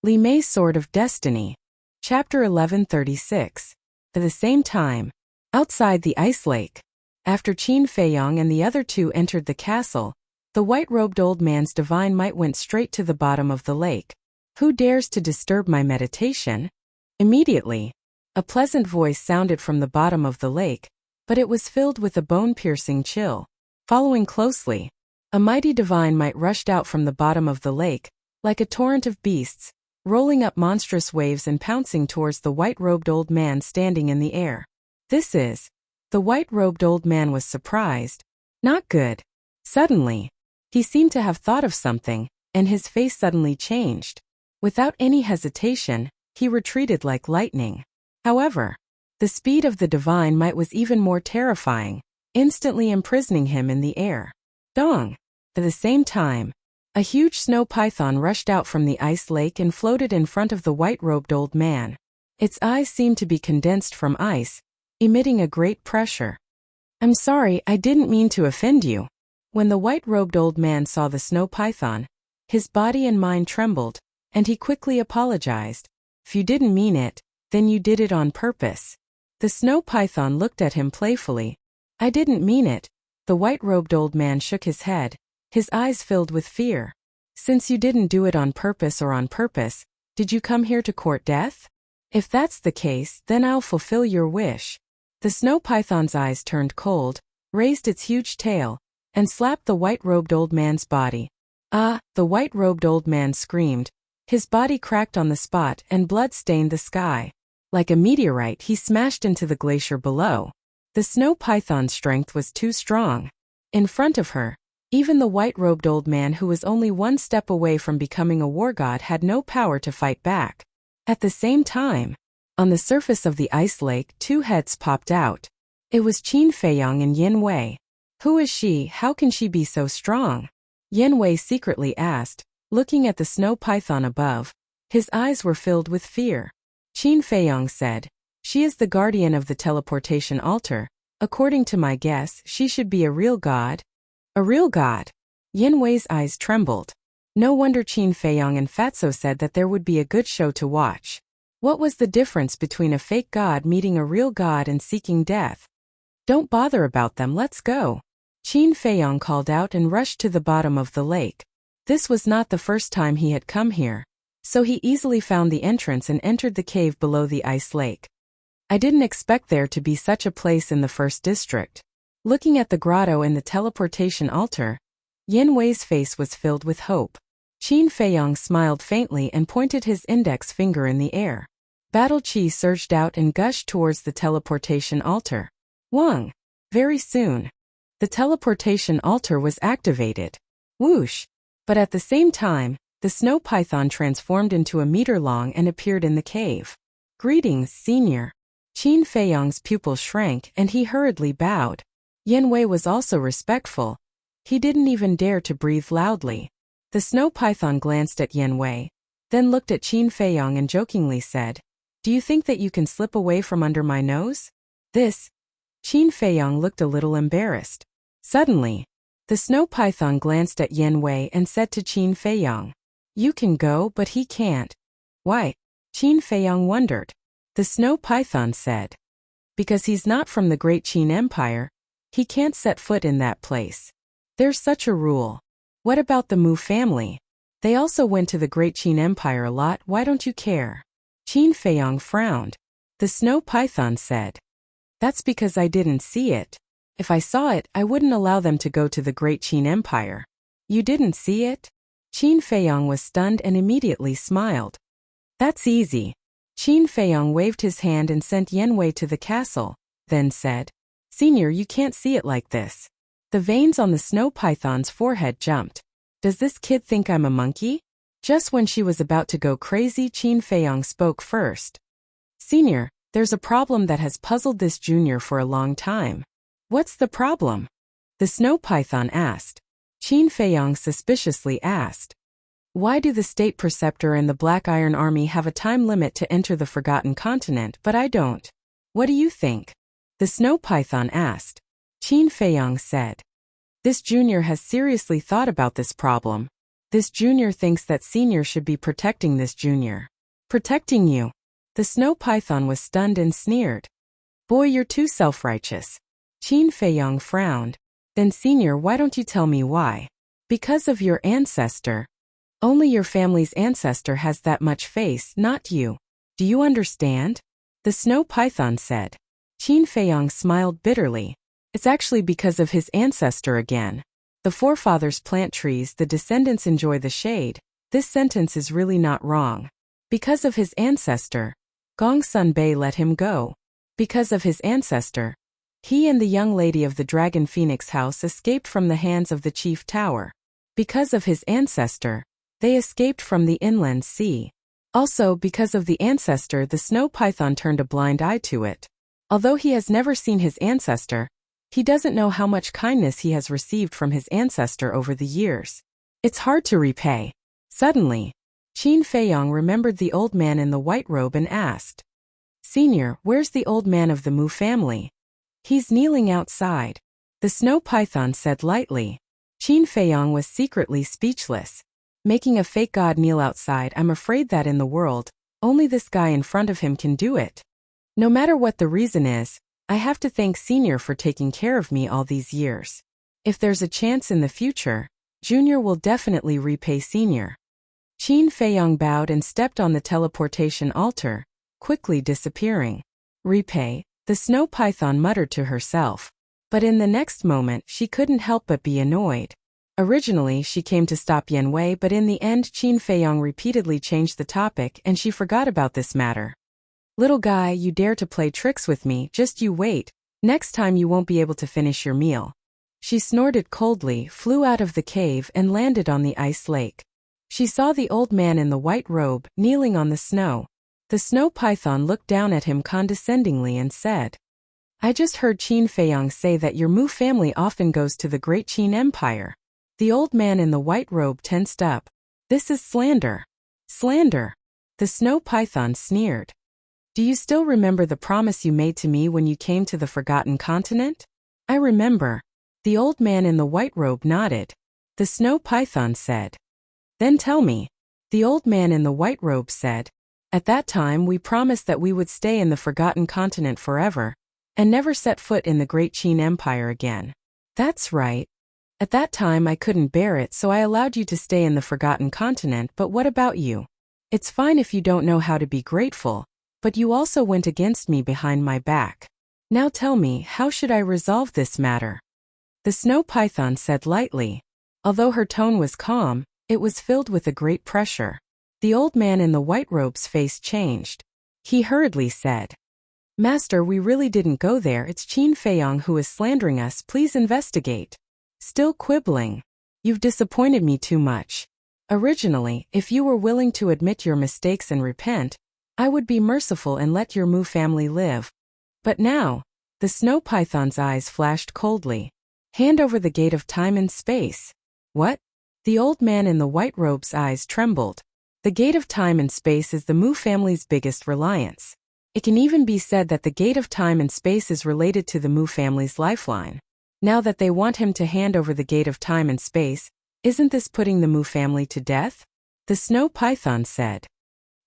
Li Mei's Sword of Destiny. Chapter 1136. At the same time, outside the ice lake, after Qin Feiyang and the other two entered the castle, the white-robed old man's divine might went straight to the bottom of the lake. "Who dares to disturb my meditation?" Immediately, a pleasant voice sounded from the bottom of the lake, but it was filled with a bone-piercing chill. Following closely, a mighty divine might rushed out from the bottom of the lake, like a torrent of beasts, rolling up monstrous waves and pouncing towards the white-robed old man standing in the air. "This is..." The white-robed old man was surprised. "Not good." Suddenly, he seemed to have thought of something, and his face suddenly changed. Without any hesitation, he retreated like lightning. However, the speed of the divine might was even more terrifying, instantly imprisoning him in the air. Dong! At the same time, a huge snow python rushed out from the ice lake and floated in front of the white-robed old man. Its eyes seemed to be condensed from ice, emitting a great pressure. "I'm sorry, I didn't mean to offend you." When the white-robed old man saw the snow python, his body and mind trembled, and he quickly apologized. "If you didn't mean it, then you did it on purpose." The snow python looked at him playfully. "I didn't mean it." The white-robed old man shook his head, his eyes filled with fear. "Since you didn't do it on purpose or on purpose, did you come here to court death? If that's the case, then I'll fulfill your wish." The snow python's eyes turned cold, raised its huge tail, and slapped the white-robed old man's body. "Ah!" The white-robed old man screamed. His body cracked on the spot and blood stained the sky. Like a meteorite, he smashed into the glacier below. The snow python's strength was too strong. In front of her, even the white-robed old man who was only one step away from becoming a war god had no power to fight back. At the same time, on the surface of the ice lake, two heads popped out. It was Qin Feiyang and Yin Wei. "Who is she? How can she be so strong?" Yin Wei secretly asked, looking at the snow python above. His eyes were filled with fear. Qin Feiyang said, "She is the guardian of the teleportation altar. According to my guess, she should be a real god." "A real god?" Yin Wei's eyes trembled. No wonder Qin Feiyang and Fatso said that there would be a good show to watch. What was the difference between a fake god meeting a real god and seeking death? "Don't bother about them, let's go." Qin Feiyang called out and rushed to the bottom of the lake. This was not the first time he had come here, so he easily found the entrance and entered the cave below the ice lake. "I didn't expect there to be such a place in the first district." Looking at the grotto and the teleportation altar, Yin Wei's face was filled with hope. Qin Feiyang smiled faintly and pointed his index finger in the air. Battle chi surged out and gushed towards the teleportation altar. Wang! Very soon, the teleportation altar was activated. Whoosh! But at the same time, the snow python transformed into a meter long and appeared in the cave. "Greetings, senior." Qin Feiyang's pupils shrank and he hurriedly bowed. Yin Wei was also respectful. He didn't even dare to breathe loudly. The snow python glanced at Yin Wei, then looked at Qin Feiyang and jokingly said, "Do you think that you can slip away from under my nose?" This. Qin Feiyang looked a little embarrassed. Suddenly, the snow python glanced at Yin Wei and said to Qin Feiyang, "You can go, but he can't." "Why?" Qin Feiyang wondered. The snow python said, "Because he's not from the Great Qin Empire. He can't set foot in that place. There's such a rule." "What about the Mu family? They also went to the Great Qin Empire a lot, why don't you care?" Qin Feiyang frowned. The snow python said, "That's because I didn't see it. If I saw it, I wouldn't allow them to go to the Great Qin Empire." "You didn't see it?" Qin Feiyang was stunned and immediately smiled. "That's easy." Qin Feiyang waved his hand and sent Yin Wei to the castle, then said, "Senior, you can't see it like this." The veins on the snow python's forehead jumped. "Does this kid think I'm a monkey?" Just when she was about to go crazy, Qin Feiyang spoke first. "Senior, there's a problem that has puzzled this junior for a long time." "What's the problem?" the snow python asked. Qin Feiyang suspiciously asked, "Why do the State Preceptor and the Black Iron Army have a time limit to enter the Forgotten Continent, but I don't? What do you think?" the snow python asked. Qin Feiyang said, "This junior has seriously thought about this problem. This junior thinks that senior should be protecting this junior. Protecting you? The snow python was stunned and sneered. Boy, you're too self-righteous. Qin Feiyong frowned. Then senior, why don't you tell me why? Because of your ancestor. Only your family's ancestor has that much face, not you. Do you understand? The snow python said. Qin Feiyong smiled bitterly. It's actually because of his ancestor again. The forefathers plant trees, the descendants enjoy the shade. This sentence is really not wrong. Because of his ancestor. Gong Sun Bei let him go. Because of his ancestor. He and the young lady of the Dragon Phoenix house escaped from the hands of the chief tower. Because of his ancestor. They escaped from the inland sea. Also, because of the ancestor, the snow python turned a blind eye to it. Although he has never seen his ancestor, he doesn't know how much kindness he has received from his ancestor over the years. It's hard to repay. Suddenly, Qin Feiyong remembered the old man in the white robe and asked, Senior, where's the old man of the Mu family? He's kneeling outside. The snow python said lightly. Qin Feiyong was secretly speechless. Making a fake god kneel outside, I'm afraid that in the world, only this guy in front of him can do it. No matter what the reason is, I have to thank Senior for taking care of me all these years. If there's a chance in the future, Junior will definitely repay Senior. Qin Feiyong bowed and stepped on the teleportation altar, quickly disappearing. Repay, the snow python muttered to herself. But in the next moment, she couldn't help but be annoyed. Originally, she came to stop Yan Wei, but in the end, Qin Feiyong repeatedly changed the topic and she forgot about this matter. Little guy, you dare to play tricks with me, just you wait. Next time you won't be able to finish your meal. She snorted coldly, flew out of the cave and landed on the ice lake. She saw the old man in the white robe, kneeling on the snow. The snow python looked down at him condescendingly and said, I just heard Qin Feiyong say that your Mu family often goes to the Great Qin Empire. The old man in the white robe tensed up. This is slander. Slander. The snow python sneered. Do you still remember the promise you made to me when you came to the Forgotten Continent? I remember. The old man in the white robe nodded. The snow python said. Then tell me. The old man in the white robe said. At that time we promised that we would stay in the Forgotten Continent forever, and never set foot in the Great Qin Empire again. That's right. At that time I couldn't bear it, so I allowed you to stay in the Forgotten Continent, but what about you? It's fine if you don't know how to be grateful, but you also went against me behind my back. Now tell me, how should I resolve this matter? The snow python said lightly. Although her tone was calm, it was filled with a great pressure. The old man in the white robe's face changed. He hurriedly said, Master, we really didn't go there. It's Qin Feiyong who is slandering us. Please investigate. Still quibbling. You've disappointed me too much. Originally, if you were willing to admit your mistakes and repent, I would be merciful and let your Mu family live. But now, the snow python's eyes flashed coldly. Hand over the gate of time and space. What? The old man in the white robe's eyes trembled. The gate of time and space is the Mu family's biggest reliance. It can even be said that the gate of time and space is related to the Mu family's lifeline. Now that they want him to hand over the gate of time and space, isn't this putting the Mu family to death? The snow python said.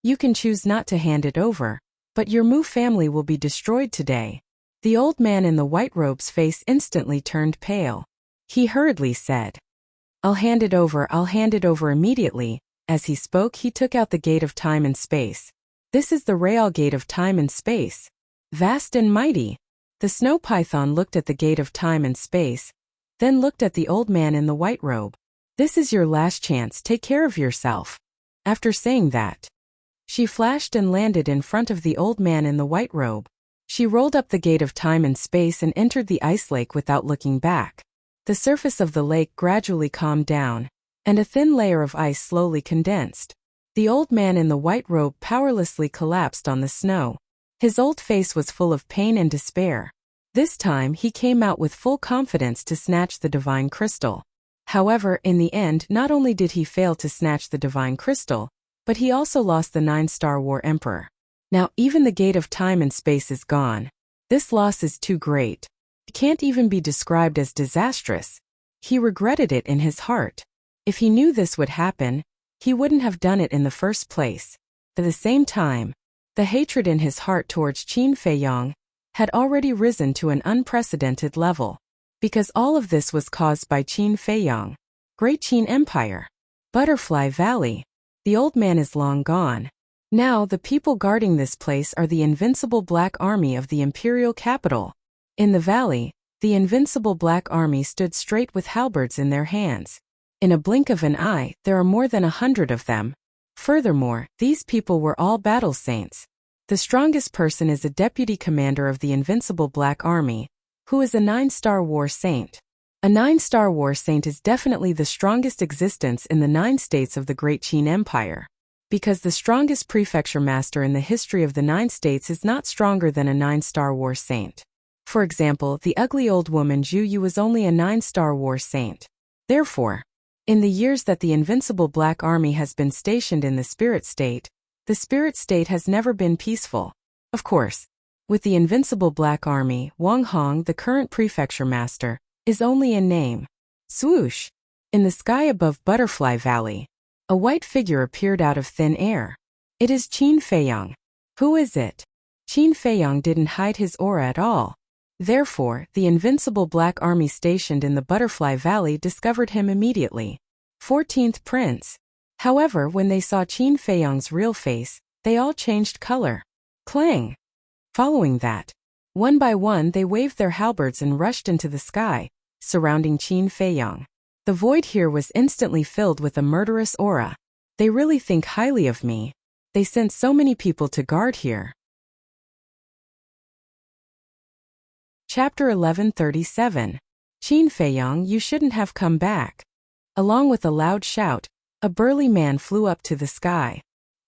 You can choose not to hand it over, but your Mu family will be destroyed today. The old man in the white robe's face instantly turned pale. He hurriedly said, I'll hand it over immediately. As he spoke, he took out the gate of time and space. This is the Real Gate of Time and Space. Vast and mighty. The snow python looked at the gate of time and space, then looked at the old man in the white robe. This is your last chance, take care of yourself. After saying that, she flashed and landed in front of the old man in the white robe. She rolled up the gate of time and space and entered the ice lake without looking back. The surface of the lake gradually calmed down, and a thin layer of ice slowly condensed. The old man in the white robe powerlessly collapsed on the snow. His old face was full of pain and despair. This time he came out with full confidence to snatch the divine crystal. However, in the end, not only did he fail to snatch the divine crystal, but he also lost the 9-star War Emperor. Now even the gate of time and space is gone. This loss is too great. It can't even be described as disastrous. He regretted it in his heart. If he knew this would happen, he wouldn't have done it in the first place. At the same time, the hatred in his heart towards Qin Feiyong had already risen to an unprecedented level. Because all of this was caused by Qin Feiyong. Great Qin Empire. Butterfly Valley. The old man is long gone. Now the people guarding this place are the invincible Black Army of the imperial capital. In the valley, the invincible Black Army stood straight with halberds in their hands. In a blink of an eye, there are more than 100 of them. Furthermore, these people were all battle saints. The strongest person is a deputy commander of the invincible Black Army, who is a 9-star war saint. A 9-star war saint is definitely the strongest existence in the 9 states of the Great Qin Empire. Because the strongest prefecture master in the history of the 9 states is not stronger than a 9-star war saint. For example, the ugly old woman Zhu Yu was only a 9-star war saint. Therefore, in the years that the invincible Black Army has been stationed in the spirit state, the spirit state has never been peaceful. Of course, with the invincible Black Army, Wang Hong, the current prefecture master, is only in name. Swoosh! In the sky above Butterfly Valley, a white figure appeared out of thin air. It is Qin Feiyong. Who is it? Qin Feiyong didn't hide his aura at all. Therefore, the invincible Black Army stationed in the Butterfly Valley discovered him immediately. 14th Prince. However, when they saw Qin Feiyong's real face, they all changed color. Clang! Following that, one by one they waved their halberds and rushed into the sky, surrounding Qin Feiyong. The void here was instantly filled with a murderous aura. They really think highly of me. They sent so many people to guard here. Chapter 1137. Qin Feiyong, you shouldn't have come back. Along with a loud shout, a burly man flew up to the sky.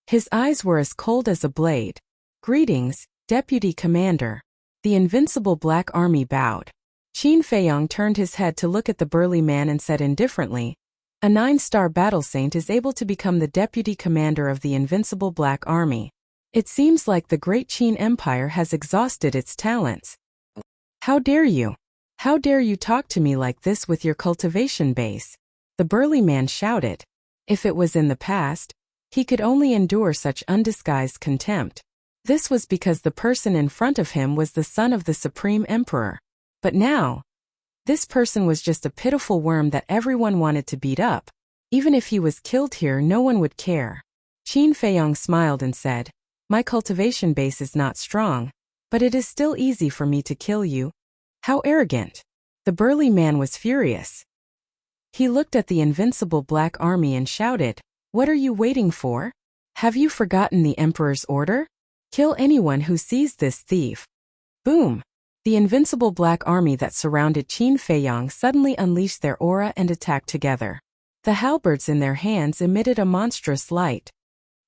His eyes were as cold as a blade. Greetings, Deputy Commander. The invincible Black Army bowed. Qin Feiyong turned his head to look at the burly man and said indifferently, a 9-star battle saint is able to become the deputy commander of the invincible Black Army. It seems like the Great Qin Empire has exhausted its talents. How dare you? How dare you talk to me like this with your cultivation base? The burly man shouted. If it was in the past, he could only endure such undisguised contempt. This was because the person in front of him was the son of the Supreme Emperor. But now, this person was just a pitiful worm that everyone wanted to beat up. Even if he was killed here, no one would care. Qin Feiyong smiled and said, my cultivation base is not strong, but it is still easy for me to kill you. How arrogant! The burly man was furious. He looked at the invincible Black Army and shouted, what are you waiting for? Have you forgotten the Emperor's order? Kill anyone who sees this thief. Boom! The invincible Black Army that surrounded Qin Feiyong suddenly unleashed their aura and attacked together. The halberds in their hands emitted a monstrous light.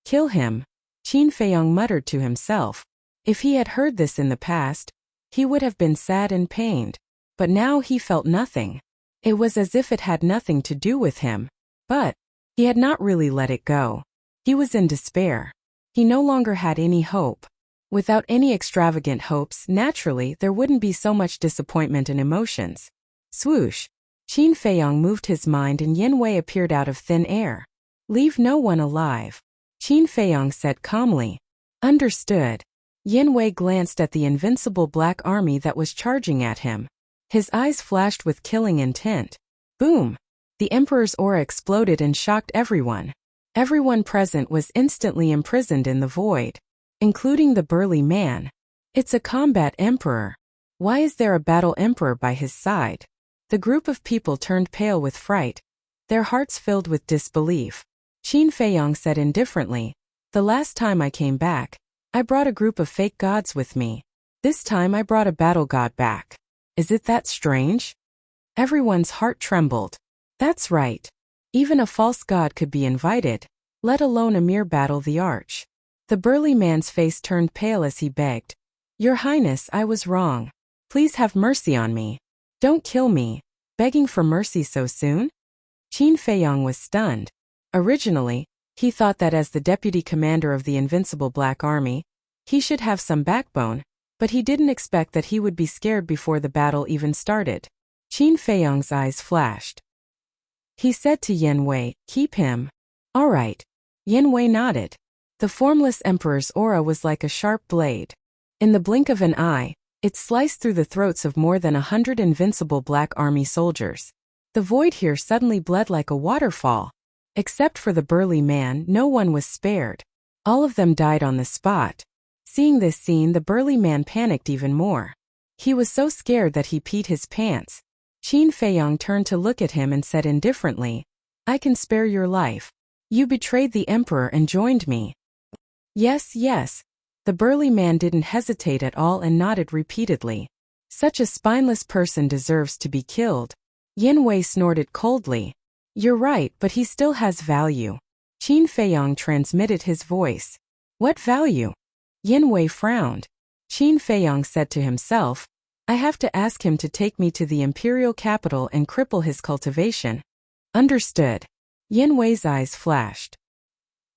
Kill him, Qin Feiyong muttered to himself. If he had heard this in the past, he would have been sad and pained. But now he felt nothing. It was as if it had nothing to do with him. But he had not really let it go. He was in despair. He no longer had any hope. Without any extravagant hopes, naturally, there wouldn't be so much disappointment and emotions. Swoosh! Qin Feiyong moved his mind and Yin Wei appeared out of thin air. Leave no one alive. Qin Feiyong said calmly. Understood. Yin Wei glanced at the invincible Black Army that was charging at him. His eyes flashed with killing intent. Boom! The Emperor's aura exploded and shocked everyone. Everyone present was instantly imprisoned in the void, including the burly man. It's a combat emperor. Why is there a battle emperor by his side? The group of people turned pale with fright, their hearts filled with disbelief. Qin Feiyong said indifferently, the last time I came back, I brought a group of fake gods with me. This time I brought a battle god back. Is it that strange? Everyone's heart trembled. That's right. Even a false god could be invited, let alone a mere battle the arch. The burly man's face turned pale as he begged. Your Highness, I was wrong. Please have mercy on me. Don't kill me. Begging for mercy so soon? Qin Feiyong was stunned. Originally, he thought that as the deputy commander of the invincible Black Army, he should have some backbone, but he didn't expect that he would be scared before the battle even started. Qin Feiyong's eyes flashed. He said to Yin Wei, "Keep him." "All right." Yin Wei nodded. The formless emperor's aura was like a sharp blade. In the blink of an eye, it sliced through the throats of more than 100 invincible Black Army soldiers. The void here suddenly bled like a waterfall. Except for the burly man, no one was spared. All of them died on the spot. Seeing this scene, the burly man panicked even more. He was so scared that he peed his pants. Qin Feiyong turned to look at him and said indifferently, "I can spare your life. You betrayed the emperor and joined me." "Yes, yes." The burly man didn't hesitate at all and nodded repeatedly. "Such a spineless person deserves to be killed." Yin Wei snorted coldly. "You're right, but he still has value." Qin Feiyong transmitted his voice. "What value?" Yin Wei frowned. Qin Feiyong said to himself, "I have to ask him to take me to the imperial capital and cripple his cultivation." "Understood." Yin Wei's eyes flashed.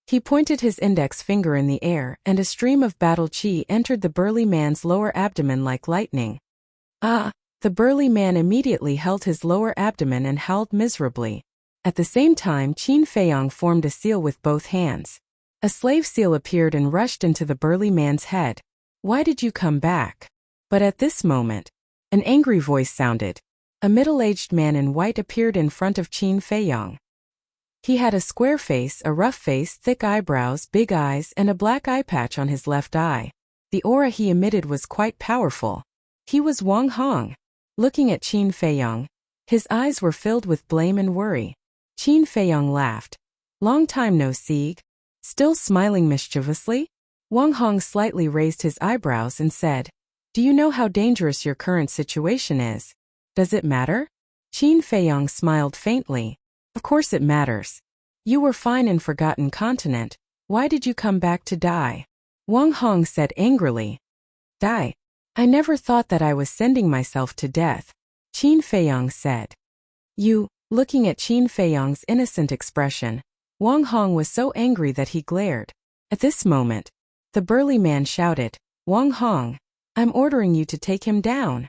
He pointed his index finger in the air, and a stream of battle qi entered the burly man's lower abdomen like lightning. "Ah!" The burly man immediately held his lower abdomen and howled miserably. At the same time, Qin Feiyong formed a seal with both hands. A slave seal appeared and rushed into the burly man's head. "Why did you come back?" But at this moment, an angry voice sounded. A middle-aged man in white appeared in front of Qin Feiyong. He had a square face, a rough face, thick eyebrows, big eyes, and a black eye patch on his left eye. The aura he emitted was quite powerful. He was Wang Hong. Looking at Qin Feiyong, his eyes were filled with blame and worry. Qin Feiyong laughed. "Long time no see." Still smiling mischievously, Wang Hong slightly raised his eyebrows and said, "Do you know how dangerous your current situation is? Does it matter?" Qin Feiyong smiled faintly. "Of course it matters. You were fine in Forgotten Continent. Why did you come back to die?" Wang Hong said angrily. "Die? I never thought that I was sending myself to death," Qin Feiyong said. "You," looking at Qin Feiyong's innocent expression, Wang Hong was so angry that he glared. At this moment, the burly man shouted, "Wang Hong, I'm ordering you to take him down."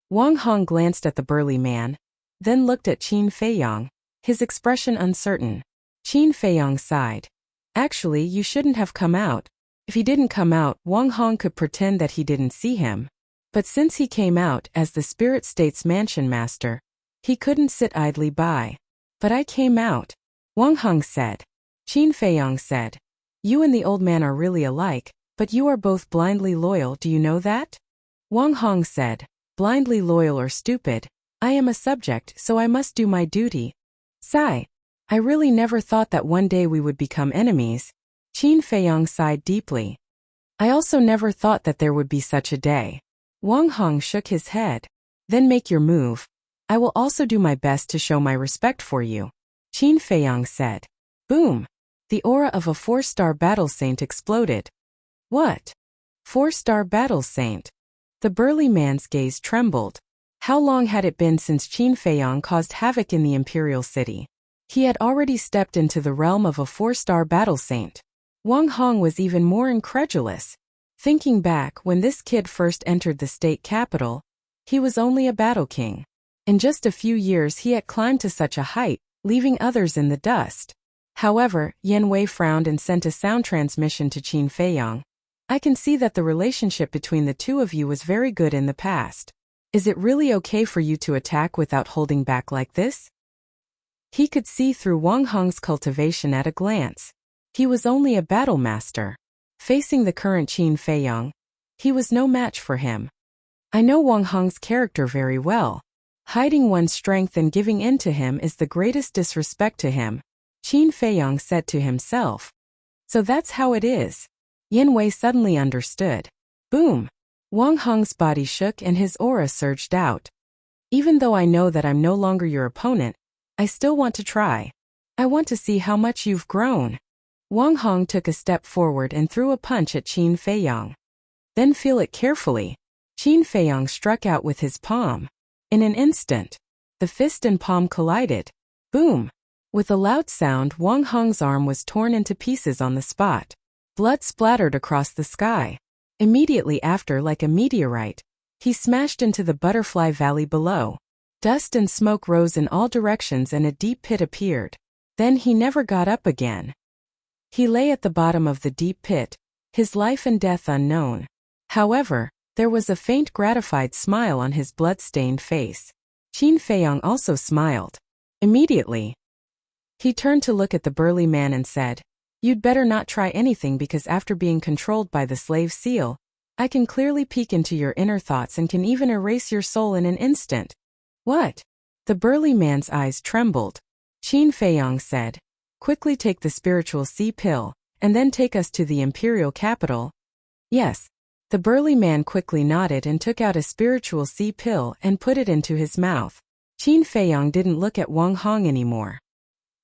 Wang Hong glanced at the burly man, then looked at Qin Feiyong, his expression uncertain. Qin Feiyong sighed. "Actually, you shouldn't have come out." If he didn't come out, Wang Hong could pretend that he didn't see him. But since he came out as the Spirit State's mansion master, he couldn't sit idly by. "But I came out," Wang Hong said. Qin Feiyong said, "You and the old man are really alike, but you are both blindly loyal, do you know that?" Wang Hong said, "Blindly loyal or stupid, I am a subject, so I must do my duty." Sigh. "I really never thought that one day we would become enemies." Qin Feiyong sighed deeply. "I also never thought that there would be such a day." Wang Hong shook his head. "Then make your move. I will also do my best to show my respect for you," Qin Feiyong said. Boom! The aura of a 4-star battle saint exploded. "What? 4-star battle saint?" The burly man's gaze trembled. How long had it been since Qin Feiyong caused havoc in the imperial city? He had already stepped into the realm of a 4-star battle saint. Wang Hong was even more incredulous. Thinking back, when this kid first entered the state capital, he was only a battle king. In just a few years he had climbed to such a height, leaving others in the dust. However, Yin Wei frowned and sent a sound transmission to Qin Feiyong. "I can see that the relationship between the two of you was very good in the past. Is it really okay for you to attack without holding back like this?" He could see through Wang Hong's cultivation at a glance. He was only a battle master. Facing the current Qin Feiyong, he was no match for him. "I know Wang Hong's character very well. Hiding one's strength and giving in to him is the greatest disrespect to him," Qin Feiyong said to himself. "So that's how it is." Yin Wei suddenly understood. Boom! Wang Hong's body shook and his aura surged out. "Even though I know that I'm no longer your opponent, I still want to try. I want to see how much you've grown." Wang Hong took a step forward and threw a punch at Qin Feiyong. "Then feel it carefully." Qin Feiyong struck out with his palm. In an instant, the fist and palm collided. Boom! With a loud sound, Wang Hong's arm was torn into pieces on the spot. Blood splattered across the sky. Immediately after, like a meteorite, he smashed into the butterfly valley below. Dust and smoke rose in all directions and a deep pit appeared. Then he never got up again. He lay at the bottom of the deep pit, his life and death unknown. However, there was a faint gratified smile on his blood-stained face. Qin Feiyong also smiled. Immediately, he turned to look at the burly man and said, "You'd better not try anything because after being controlled by the slave seal, I can clearly peek into your inner thoughts and can even erase your soul in an instant." "What?" The burly man's eyes trembled. Qin Feiyong said, "Quickly take the spiritual sea pill, and then take us to the imperial capital." "Yes." The burly man quickly nodded and took out a spiritual sea pill and put it into his mouth. Qin Feiyong didn't look at Wang Hong anymore.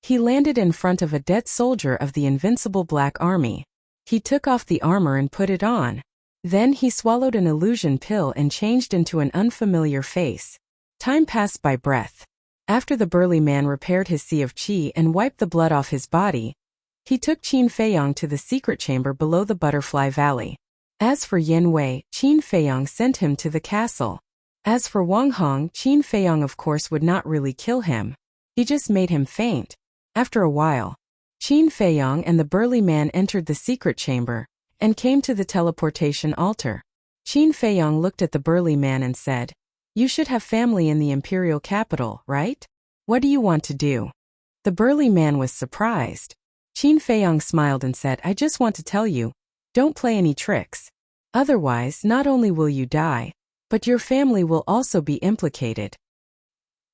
He landed in front of a dead soldier of the invincible Black Army. He took off the armor and put it on. Then he swallowed an illusion pill and changed into an unfamiliar face. Time passed by breath. After the burly man repaired his sea of qi and wiped the blood off his body, he took Qin Feiyong to the secret chamber below the Butterfly Valley. As for Yin Wei, Qin Feiyong sent him to the castle. As for Wang Hong, Qin Feiyong of course would not really kill him. He just made him faint. After a while, Qin Feiyong and the burly man entered the secret chamber and came to the teleportation altar. Qin Feiyong looked at the burly man and said, "You should have family in the imperial capital, right? What do you want to do?" The burly man was surprised. Qin Feiyong smiled and said, "I just want to tell you, don't play any tricks. Otherwise, not only will you die, but your family will also be implicated."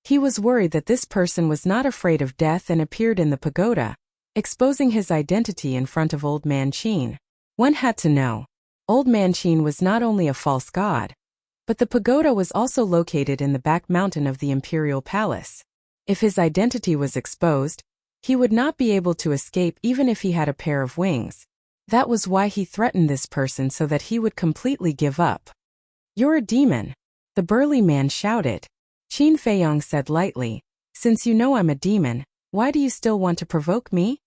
He was worried that this person was not afraid of death and appeared in the pagoda, exposing his identity in front of Old Man Qin. One had to know. Old Man Qin was not only a false god, but the pagoda was also located in the back mountain of the imperial palace. If his identity was exposed, he would not be able to escape even if he had a pair of wings. That was why he threatened this person so that he would completely give up. "You're a demon," the burly man shouted. Qin Feiyong said lightly, "Since you know I'm a demon, why do you still want to provoke me?"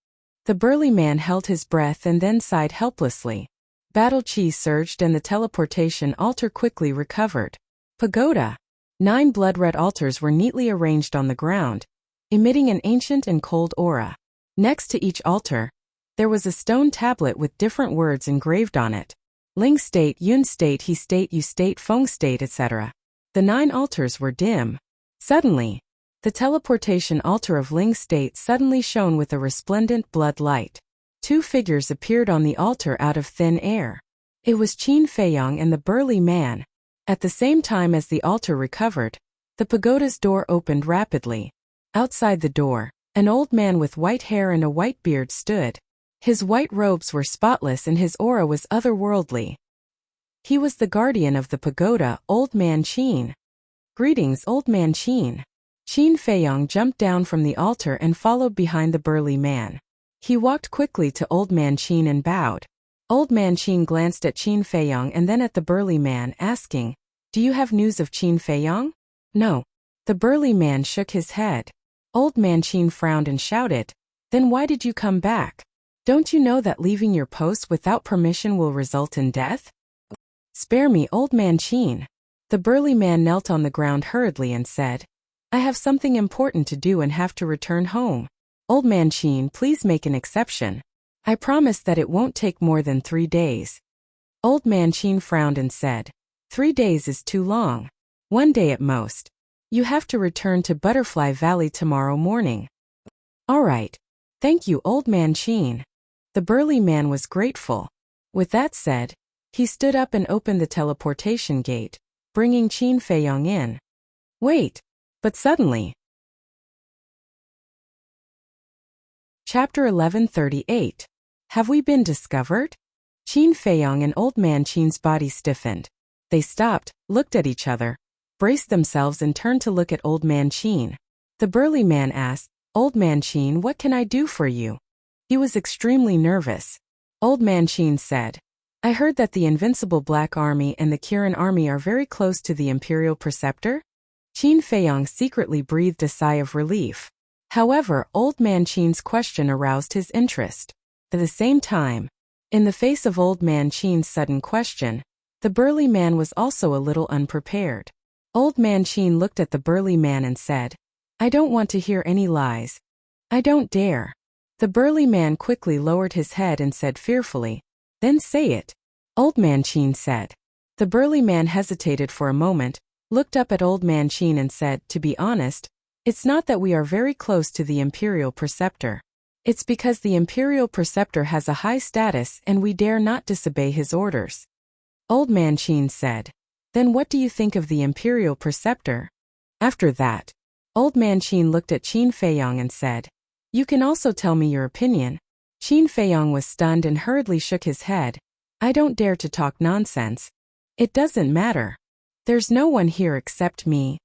The burly man held his breath and then sighed helplessly. Battle chi surged and the teleportation altar quickly recovered. Pagoda. 9 blood-red altars were neatly arranged on the ground, emitting an ancient and cold aura. Next to each altar, there was a stone tablet with different words engraved on it. Ling state, Yun state, He state, You state, Feng state, etc. The 9 altars were dim. Suddenly, the teleportation altar of Ling state suddenly shone with a resplendent blood light. 2 figures appeared on the altar out of thin air. It was Qin Feiyong and the burly man. At the same time as the altar recovered, the pagoda's door opened rapidly. Outside the door, an old man with white hair and a white beard stood. His white robes were spotless and his aura was otherworldly. He was the guardian of the pagoda, Old Man Qin. "Greetings, Old Man Qin." Qin Feiyong jumped down from the altar and followed behind the burly man. He walked quickly to Old Man Qin and bowed. Old Man Qin glanced at Qin Feiyong and then at the burly man, asking, "Do you have news of Qin Feiyong?" "No." The burly man shook his head. Old Man Qin frowned and shouted, "Then why did you come back? Don't you know that leaving your post without permission will result in death?" "Spare me, Old Man Qin." The burly man knelt on the ground hurriedly and said, "I have something important to do and have to return home. Old Man Qin, please make an exception. I promise that it won't take more than 3 days." Old Man Qin frowned and said, 3 days is too long. 1 day at most. You have to return to Butterfly Valley tomorrow morning." "All right. Thank you, Old Man Qin." The burly man was grateful. With that said, he stood up and opened the teleportation gate, bringing Qin Feiyong in. "Wait." But suddenly. Chapter 1138. Have we been discovered? Qin Feiyong and Old Man Qin's body stiffened. They stopped, looked at each other, braced themselves and turned to look at Old Man Qin. The burly man asked, "Old Man Qin, what can I do for you?" He was extremely nervous. Old Man Qin said, "I heard that the invincible Black Army and the Kirin Army are very close to the Imperial Preceptor?" Qin Feiyong secretly breathed a sigh of relief. However, Old Man Qin's question aroused his interest. At the same time, in the face of Old Man Qin's sudden question, the burly man was also a little unprepared. Old Man Qin looked at the burly man and said, I don't want to hear any lies. I don't dare. The burly man quickly lowered his head and said fearfully, Then say it. Old Man Qin said. The burly man hesitated for a moment, looked up at Old Man Qin and said, To be honest, it's not that we are very close to the Imperial Preceptor. It's because the Imperial Preceptor has a high status and we dare not disobey his orders. Old Man Qin said. Then what do you think of the Imperial Preceptor? After that, Old Man Qin looked at Qin Feiyong and said, You can also tell me your opinion. Qin Feiyong was stunned and hurriedly shook his head. I don't dare to talk nonsense. It doesn't matter. There's no one here except me.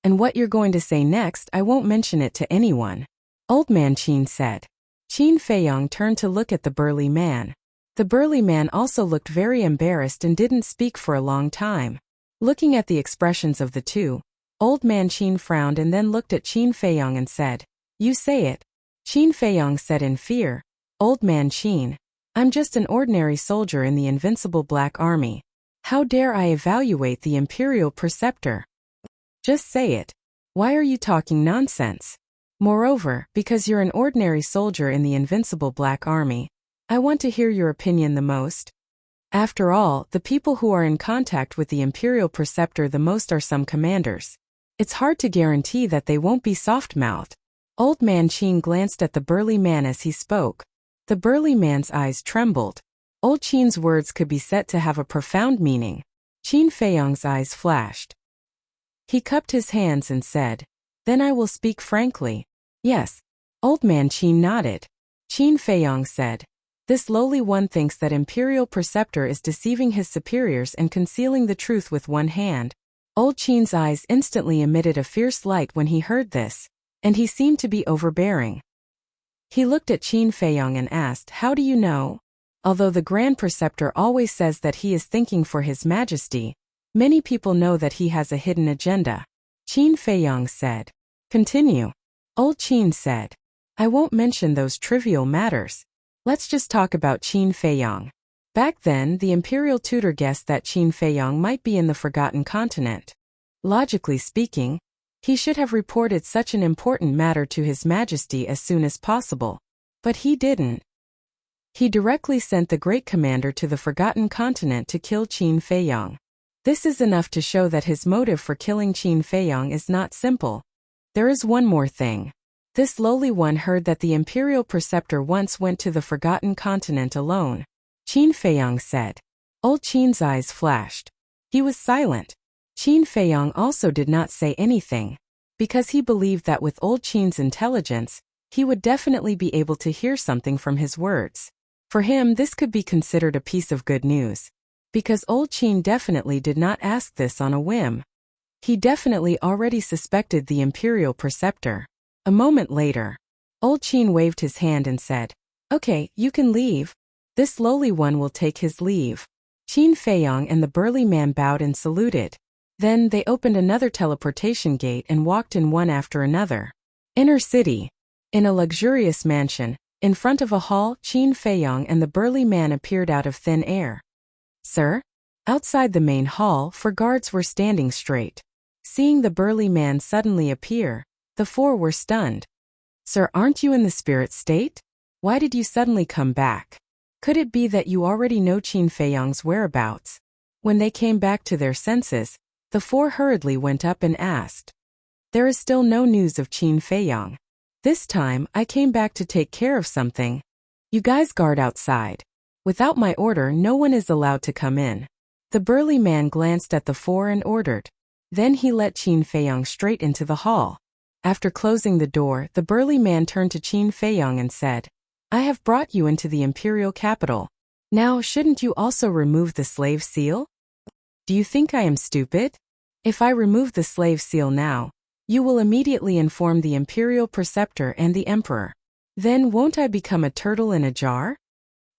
And what you're going to say next, I won't mention it to anyone. Old Man Qin said. Qin Feiyong turned to look at the burly man. The burly man also looked very embarrassed and didn't speak for a long time. Looking at the expressions of the two, Old Man Qin frowned and then looked at Qin Feiyong and said, You say it. Qin Feiyong said in fear, Old Man Qin, I'm just an ordinary soldier in the invincible Black Army. How dare I evaluate the Imperial Preceptor? Just say it. Why are you talking nonsense? Moreover, because you're an ordinary soldier in the invincible Black Army, I want to hear your opinion the most. After all, the people who are in contact with the Imperial Preceptor the most are some commanders. It's hard to guarantee that they won't be soft-mouthed. Old Man Qin glanced at the burly man as he spoke. The burly man's eyes trembled. Old Qin's words could be said to have a profound meaning. Qin Feiyong's eyes flashed. He cupped his hands and said, Then I will speak frankly. Yes. Old Man Qin nodded. Qin Feiyong said, This lowly one thinks that Imperial Preceptor is deceiving his superiors and concealing the truth with one hand. Old Qin's eyes instantly emitted a fierce light when he heard this, and he seemed to be overbearing. He looked at Qin Feiyong and asked, How do you know? Although the Grand Preceptor always says that he is thinking for His Majesty, many people know that he has a hidden agenda. Qin Feiyong said. Continue. Old Qin said. I won't mention those trivial matters. Let's just talk about Qin Feiyong. Back then, the Imperial tutor guessed that Qin Feiyong might be in the Forgotten Continent. Logically speaking, he should have reported such an important matter to His Majesty as soon as possible. But he didn't. He directly sent the Great Commander to the Forgotten Continent to kill Qin Feiyong. This is enough to show that his motive for killing Qin Feiyong is not simple. There is one more thing. This lowly one heard that the Imperial Preceptor once went to the Forgotten Continent alone. Qin Feiyong said. Old Qin's eyes flashed. He was silent. Qin Feiyong also did not say anything, because he believed that with Old Qin's intelligence, he would definitely be able to hear something from his words. For him, this could be considered a piece of good news, because Old Qin definitely did not ask this on a whim. He definitely already suspected the Imperial Preceptor. A moment later, Old Qin waved his hand and said, Okay, you can leave. This lowly one will take his leave. Qin Feiyong and the burly man bowed and saluted. Then they opened another teleportation gate and walked in one after another. Inner city. In a luxurious mansion, in front of a hall, Qin Feiyong and the burly man appeared out of thin air. Sir? Outside the main hall, 4 guards were standing straight. Seeing the burly man suddenly appear, the 4 were stunned. Sir, aren't you in the spirit state? Why did you suddenly come back? Could it be that you already know Qin Feiyong's whereabouts? When they came back to their senses, the 4 hurriedly went up and asked. There is still no news of Qin Feiyong. This time, I came back to take care of something. You guys guard outside. Without my order, no one is allowed to come in. The burly man glanced at the 4 and ordered. Then he let Qin Feiyong straight into the hall. After closing the door, the burly man turned to Qin Feiyong and said, I have brought you into the imperial capital. Now, shouldn't you also remove the slave seal? Do you think I am stupid? If I remove the slave seal now, you will immediately inform the Imperial Preceptor and the Emperor. Then won't I become a turtle in a jar?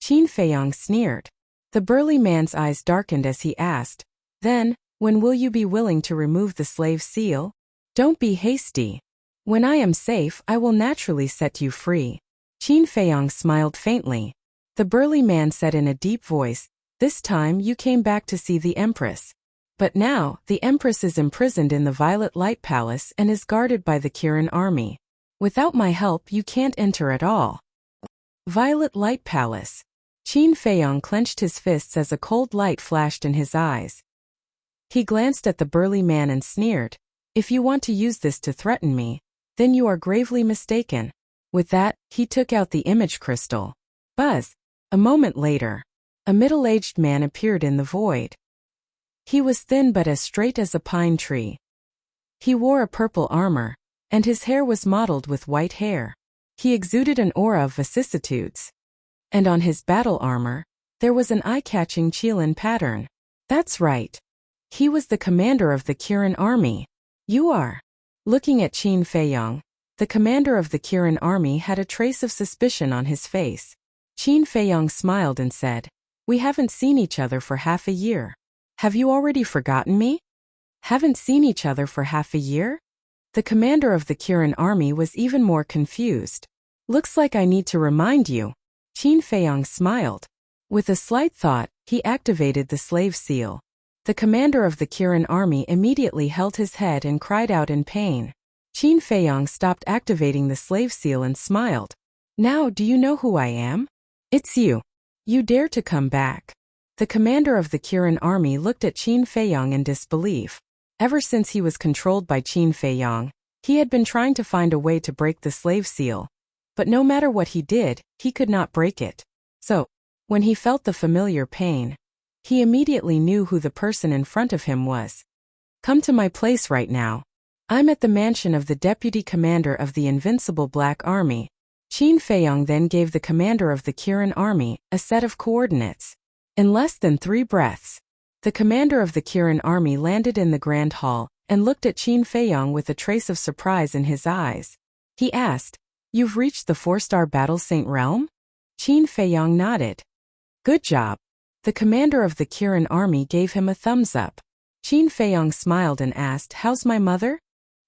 Qin Feiyong sneered. The burly man's eyes darkened as he asked, Then, when will you be willing to remove the slave seal? Don't be hasty. When I am safe, I will naturally set you free. Qin Feiyong smiled faintly. The burly man said in a deep voice, This time you came back to see the Empress. But now, the Empress is imprisoned in the Violet Light Palace and is guarded by the Kirin army. Without my help you can't enter at all. Violet Light Palace. Qin Feiyong clenched his fists as a cold light flashed in his eyes. He glanced at the burly man and sneered, "If you want to use this to threaten me, then you are gravely mistaken." With that, he took out the image crystal. Buzz! A moment later, a middle-aged man appeared in the void. He was thin but as straight as a pine tree. He wore a purple armor, and his hair was mottled with white hair. He exuded an aura of vicissitudes. And on his battle armor, there was an eye-catching Qilin pattern. That's right. He was the commander of the Kirin army. You are. Looking at Qin Feiyong, the commander of the Kirin army had a trace of suspicion on his face. Qin Feiyong smiled and said, "We haven't seen each other for half a year. Have you already forgotten me?" Haven't seen each other for half a year? The commander of the Kirin army was even more confused. Looks like I need to remind you. Qin Feiyong smiled. With a slight thought, he activated the slave seal. The commander of the Kirin army immediately held his head and cried out in pain. Qin Feiyong stopped activating the slave seal and smiled. "Now do you know who I am? It's you. You dare to come back." The commander of the Kirin army looked at Qin Feiyong in disbelief. Ever since he was controlled by Qin Feiyong, he had been trying to find a way to break the slave seal. But no matter what he did, he could not break it. So, when he felt the familiar pain, he immediately knew who the person in front of him was. "Come to my place right now. I'm at the mansion of the deputy commander of the Invincible Black Army." Qin Feiyong then gave the commander of the Kirin army a set of coordinates. In less than 3 breaths, the commander of the Kirin army landed in the Grand Hall and looked at Qin Feiyong with a trace of surprise in his eyes. He asked, "You've reached the 4-star Battle Saint realm?" Qin Feiyong nodded. "Good job." The commander of the Kirin army gave him a thumbs up. Qin Feiyong smiled and asked, "How's my mother?"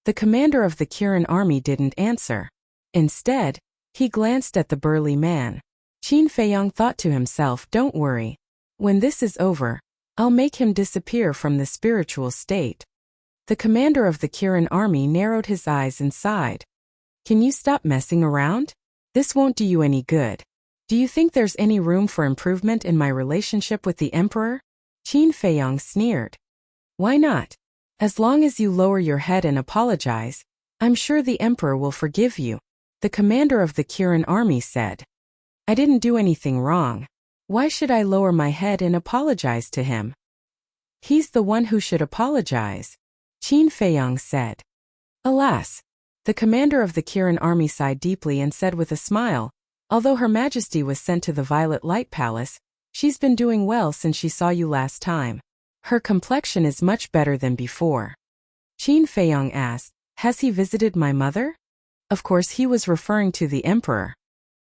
The commander of the Kirin army didn't answer. Instead, he glanced at the burly man. Qin Feiyong thought to himself, "Don't worry. When this is over, I'll make him disappear from the spiritual state." The commander of the Kirin army narrowed his eyes and sighed. "Can you stop messing around? This won't do you any good. Do you think there's any room for improvement in my relationship with the emperor?" Qin Feiyong sneered. "Why not? As long as you lower your head and apologize, I'm sure the emperor will forgive you," the commander of the Kirin army said. "I didn't do anything wrong. Why should I lower my head and apologize to him?" "He's the one who should apologize," Qin Feiyong said. Alas! The commander of the Kirin army sighed deeply and said with a smile, "Although Her Majesty was sent to the Violet Light Palace, she's been doing well since she saw you last time. Her complexion is much better than before." Qin Feiyong asked, "Has he visited my mother?" Of course he was referring to the emperor.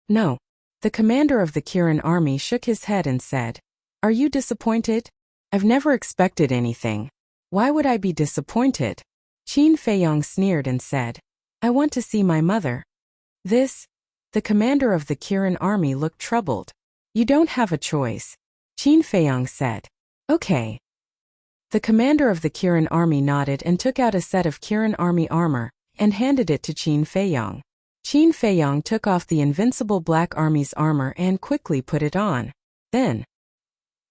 "No." The commander of the Kirin army shook his head and said, "Are you disappointed? I've never expected anything. Why would I be disappointed?" Qin Feiyong sneered and said, "I want to see my mother." The commander of the Kirin army looked troubled. "You don't have a choice," Qin Feiyong said. "Okay." The commander of the Kirin army nodded and took out a set of Kirin army armor and handed it to Qin Feiyong. Qin Feiyong took off the Invincible Black Army's armor and quickly put it on. Then,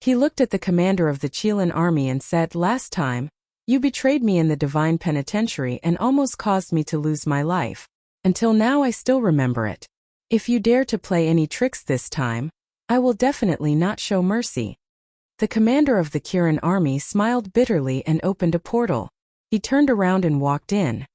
he looked at the commander of the Qilin army and said, "Last time, you betrayed me in the Divine Penitentiary and almost caused me to lose my life. Until now I still remember it. If you dare to play any tricks this time, I will definitely not show mercy." The commander of the Kirin army smiled bitterly and opened a portal. He turned around and walked in.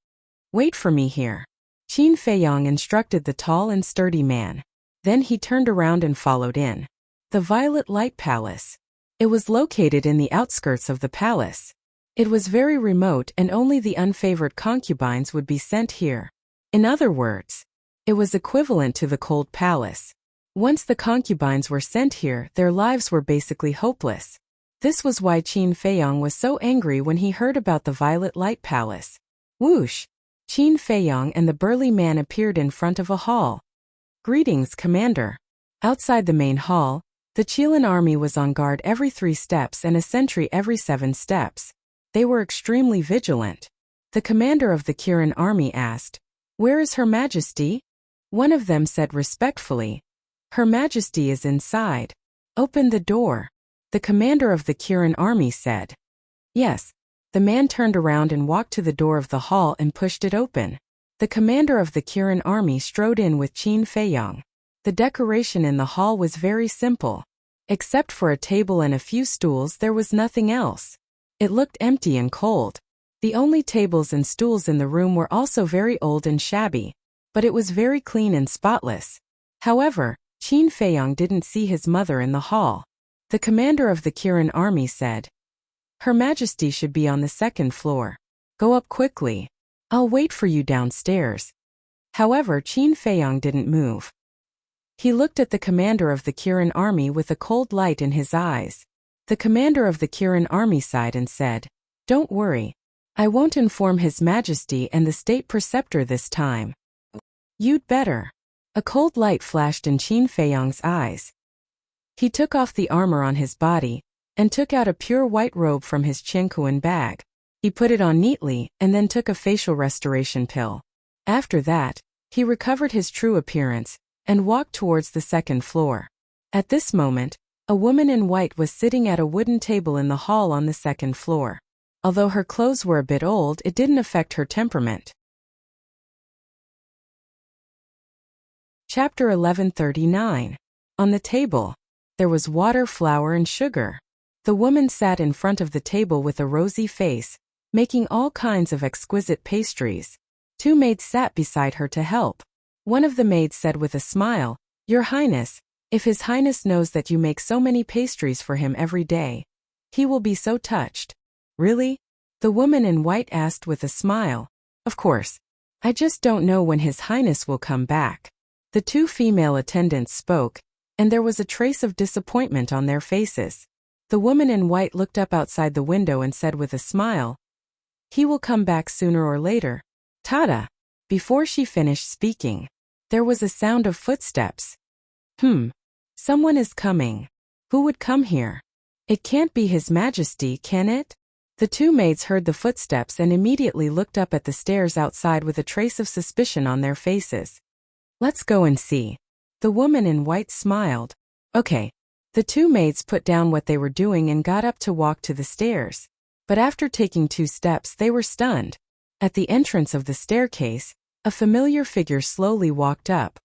"Wait for me here," Qin Feiyong instructed the tall and sturdy man. Then he turned around and followed in. The Violet Light Palace. It was located in the outskirts of the palace. It was very remote and only the unfavored concubines would be sent here. In other words, it was equivalent to the Cold Palace. Once the concubines were sent here, their lives were basically hopeless. This was why Qin Feiyong was so angry when he heard about the Violet Light Palace. Whoosh! Qin Feiyong and the burly man appeared in front of a hall. "Greetings, Commander." Outside the main hall, the Qilin army was on guard every 3 steps and a sentry every 7 steps. They were extremely vigilant. The commander of the Kirin army asked, "Where is Her Majesty?" One of them said respectfully, "Her Majesty is inside. Open the door." The commander of the Kirin army said, "Yes." The man turned around and walked to the door of the hall and pushed it open. The commander of the Kirin army strode in with Qin Feiyong. The decoration in the hall was very simple. Except for a table and a few stools, there was nothing else. It looked empty and cold. The only tables and stools in the room were also very old and shabby, but it was very clean and spotless. However, Qin Feiyong didn't see his mother in the hall. The commander of the Kirin army said, "Her Majesty should be on the second floor. Go up quickly. I'll wait for you downstairs." However, Qin Feiyong didn't move. He looked at the commander of the Kirin army with a cold light in his eyes. The commander of the Kirin army sighed and said, "Don't worry. I won't inform His Majesty and the state preceptor this time." "You'd better." A cold light flashed in Qin Feiyong's eyes. He took off the armor on his body and took out a pure white robe from his Qiankuan bag. He put it on neatly and then took a facial restoration pill. After that, he recovered his true appearance and walked towards the second floor. At this moment, a woman in white was sitting at a wooden table in the hall on the second floor. Although her clothes were a bit old, it didn't affect her temperament. Chapter 1139. On the table, there was water, flour, and sugar. The woman sat in front of the table with a rosy face, making all kinds of exquisite pastries. 2 maids sat beside her to help. One of the maids said with a smile, "Your Highness, if His Highness knows that you make so many pastries for him every day, he will be so touched." "Really?" the woman in white asked with a smile. "Of course. I just don't know when His Highness will come back." The 2 female attendants spoke, and there was a trace of disappointment on their faces. The woman in white looked up outside the window and said with a smile, "He will come back sooner or later. Tada!" Before she finished speaking, there was a sound of footsteps. Someone is coming. Who would come here? It can't be His Majesty, can it? The 2 maids heard the footsteps and immediately looked up at the stairs outside with a trace of suspicion on their faces. "Let's go and see." The woman in white smiled. "Okay." The 2 maids put down what they were doing and got up to walk to the stairs. But after taking 2 steps, they were stunned. At the entrance of the staircase, a familiar figure slowly walked up.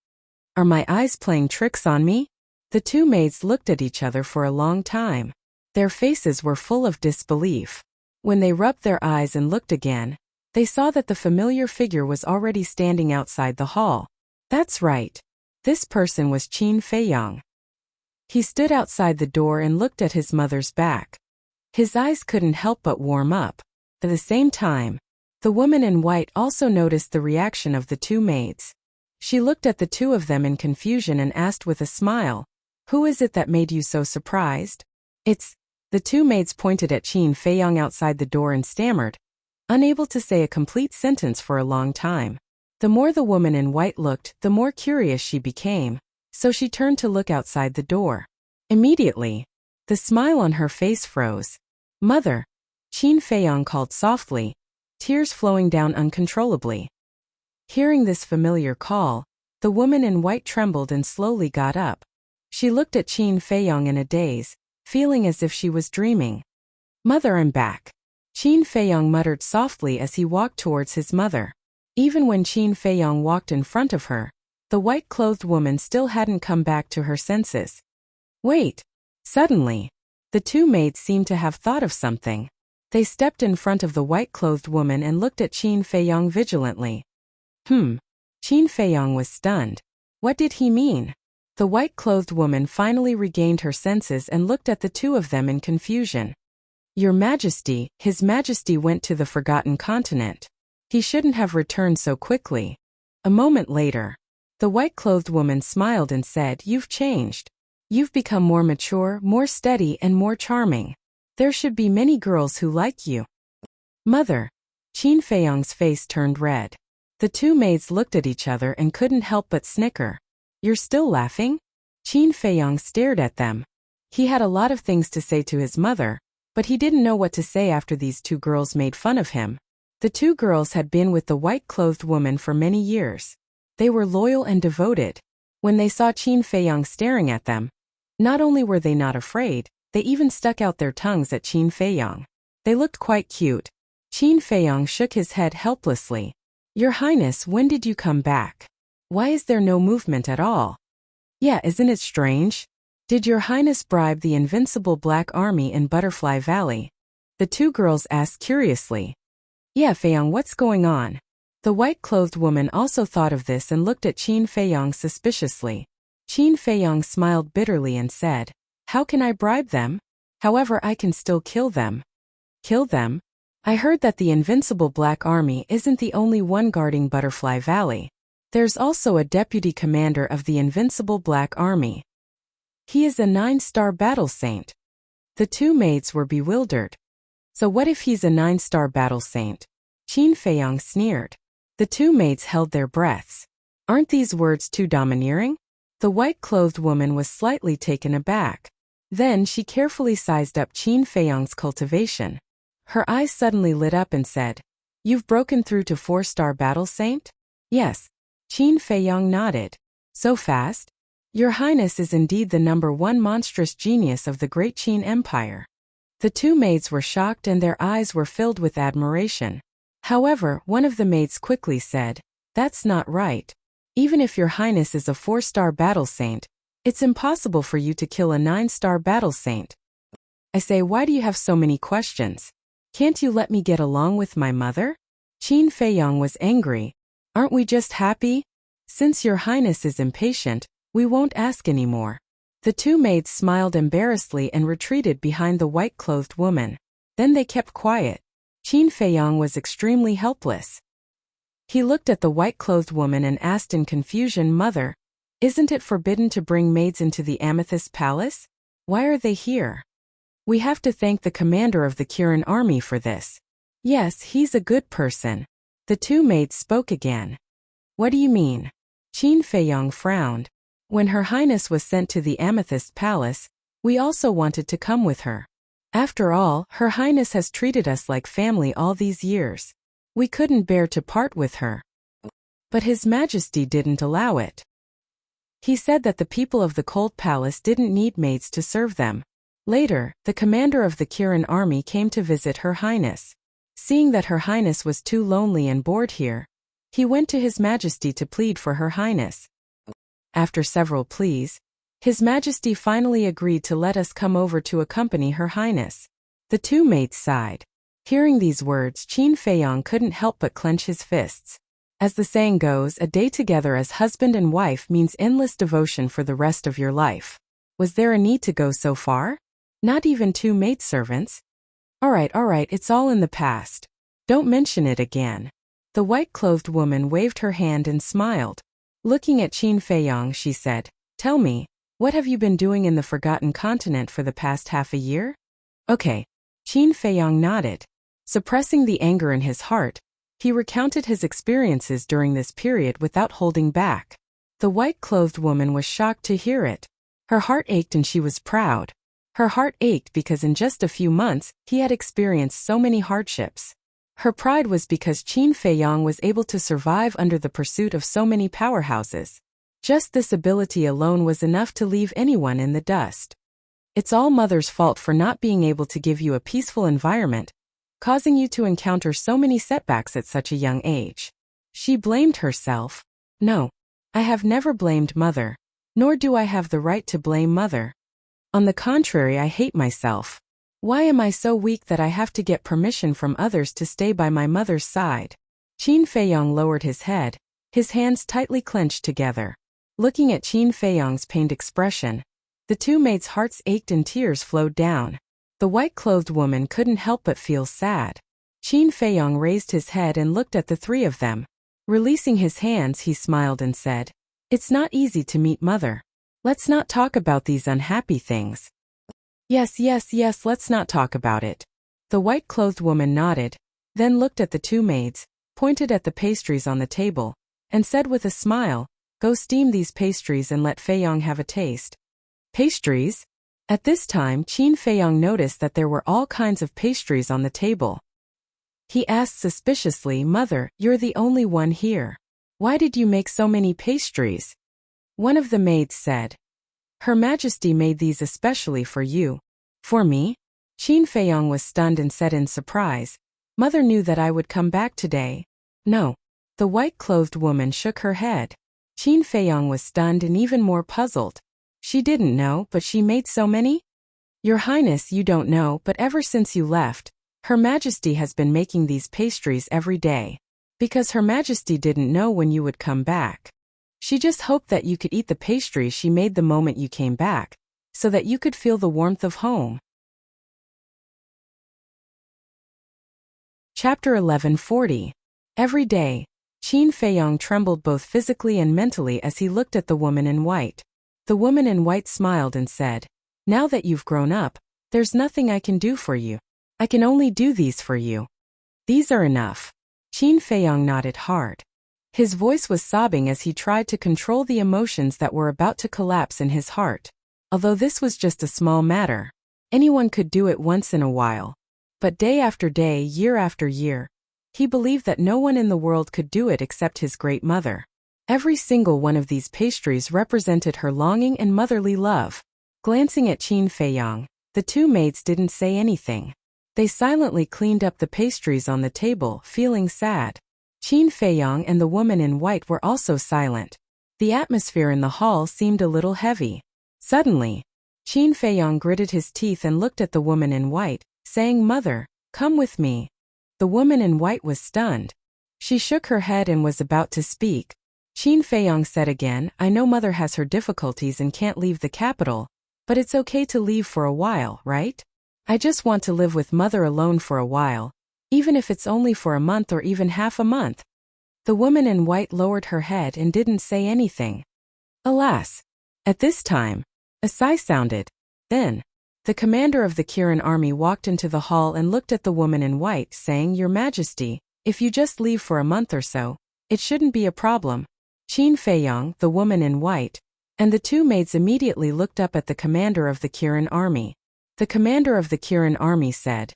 "Are my eyes playing tricks on me?" The 2 maids looked at each other for a long time. Their faces were full of disbelief. When they rubbed their eyes and looked again, they saw that the familiar figure was already standing outside the hall. That's right. This person was Qin Feiyong. He stood outside the door and looked at his mother's back. His eyes couldn't help but warm up. At the same time, the woman in white also noticed the reaction of the 2 maids. She looked at the 2 of them in confusion and asked with a smile, "Who is it that made you so surprised?" "It's..." The 2 maids pointed at Qin Feiyong outside the door and stammered, unable to say a complete sentence for a long time. The more the woman in white looked, the more curious she became, so she turned to look outside the door. Immediately, the smile on her face froze. "Mother!" Qin Feiyong called softly, tears flowing down uncontrollably. Hearing this familiar call, the woman in white trembled and slowly got up. She looked at Qin Feiyong in a daze, feeling as if she was dreaming. "Mother, I'm back." Qin Feiyong muttered softly as he walked towards his mother. Even when Qin Feiyong walked in front of her, the white-clothed woman still hadn't come back to her senses. "Wait!" Suddenly, the 2 maids seemed to have thought of something. They stepped in front of the white-clothed woman and looked at Qin Feiyong vigilantly. Qin Feiyong was stunned. What did he mean? The white-clothed woman finally regained her senses and looked at the 2 of them in confusion. "Your Majesty, His Majesty went to the Forgotten Continent. He shouldn't have returned so quickly." A moment later, the white-clothed woman smiled and said, "You've changed. You've become more mature, more steady, and more charming. There should be many girls who like you." "Mother." Qin Feiyong's face turned red. The 2 maids looked at each other and couldn't help but snicker. "You're still laughing?" Qin Feiyong stared at them. He had a lot of things to say to his mother, But he didn't know what to say after these two girls made fun of him. The two girls had been with the white-clothed woman for many years. They were loyal and devoted. When they saw Qin Feiyang staring at them, not only were they not afraid, they even stuck out their tongues at Qin Feiyang. They looked quite cute. Qin Feiyang shook his head helplessly. "Your Highness, when did you come back? Why is there no movement at all?" "Yeah, isn't it strange? Did your Highness bribe the invincible Black Army in Butterfly Valley?" The two girls asked curiously. "Yeah, Feiyang, what's going on?" The white-clothed woman also thought of this and looked at Qin Feiyang suspiciously. Qin Feiyang smiled bitterly and said, "How can I bribe them? However, I can still kill them." "Kill them? I heard that the invincible Black Army isn't the only one guarding Butterfly Valley. There's also a deputy commander of the invincible Black Army. He is a 9-star battle saint." The two maids were bewildered. "So what if he's a 9-star battle saint?" Qin Feiyang sneered. The two maids held their breaths. Aren't these words too domineering? The white-clothed woman was slightly taken aback. Then she carefully sized up Qin Feiyang's cultivation. Her eyes suddenly lit up and said, "You've broken through to 4-star battle saint?" "Yes." Qin Feiyang nodded. "So fast? Your Highness is indeed the #1 monstrous genius of the great Qin Empire." The two maids were shocked and their eyes were filled with admiration. However, one of the maids quickly said, "That's not right. Even if your Highness is a 4-star battle saint, it's impossible for you to kill a 9-star battle saint." "I say, why do you have so many questions? Can't you let me get along with my mother?" Qin Feiyang was angry. "Aren't we just happy? Since your Highness is impatient, we won't ask any more." The two maids smiled embarrassedly and retreated behind the white-clothed woman. Then they kept quiet. Qin Feiyang was extremely helpless. He looked at the white-clothed woman and asked in confusion, "Mother, isn't it forbidden to bring maids into the Amethyst Palace? Why are they here? We have to thank the commander of the Kirin army for this." "Yes, he's a good person." The two maids spoke again. "What do you mean?" Qin Feiyang frowned. "When Her Highness was sent to the Amethyst Palace, we also wanted to come with her. After all, Her Highness has treated us like family all these years. We couldn't bear to part with her. But His Majesty didn't allow it. He said that the people of the Cold Palace didn't need maids to serve them." Later, the commander of the Kirin army came to visit Her Highness. Seeing that Her Highness was too lonely and bored here, he went to His Majesty to plead for Her Highness. After several pleas, His Majesty finally agreed to let us come over to accompany Her Highness. The two maids sighed. Hearing these words, Qin Feiyang couldn't help but clench his fists. As the saying goes, a day together as husband and wife means endless devotion for the rest of your life. Was there a need to go so far? Not even 2 maidservants? All right, it's all in the past. Don't mention it again." The white-clothed woman waved her hand and smiled. Looking at Qin Feiyang, she said, "Tell me, what have you been doing in the Forgotten Continent for the past half a year?" "Okay." Qin Feiyang nodded. Suppressing the anger in his heart, he recounted his experiences during this period without holding back. The white-clothed woman was shocked to hear it. Her heart ached and she was proud. Her heart ached because in just a few months, he had experienced so many hardships. Her pride was because Qin Feiyang was able to survive under the pursuit of so many powerhouses. Just this ability alone was enough to leave anyone in the dust. It's all Mother's fault for not being able to give you a peaceful environment, causing you to encounter so many setbacks at such a young age. She blamed herself. No, I have never blamed Mother, nor do I have the right to blame Mother. On the contrary, I hate myself. Why am I so weak that I have to get permission from others to stay by my mother's side? Qin Feiyang lowered his head, his hands tightly clenched together. Looking at Qin Feiyang's pained expression, the two maids' hearts ached and tears flowed down. The white-clothed woman couldn't help but feel sad. Qin Feiyang raised his head and looked at the three of them. Releasing his hands, he smiled and said, "It's not easy to meet Mother. Let's not talk about these unhappy things." Yes, let's not talk about it." The white-clothed woman nodded, then looked at the two maids, pointed at the pastries on the table, and said with a smile, "Go steam these pastries and let Feiyang have a taste." "Pastries?" At this time, Qin Feiyang noticed that there were all kinds of pastries on the table. He asked suspiciously, "Mother, you're the only one here. Why did you make so many pastries?" One of the maids said, "Her Majesty made these especially for you." "For me?" Qin Feiyang was stunned and said in surprise, "Mother knew that I would come back today." "No." The white-clothed woman shook her head. Qin Feiyang was stunned and even more puzzled. "She didn't know, but she made so many?" "Your Highness, you don't know, but ever since you left, Her Majesty has been making these pastries every day. Because Her Majesty didn't know when you would come back. She just hoped that you could eat the pastries she made the moment you came back, so that you could feel the warmth of home." Chapter 1140. Every day, Qin Feiyang trembled both physically and mentally as he looked at the woman in white. The woman in white smiled and said, "Now that you've grown up, there's nothing I can do for you. I can only do these for you. These are enough." Qin Feiyang nodded hard. His voice was sobbing as he tried to control the emotions that were about to collapse in his heart. Although this was just a small matter, anyone could do it once in a while. But day after day, year after year, he believed that no one in the world could do it except his great mother. Every single one of these pastries represented her longing and motherly love. Glancing at Qin Feiyang, the two maids didn't say anything. They silently cleaned up the pastries on the table, feeling sad. Qin Feiyang and the woman in white were also silent. The atmosphere in the hall seemed a little heavy. Suddenly, Qin Feiyang gritted his teeth and looked at the woman in white, saying, "Mother, come with me." The woman in white was stunned. She shook her head and was about to speak. Qin Feiyang said again, "I know Mother has her difficulties and can't leave the capital, but it's okay to leave for a while, right? I just want to live with Mother alone for a while, even if it's only for a month or even half a month." The woman in white lowered her head and didn't say anything. Alas! At this time, a sigh sounded. Then, the commander of the Kirin army walked into the hall and looked at the woman in white, saying, "Your Majesty, if you just leave for a month or so, it shouldn't be a problem." Qin Feiyang, the woman in white, and the two maids immediately looked up at the commander of the Kirin army. The commander of the Kirin army said,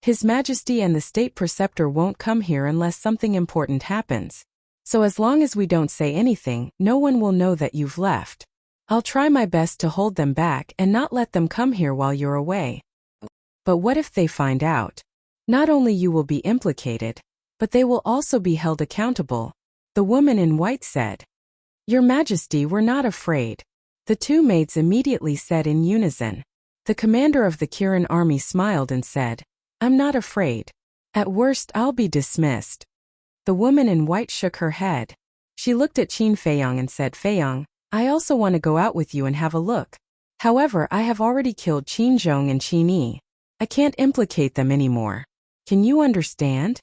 "His Majesty and the state preceptor won't come here unless something important happens. So as long as we don't say anything, no one will know that you've left. I'll try my best to hold them back and not let them come here while you're away. But what if they find out? Not only you will be implicated, but they will also be held accountable." The woman in white said, "Your Majesty, we're not afraid." The two maids immediately said in unison. The commander of the Kirin army smiled and said, "I'm not afraid. At worst, I'll be dismissed." The woman in white shook her head. She looked at Qin Feiyang and said, "Feiyang, I also want to go out with you and have a look. However, I have already killed Qin Zhong and Qin Yi. I can't implicate them anymore. Can you understand?"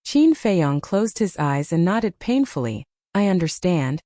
Qin Feiyang closed his eyes and nodded painfully. "I understand,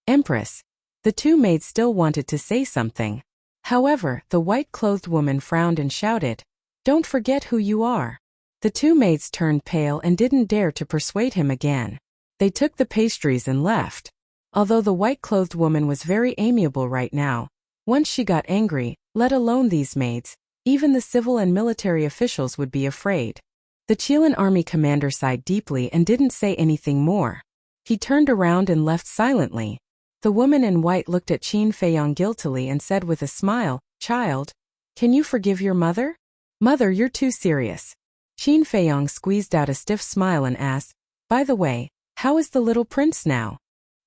Empress." The two maids still wanted to say something. However, the white-clothed woman frowned and shouted, "Don't forget who you are." The two maids turned pale and didn't dare to persuade him again. They took the pastries and left. Although the white-clothed woman was very amiable right now, once she got angry, let alone these maids, even the civil and military officials would be afraid. The Qilin army commander sighed deeply and didn't say anything more. He turned around and left silently. The woman in white looked at Qin Feiyang guiltily and said with a smile, "Child, can you forgive your mother?" "Mother, you're too serious." Qin Feiyang squeezed out a stiff smile and asked, "By the way, how is the little prince now?"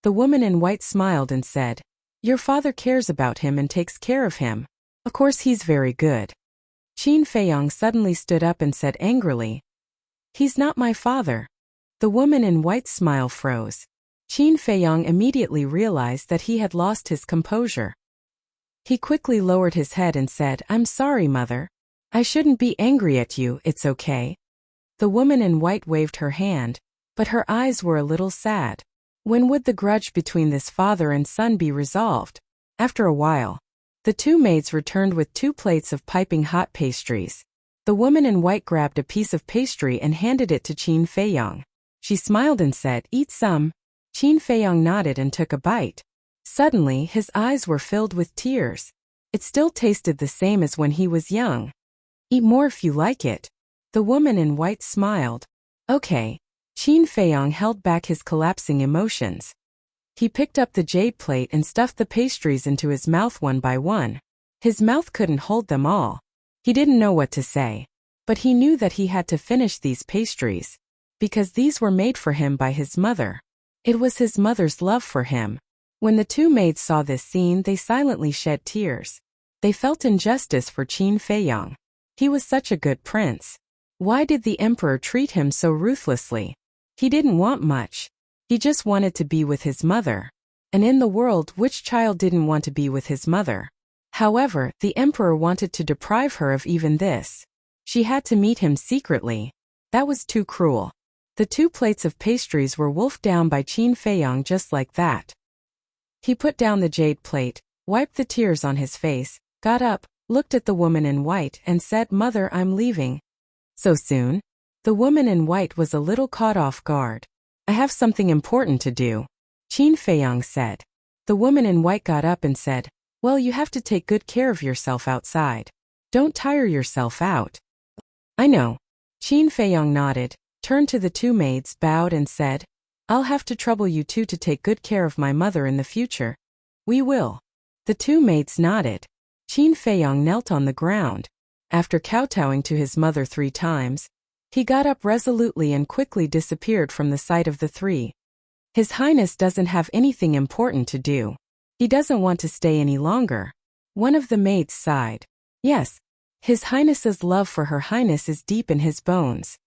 The woman in white smiled and said, "Your father cares about him and takes care of him. Of course he's very good." Qin Feiyang suddenly stood up and said angrily, "He's not my father." The woman in white smile froze. Qin Feiyang immediately realized that he had lost his composure. He quickly lowered his head and said, "I'm sorry, Mother. I shouldn't be angry at you, it's okay." The woman in white waved her hand, but her eyes were a little sad. When would the grudge between this father and son be resolved? After a while, the two maids returned with 2 plates of piping hot pastries. The woman in white grabbed a piece of pastry and handed it to Qin Feiyang. She smiled and said, "Eat some." Qin Feiyang nodded and took a bite. Suddenly, his eyes were filled with tears. It still tasted the same as when he was young. Eat more if you like it. The woman in white smiled. Okay. Qin Feiyong held back his collapsing emotions. He picked up the jade plate and stuffed the pastries into his mouth one by one. His mouth couldn't hold them all. He didn't know what to say. But he knew that he had to finish these pastries, because these were made for him by his mother. It was his mother's love for him. When the two maids saw this scene, they silently shed tears. They felt injustice for Qin Feiyong. He was such a good prince. Why did the emperor treat him so ruthlessly? He didn't want much. He just wanted to be with his mother. And in the world, which child didn't want to be with his mother? However, the emperor wanted to deprive her of even this. She had to meet him secretly. That was too cruel. The 2 plates of pastries were wolfed down by Qin Feiyong just like that. He put down the jade plate, wiped the tears on his face, got up, looked at the woman in white and said, "Mother, I'm leaving." So soon? The woman in white was a little caught off guard. "I have something important to do," Qin Feiyong said. The woman in white got up and said, "Well, you have to take good care of yourself outside. Don't tire yourself out." "I know." Qin Feiyong nodded, turned to the 2 maids, bowed and said, "I'll have to trouble you two to take good care of my mother in the future." "We will." The 2 maids nodded. Qin Feiyong knelt on the ground. After kowtowing to his mother 3 times, he got up resolutely and quickly disappeared from the sight of the 3. His Highness doesn't have anything important to do. He doesn't want to stay any longer. One of the maids sighed. Yes, His Highness's love for Her Highness is deep in his bones.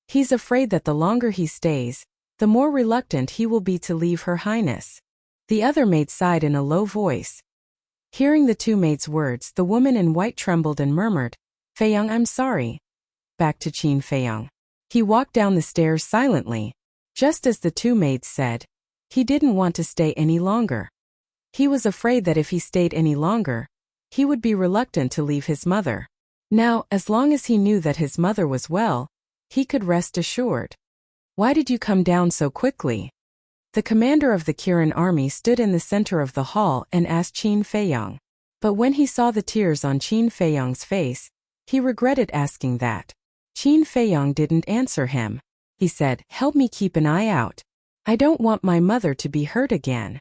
He's afraid that the longer he stays, the more reluctant he will be to leave Her Highness. The other maid sighed in a low voice. Hearing the 2 maids' words, the woman in white trembled and murmured, "Feiyong, I'm sorry." Back to Qin Feiyong. He walked down the stairs silently. Just as the 2 maids said, he didn't want to stay any longer. He was afraid that if he stayed any longer, he would be reluctant to leave his mother. Now, as long as he knew that his mother was well, he could rest assured. "Why did you come down so quickly?" The commander of the Kirin army stood in the center of the hall and asked Qin Feiyong. But when he saw the tears on Qin Feiyong's face, he regretted asking that. Qin Feiyong didn't answer him. He said, "Help me keep an eye out. I don't want my mother to be hurt again."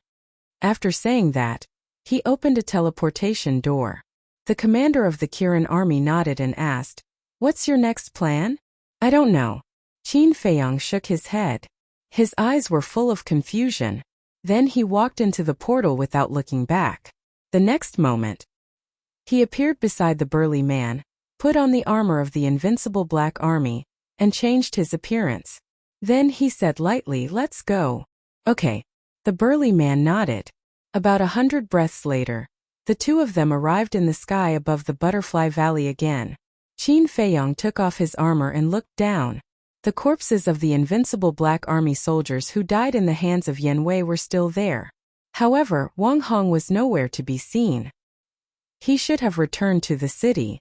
After saying that, he opened a teleportation door. The commander of the Kirin army nodded and asked, "What's your next plan?" "I don't know." Qin Feiyong shook his head. His eyes were full of confusion. Then he walked into the portal without looking back. The next moment, he appeared beside the burly man, put on the armor of the invincible Black Army, and changed his appearance. Then he said lightly, "Let's go." "Okay." The burly man nodded. About 100 breaths later, the 2 of them arrived in the sky above the Butterfly Valley again. Qin Feiyong took off his armor and looked down. The corpses of the invincible Black Army soldiers who died in the hands of Yan Wei were still there. However, Wang Hong was nowhere to be seen. He should have returned to the city.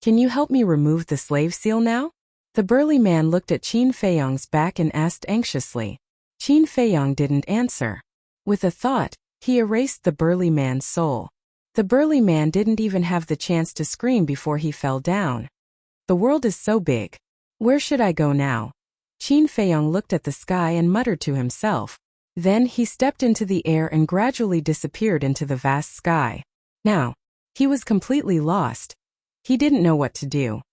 "Can you help me remove the slave seal now?" The burly man looked at Qin Feiyong's back and asked anxiously. Qin Feiyong didn't answer. With a thought, he erased the burly man's soul. The burly man didn't even have the chance to scream before he fell down. The world is so big. Where should I go now? Qin Feiyong looked at the sky and muttered to himself. Then he stepped into the air and gradually disappeared into the vast sky. Now, he was completely lost. He didn't know what to do.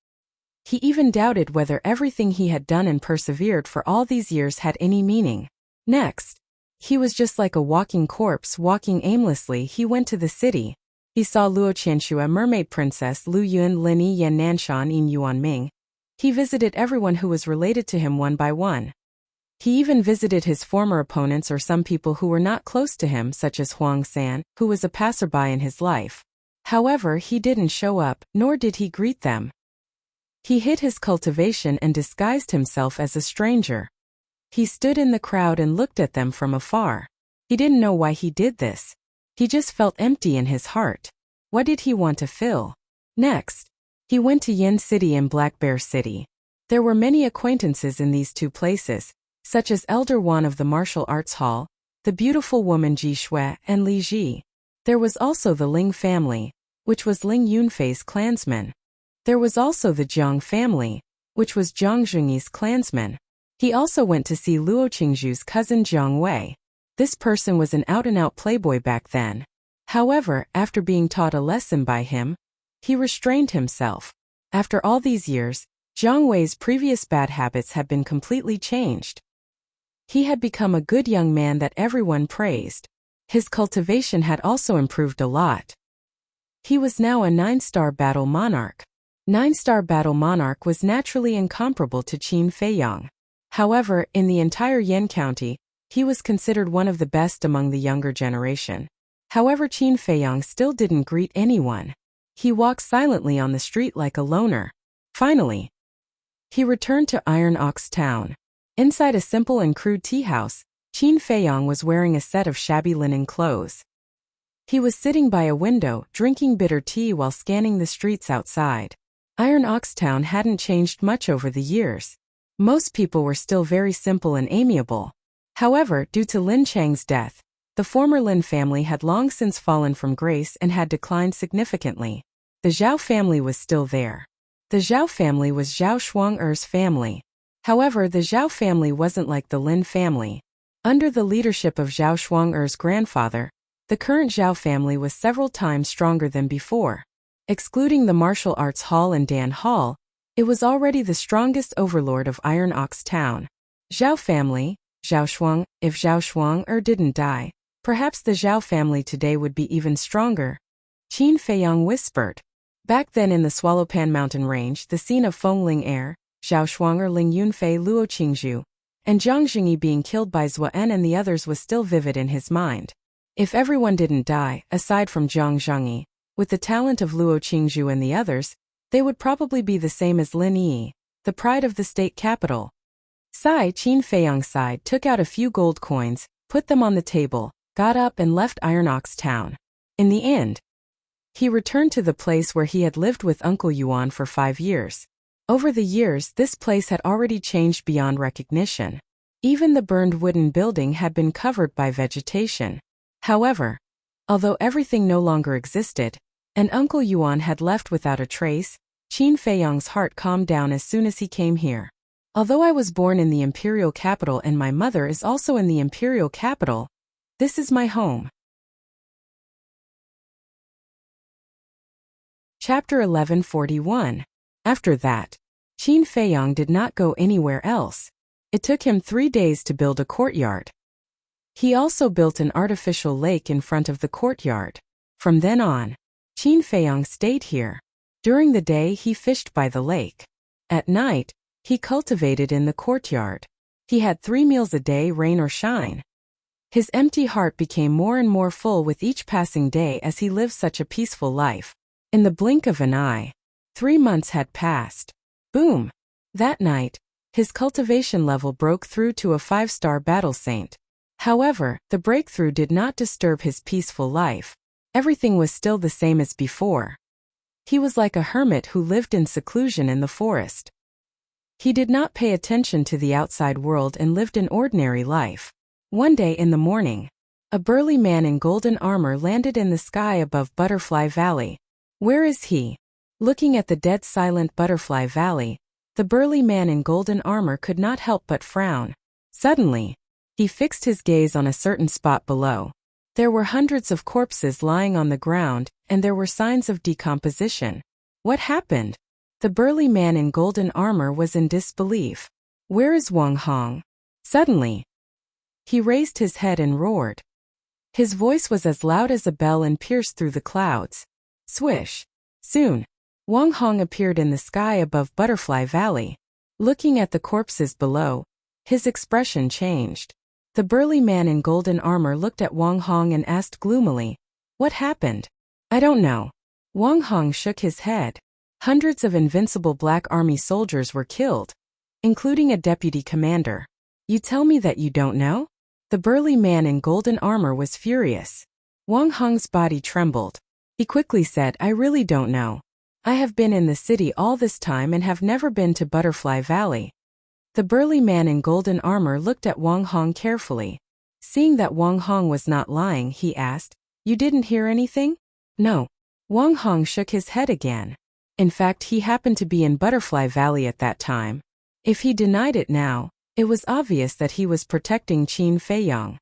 He even doubted whether everything he had done and persevered for all these years had any meaning. Next, he was just like a walking corpse walking aimlessly. He went to the city. He saw Luo Qianxue, Mermaid Princess, Lu Yun, Lin Yi, Yan Nanshan, Yin Yuan Ming. He visited everyone who was related to him one by one. He even visited his former opponents or some people who were not close to him, such as Huang San, who was a passerby in his life. However, he didn't show up, nor did he greet them. He hid his cultivation and disguised himself as a stranger. He stood in the crowd and looked at them from afar. He didn't know why he did this. He just felt empty in his heart. What did he want to fill? Next, he went to Yin City and Black Bear City. There were many acquaintances in these 2 places, such as Elder Wan of the Martial Arts Hall, the beautiful woman Ji Shui, and Li Ji. There was also the Ling family, which was Ling Yunfei's clansman. There was also the Jiang family, which was Jiang Zhengyi's clansman. He also went to see Luo Qingzhu's cousin Jiang Wei. This person was an out-and-out playboy back then. However, after being taught a lesson by him, he restrained himself. After all these years, Jiang Wei's previous bad habits had been completely changed. He had become a good young man that everyone praised. His cultivation had also improved a lot. He was now a 9-star battle monarch. 9-star battle monarch was naturally incomparable to Qin Feiyang. However, in the entire Yan County, he was considered one of the best among the younger generation. However, Qin Feiyang still didn't greet anyone. He walked silently on the street like a loner. Finally, he returned to Iron Ox Town. Inside a simple and crude tea house, Qin Feiyang was wearing a set of shabby linen clothes. He was sitting by a window, drinking bitter tea while scanning the streets outside. Iron Ox Town hadn't changed much over the years. Most people were still very simple and amiable. However, due to Lin Chang's death, the former Lin family had long since fallen from grace and had declined significantly. The Zhao family was still there. The Zhao family was Zhao Shuang'er's family. However, the Zhao family wasn't like the Lin family. Under the leadership of Zhao Shuang'er's grandfather, the current Zhao family was several times stronger than before. Excluding the martial arts hall and Dan Hall, it was already the strongest overlord of Iron Ox Town. Zhao family, Zhao Shuang. If Zhao Shuang'er didn't die, perhaps the Zhao family today would be even stronger. Qin Feiyang whispered. Back then in the Swallowpan mountain range, the scene of Fengling Air, Zhao Shuang'er, Ling Yunfei, Luo Qingzhu, and Jiang Zhengyi being killed by Zuan and the others was still vivid in his mind. If everyone didn't die, aside from Jiang Zhengyi, with the talent of Luo Qingzhu and the others, they would probably be the same as Lin Yi, the pride of the state capital. Qin Feiyang sighed, took out a few gold coins, put them on the table, got up and left Iron Ox Town. In the end, he returned to the place where he had lived with Uncle Yuan for 5 years. Over the years, this place had already changed beyond recognition. Even the burned wooden building had been covered by vegetation. However, although everything no longer existed, and Uncle Yuan had left without a trace, Qin Feiyang's heart calmed down as soon as he came here. Although I was born in the imperial capital and my mother is also in the imperial capital, this is my home. Chapter 1141. After that, Qin Feiyang did not go anywhere else. It took him 3 days to build a courtyard. He also built an artificial lake in front of the courtyard. From then on, Qin Feiyang stayed here. During the day he fished by the lake. At night, he cultivated in the courtyard. He had 3 meals a day, rain or shine. His empty heart became more and more full with each passing day as he lived such a peaceful life. In the blink of an eye, 3 months had passed. Boom! That night, his cultivation level broke through to a 5-star battle saint. However, the breakthrough did not disturb his peaceful life. Everything was still the same as before. He was like a hermit who lived in seclusion in the forest. He did not pay attention to the outside world and lived an ordinary life. One day in the morning, a burly man in golden armor landed in the sky above Butterfly Valley. Where is he? Looking at the dead silent Butterfly Valley, the burly man in golden armor could not help but frown. Suddenly, he fixed his gaze on a certain spot below. There were hundreds of corpses lying on the ground, and there were signs of decomposition. What happened? The burly man in golden armor was in disbelief. Where is Wang Hong? Suddenly, he raised his head and roared. His voice was as loud as a bell and pierced through the clouds. Swish! Soon, Wang Hong appeared in the sky above Butterfly Valley. Looking at the corpses below, his expression changed. The burly man in golden armor looked at Wang Hong and asked gloomily, "What happened?" "I don't know." Wang Hong shook his head. Hundreds of invincible Black Army soldiers were killed, including a deputy commander. "You tell me that you don't know?" The burly man in golden armor was furious. Wang Hong's body trembled. He quickly said, "I really don't know. I have been in the city all this time and have never been to Butterfly Valley." The burly man in golden armor looked at Wang Hong carefully. Seeing that Wang Hong was not lying, he asked, "You didn't hear anything?" "No." Wang Hong shook his head again. In fact, he happened to be in Butterfly Valley at that time. If he denied it now, it was obvious that he was protecting Qin Feiyang.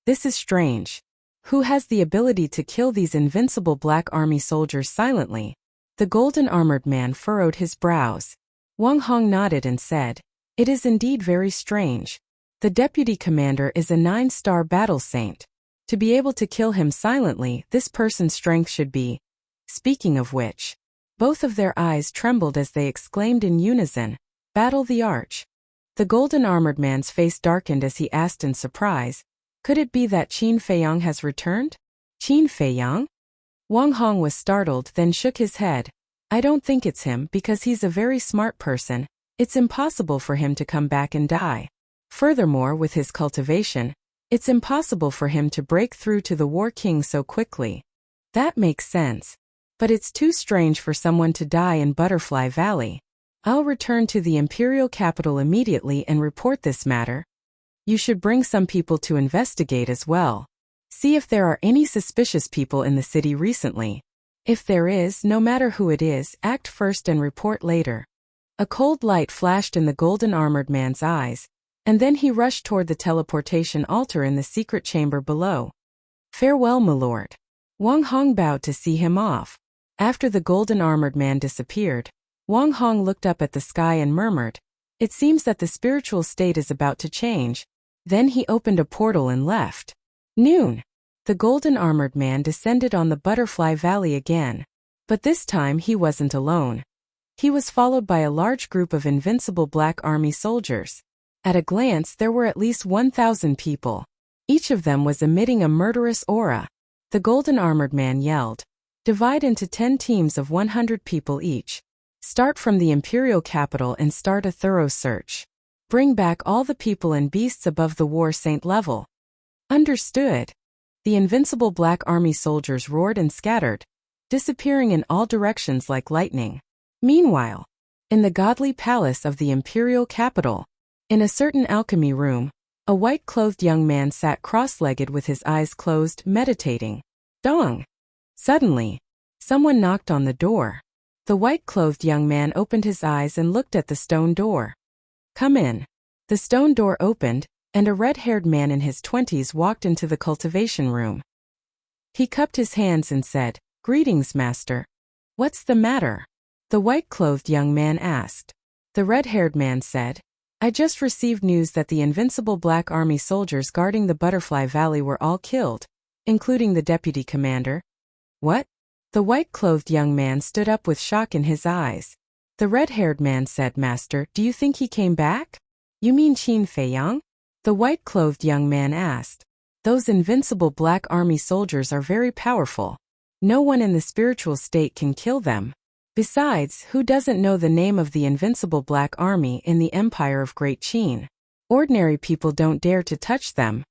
This is strange. Who has the ability to kill these invincible Black Army soldiers silently? The golden armored man furrowed his brows. Wang Hong nodded and said, "It is indeed very strange. The deputy commander is a 9-star battle saint. To be able to kill him silently, this person's strength should be." Speaking of which, both of their eyes trembled as they exclaimed in unison, "Battle the Arch." The golden armored man's face darkened as he asked in surprise, "Could it be that Qin Feiyang has returned?" "Qin Feiyang?" Wang Hong was startled, then shook his head. "I don't think it's him because he's a very smart person. It's impossible for him to come back and die. Furthermore, with his cultivation, it's impossible for him to break through to the War King so quickly." "That makes sense. But it's too strange for someone to die in Butterfly Valley. I'll return to the imperial capital immediately and report this matter. You should bring some people to investigate as well. See if there are any suspicious people in the city recently. If there is, no matter who it is, act first and report later." A cold light flashed in the golden armored man's eyes, and then he rushed toward the teleportation altar in the secret chamber below. "Farewell, my lord." Wang Hong bowed to see him off. After the golden armored man disappeared, Wang Hong looked up at the sky and murmured, "It seems that the spiritual state is about to change." Then he opened a portal and left. Noon. The golden armored man descended on the Butterfly Valley again. But this time he wasn't alone. He was followed by a large group of invincible Black Army soldiers. At a glance, there were at least 1,000 people. Each of them was emitting a murderous aura. The golden armored man yelled, "Divide into 10 teams of 100 people each. Start from the imperial capital and start a thorough search. Bring back all the people and beasts above the War Saint level." "Understood." The invincible Black Army soldiers roared and scattered, disappearing in all directions like lightning. Meanwhile, in the godly palace of the imperial capital, in a certain alchemy room, a white-clothed young man sat cross-legged with his eyes closed, meditating. Dong! Suddenly, someone knocked on the door. The white-clothed young man opened his eyes and looked at the stone door. "Come in." The stone door opened, and a red-haired man in his 20s walked into the cultivation room. He cupped his hands and said, "Greetings, master." "What's the matter?" the white-clothed young man asked. The red-haired man said, "I just received news that the invincible Black Army soldiers guarding the Butterfly Valley were all killed, including the deputy commander." "What?" The white-clothed young man stood up with shock in his eyes. The red-haired man said, "Master, do you think he came back?" "You mean Qin Feiyang?" the white-clothed young man asked. "Those invincible Black Army soldiers are very powerful. No one in the spiritual state can kill them. Besides, who doesn't know the name of the invincible Black Army in the Empire of Great Qin? Ordinary people don't dare to touch them.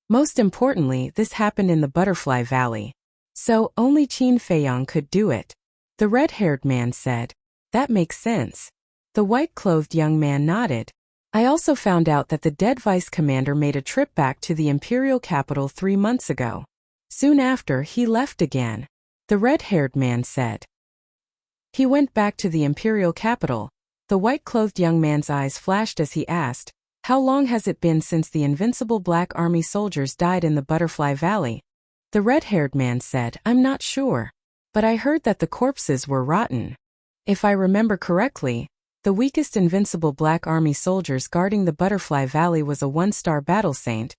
Most importantly, this happened in the Butterfly Valley. So, only Qin Feiyang could do it." The red-haired man said, "That makes sense." The white-clothed young man nodded. "I also found out that the dead vice commander made a trip back to the imperial capital 3 months ago. Soon after, he left again." The red-haired man said, "He went back to the imperial capital." The white-clothed young man's eyes flashed as he asked, "How long has it been since the invincible Black Army soldiers died in the Butterfly Valley?" The red-haired man said, "I'm not sure. But I heard that the corpses were rotten. If I remember correctly, the weakest invincible Black Army soldiers guarding the Butterfly Valley was a 1-star battle saint.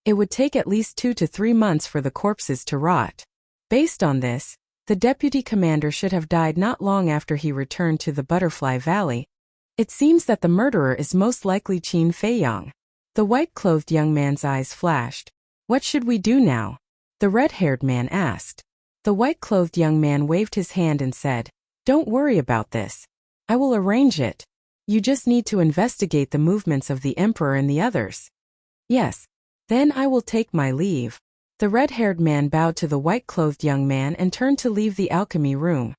It would take at least 2 to 3 months for the corpses to rot. Based on this, the deputy commander should have died not long after he returned to the Butterfly Valley. It seems that the murderer is most likely Qin Feiyang." The white-clothed young man's eyes flashed. "What should we do now?" the red-haired man asked. The white-clothed young man waved his hand and said, "Don't worry about this. I will arrange it. You just need to investigate the movements of the emperor and the others." "Yes. Then I will take my leave." The red-haired man bowed to the white-clothed young man and turned to leave the alchemy room.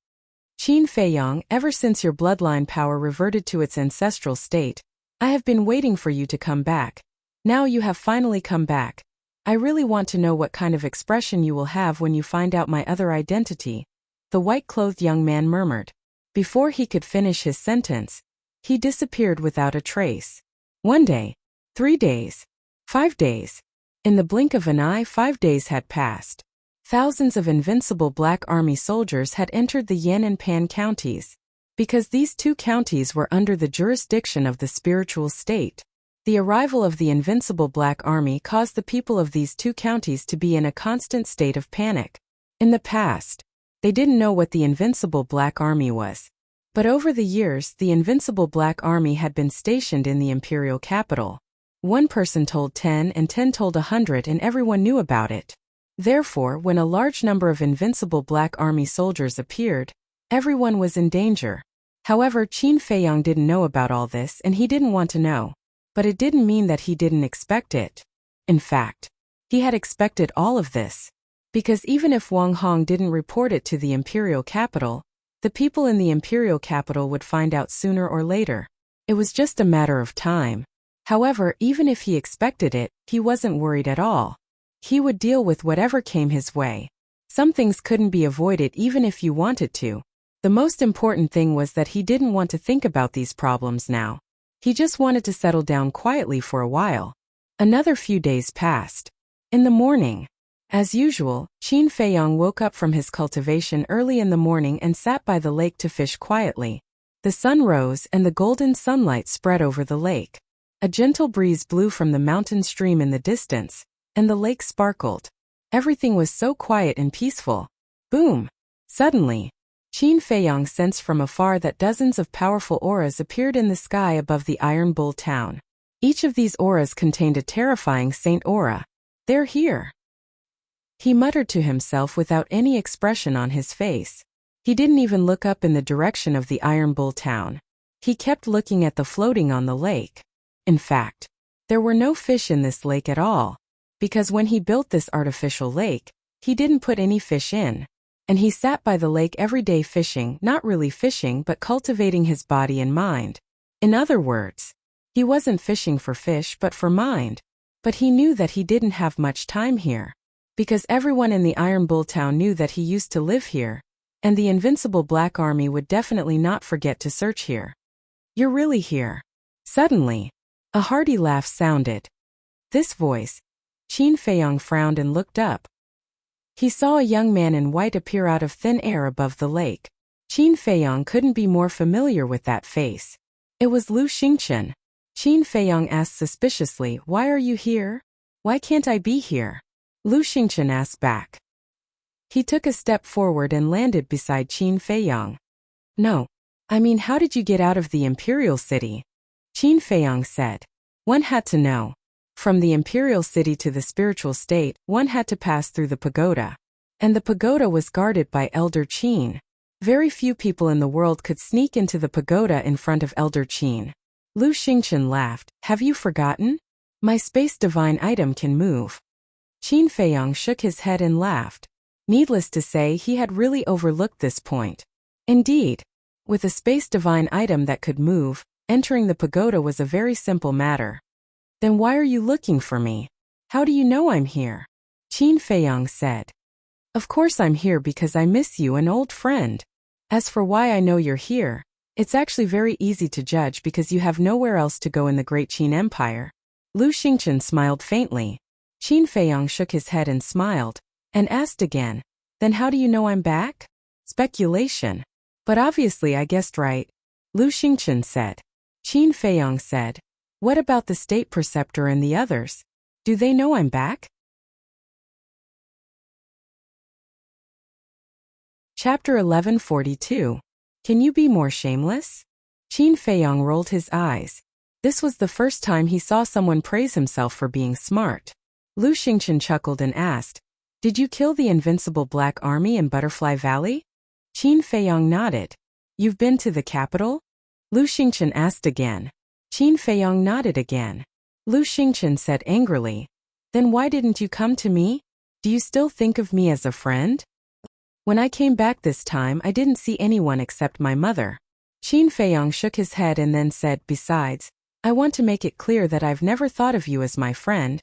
"Qin Feiyang, ever since your bloodline power reverted to its ancestral state, I have been waiting for you to come back. Now you have finally come back. I really want to know what kind of expression you will have when you find out my other identity." the white-clothed young man murmured. Before he could finish his sentence, he disappeared without a trace. 1 day, 3 days, 5 days. In the blink of an eye, 5 days had passed. Thousands of invincible Black Army soldiers had entered the Yen and Pan counties. Because these two counties were under the jurisdiction of the spiritual state, the arrival of the invincible Black Army caused the people of these two counties to be in a constant state of panic. In the past, they didn't know what the invincible Black Army was. But over the years, the invincible Black Army had been stationed in the imperial capital. One person told 10 and 10 told 100 and everyone knew about it. Therefore, when a large number of invincible Black Army soldiers appeared, everyone was in danger. However, Qin Feiyang didn't know about all this and he didn't want to know. But it didn't mean that he didn't expect it. In fact, he had expected all of this. Because even if Wang Hong didn't report it to the imperial capital, the people in the imperial capital would find out sooner or later. It was just a matter of time. However, even if he expected it, he wasn't worried at all. He would deal with whatever came his way. Some things couldn't be avoided even if you wanted to. The most important thing was that he didn't want to think about these problems now. He just wanted to settle down quietly for a while. Another few days passed. In the morning, as usual, Qin Feiyang woke up from his cultivation early in the morning and sat by the lake to fish quietly. The sun rose and the golden sunlight spread over the lake. A gentle breeze blew from the mountain stream in the distance, and the lake sparkled. Everything was so quiet and peaceful. Boom! Suddenly, Qin Feiyang sensed from afar that dozens of powerful auras appeared in the sky above the Iron Bull town. Each of these auras contained a terrifying saint aura. They're here. He muttered to himself without any expression on his face. He didn't even look up in the direction of the Iron Bull town. He kept looking at the floating on the lake. In fact, there were no fish in this lake at all. Because when he built this artificial lake, he didn't put any fish in. And he sat by the lake every day fishing, not really fishing but cultivating his body and mind. In other words, he wasn't fishing for fish but for mind. But he knew that he didn't have much time here. Because everyone in the Iron Bull town knew that he used to live here. And the invincible Black Army would definitely not forget to search here. You're really here. Suddenly, a hearty laugh sounded. This voice. Qin Feiyang frowned and looked up. He saw a young man in white appear out of thin air above the lake. Qin Feiyang couldn't be more familiar with that face. It was Lu Xingchen. Qin Feiyang asked suspiciously, "Why are you here? Why can't I be here?" Lu Xingchen asked back. He took a step forward and landed beside Qin Feiyang. "No. I mean, how did you get out of the imperial city?" Qin Feiyang said. One had to know. From the imperial city to the spiritual state, one had to pass through the pagoda. And the pagoda was guarded by Elder Qin. Very few people in the world could sneak into the pagoda in front of Elder Qin. Lu Xingchen laughed. "Have you forgotten? My space divine item can move." Qin Feiyang shook his head and laughed. Needless to say, he had really overlooked this point. Indeed, with a space divine item that could move, entering the pagoda was a very simple matter. "Then why are you looking for me? How do you know I'm here?" Qin Feiyang said. "Of course I'm here because I miss you, an old friend. As for why I know you're here, it's actually very easy to judge because you have nowhere else to go in the Great Qin Empire." Lu Xingchen smiled faintly. Qin Feiyang shook his head and smiled, and asked again, "Then how do you know I'm back?" "Speculation. But obviously I guessed right," Lu Xingchen said. Qin Feiyang said, "What about the state preceptor and the others? Do they know I'm back?" Chapter 1142. Can you be more shameless? Qin Feiyang rolled his eyes. This was the first time he saw someone praise himself for being smart. Lu Xingchen chuckled and asked, "Did you kill the invincible Black Army in Butterfly Valley?" Qin Feiyang nodded. "You've been to the capital?" Lu Xingchen asked again. Qin Feiyang nodded again. Lu Xingchen said angrily, "Then why didn't you come to me? Do you still think of me as a friend?" "When I came back this time I didn't see anyone except my mother." Qin Feiyang shook his head and then said, "Besides, I want to make it clear that I've never thought of you as my friend."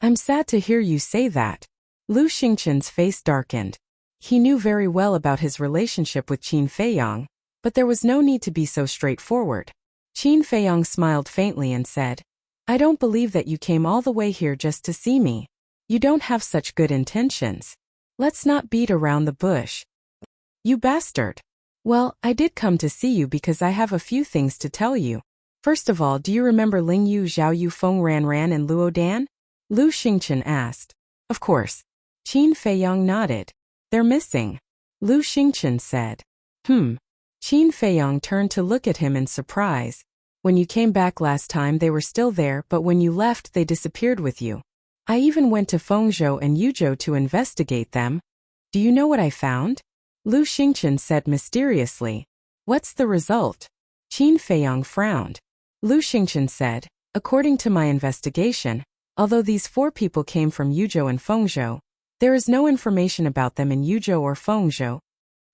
"I'm sad to hear you say that." Lu Xingchen's face darkened. He knew very well about his relationship with Qin Feiyang, but there was no need to be so straightforward. Qin Feiyang smiled faintly and said, I don't believe that you came all the way here just to see me. You don't have such good intentions. Let's not beat around the bush. You bastard. Well, I did come to see you because I have a few things to tell you. First of all, do you remember Ling Yu, Zhao Yu, Feng Ran and Luo Dan? Lu Xingchen asked. Of course. Qin Feiyang nodded. They're missing. Lu Xingchen said. Qin Feiyang turned to look at him in surprise. When you came back last time they were still there, but when you left they disappeared with you. I even went to Fengzhou and Yuzhou to investigate them. Do you know what I found? Lu Xingchen said mysteriously. What's the result? Qin Feiyang frowned. Lu Xingchen said, according to my investigation, although these 4 people came from Yuzhou and Fengzhou, there is no information about them in Yuzhou or Fengzhou.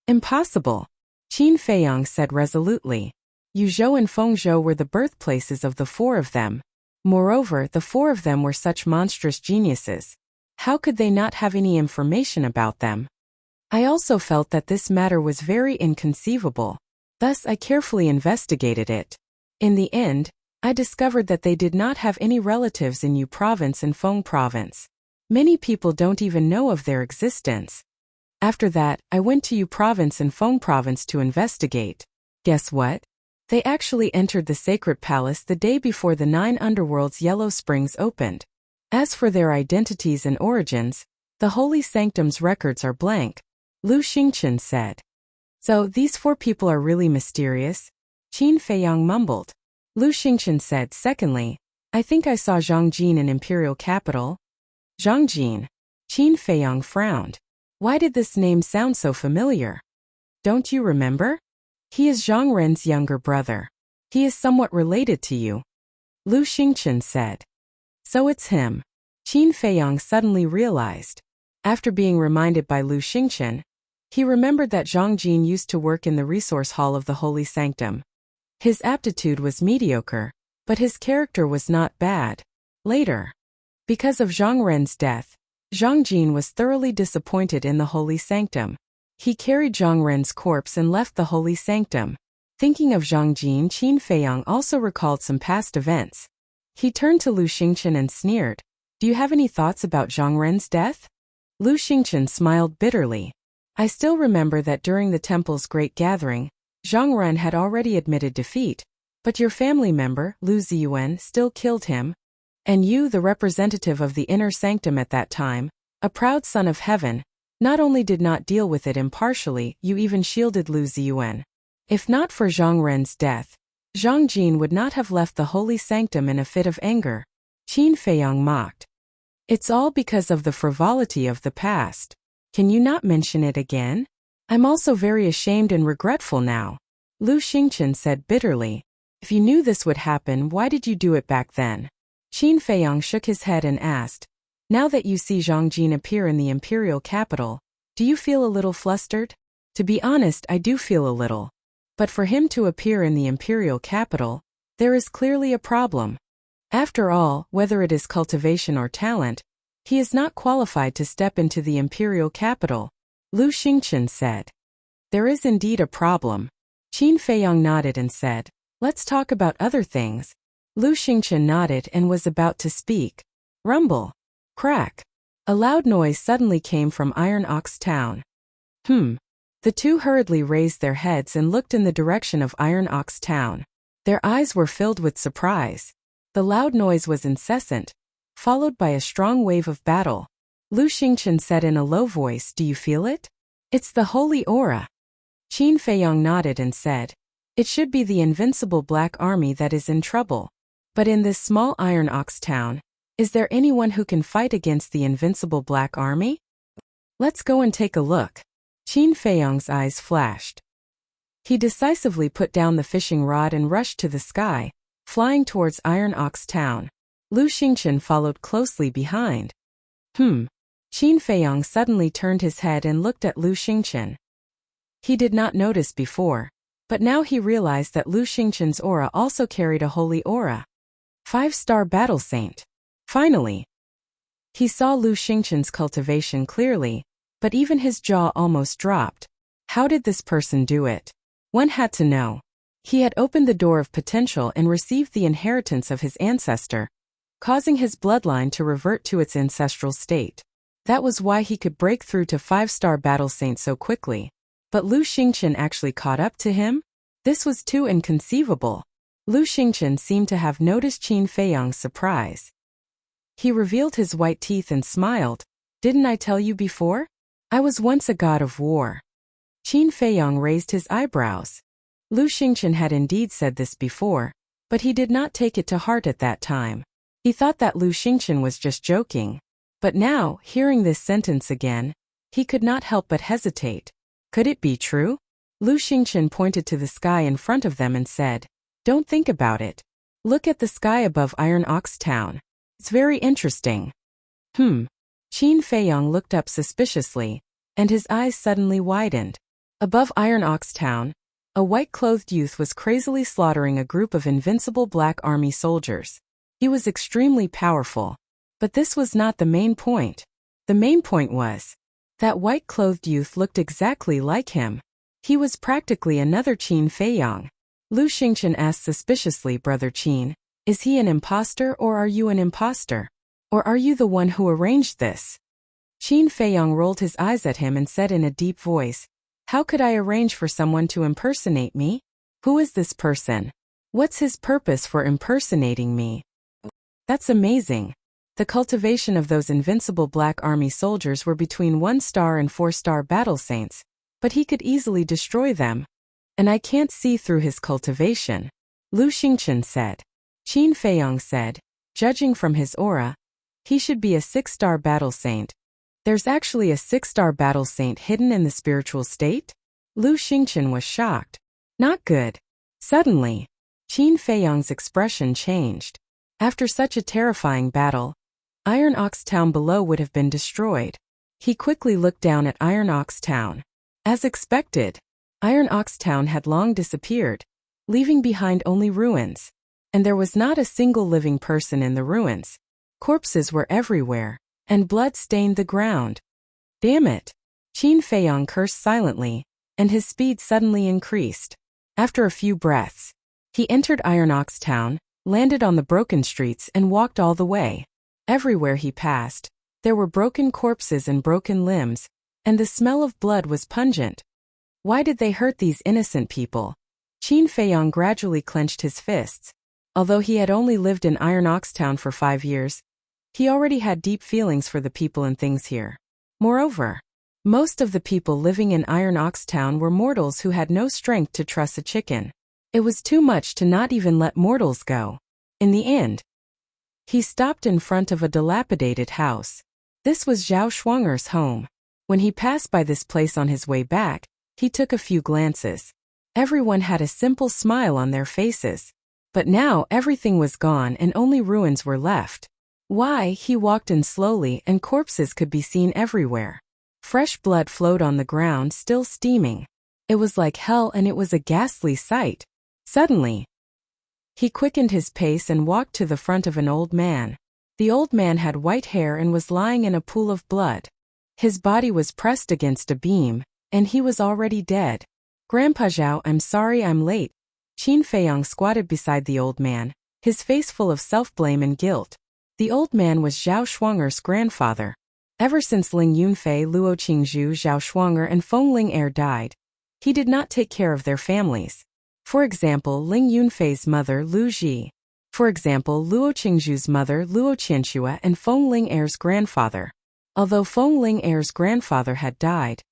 Impossible. Qin Feiyang said resolutely. Yuzhou and Fengzhou were the birthplaces of the 4 of them. Moreover, the 4 of them were such monstrous geniuses. How could they not have any information about them? I also felt that this matter was very inconceivable. Thus I carefully investigated it. In the end, I discovered that they did not have any relatives in Yu Province and Feng Province. Many people don't even know of their existence. After that, I went to Yu Province and Feng Province to investigate. Guess what? They actually entered the sacred palace the day before the 9 underworlds Yellow Springs opened. As for their identities and origins, the Holy Sanctum's records are blank, Lu Xingchen said. So these 4 people are really mysterious? Qin Feiyang mumbled. Lu Xingchen said, secondly, I think I saw Zhang Jin in Imperial Capital. Zhang Jin. Qin Feiyang frowned. Why did this name sound so familiar? Don't you remember? He is Zhang Ren's younger brother. He is somewhat related to you. Lu Xingchen said. So it's him. Qin Feiyang suddenly realized. After being reminded by Lu Xingchen, he remembered that Zhang Jin used to work in the resource hall of the Holy Sanctum. His aptitude was mediocre, but his character was not bad. Later, because of Zhang Ren's death, Zhang Jin was thoroughly disappointed in the Holy Sanctum. He carried Zhang Ren's corpse and left the Holy Sanctum. Thinking of Zhang Jin, Qin Feiyang also recalled some past events. He turned to Lu Xingchen and sneered. Do you have any thoughts about Zhang Ren's death? Lu Xingchen smiled bitterly. I still remember that during the temple's great gathering, Zhang Ren had already admitted defeat, but your family member, Lu Ziyuan, still killed him. And you, the representative of the inner sanctum at that time, a proud son of heaven, not only did not deal with it impartially, you even shielded Lu Ziyuan. If not for Zhang Ren's death, Zhang Jin would not have left the Holy Sanctum in a fit of anger. Qin Feiyang mocked. It's all because of the frivolity of the past. Can you not mention it again? I'm also very ashamed and regretful now. Lu Xingchen said bitterly. If you knew this would happen, why did you do it back then? Qin Feiyang shook his head and asked, now that you see Zhang Jin appear in the imperial capital, do you feel a little flustered? To be honest, I do feel a little. But for him to appear in the imperial capital, there is clearly a problem. After all, whether it is cultivation or talent, he is not qualified to step into the imperial capital, Lu Xingchen said. There is indeed a problem. Qin Feiyang nodded and said, let's talk about other things. Lu Xingchen nodded and was about to speak. Rumble. Crack. A loud noise suddenly came from Iron Ox Town. The two hurriedly raised their heads and looked in the direction of Iron Ox Town. Their eyes were filled with surprise. The loud noise was incessant, followed by a strong wave of battle. Lu Xingchen said in a low voice, do you feel it? It's the holy aura. Qin Feiyang nodded and said, it should be the invincible Black Army that is in trouble. But in this small Iron Ox Town, is there anyone who can fight against the invincible Black Army? Let's go and take a look. Qin Feiyang's eyes flashed. He decisively put down the fishing rod and rushed to the sky, flying towards Iron Ox Town. Lu Xingchen followed closely behind. Qin Feiyang suddenly turned his head and looked at Lu Xingchen. He did not notice before, but now he realized that Lu Xingchen's aura also carried a holy aura. 5-star battle saint. Finally, he saw Lu Xingchen's cultivation clearly, but even his jaw almost dropped. How did this person do it? One had to know. He had opened the door of potential and received the inheritance of his ancestor, causing his bloodline to revert to its ancestral state. That was why he could break through to 5-star battle saint so quickly. But Lu Xingqian actually caught up to him? This was too inconceivable. Lu Xingqian seemed to have noticed Qin Feiyang's surprise. He revealed his white teeth and smiled. Didn't I tell you before? I was once a god of war. Qin Feiyang raised his eyebrows. Lu Xingqian had indeed said this before, but he did not take it to heart at that time. He thought that Lu Xingqian was just joking. But now, hearing this sentence again, he could not help but hesitate. Could it be true? Lu Xingqian pointed to the sky in front of them and said, "Don't think about it. Look at the sky above Iron Ox Town. It's very interesting." Qin Feiyang looked up suspiciously, and his eyes suddenly widened. Above Iron Ox Town, a white-clothed youth was crazily slaughtering a group of invincible black army soldiers. He was extremely powerful. But this was not the main point. The main point was that white-clothed youth looked exactly like him. He was practically another Qin Feiyang. Lu Xingqian asked suspiciously, "Brother Qin, is he an imposter or are you an imposter? Or are you the one who arranged this?" Qin Feiyang rolled his eyes at him and said in a deep voice, "How could I arrange for someone to impersonate me? Who is this person? What's his purpose for impersonating me?" That's amazing. The cultivation of those invincible black army soldiers were between 1-star and 4-star battle saints, but he could easily destroy them. And I can't see through his cultivation, Lu Xingqian said. Qin Feiyang said, "Judging from his aura, he should be a 6-star battle saint. There's actually a 6-star battle saint hidden in the spiritual state?" Lu Xingqian was shocked. Not good. Suddenly, Qin Feiyang's expression changed. After such a terrifying battle, Iron Ox Town below would have been destroyed. He quickly looked down at Iron Ox Town. As expected, Iron Ox Town had long disappeared, leaving behind only ruins. And there was not a single living person in the ruins. Corpses were everywhere, and blood stained the ground. Damn it! Qin Feiyang cursed silently, and his speed suddenly increased. After a few breaths, he entered Iron Ox Town, landed on the broken streets and walked all the way. Everywhere he passed, there were broken corpses and broken limbs, and the smell of blood was pungent. Why did they hurt these innocent people? Qin Feiyang gradually clenched his fists. Although he had only lived in Iron Ox Town for 5 years, he already had deep feelings for the people and things here. Moreover, most of the people living in Iron Ox Town were mortals who had no strength to truss a chicken. It was too much to not even let mortals go. In the end, he stopped in front of a dilapidated house. This was Zhao Shuanger's home. When he passed by this place on his way back, he took a few glances. Everyone had a simple smile on their faces. But now everything was gone and only ruins were left. Why? He walked in slowly and corpses could be seen everywhere. Fresh blood flowed on the ground, still steaming. It was like hell and it was a ghastly sight. Suddenly, he quickened his pace and walked to the front of an old man. The old man had white hair and was lying in a pool of blood. His body was pressed against a beam, and he was already dead. "Grandpa Zhao, I'm sorry I'm late." Qin Feiyang squatted beside the old man, his face full of self-blame and guilt. The old man was Zhao Shuanger's grandfather. Ever since Ling Yunfei, Luo Qingzhu, Zhao Shuanger and Feng Ling'er died, he did not take care of their families. For example, Ling Yunfei's mother, Lu Ji. For example, Luo Qingzhu's mother, Luo Qianxue, and Feng Ling'er's grandfather. Although Feng Ling'er's grandfather had died,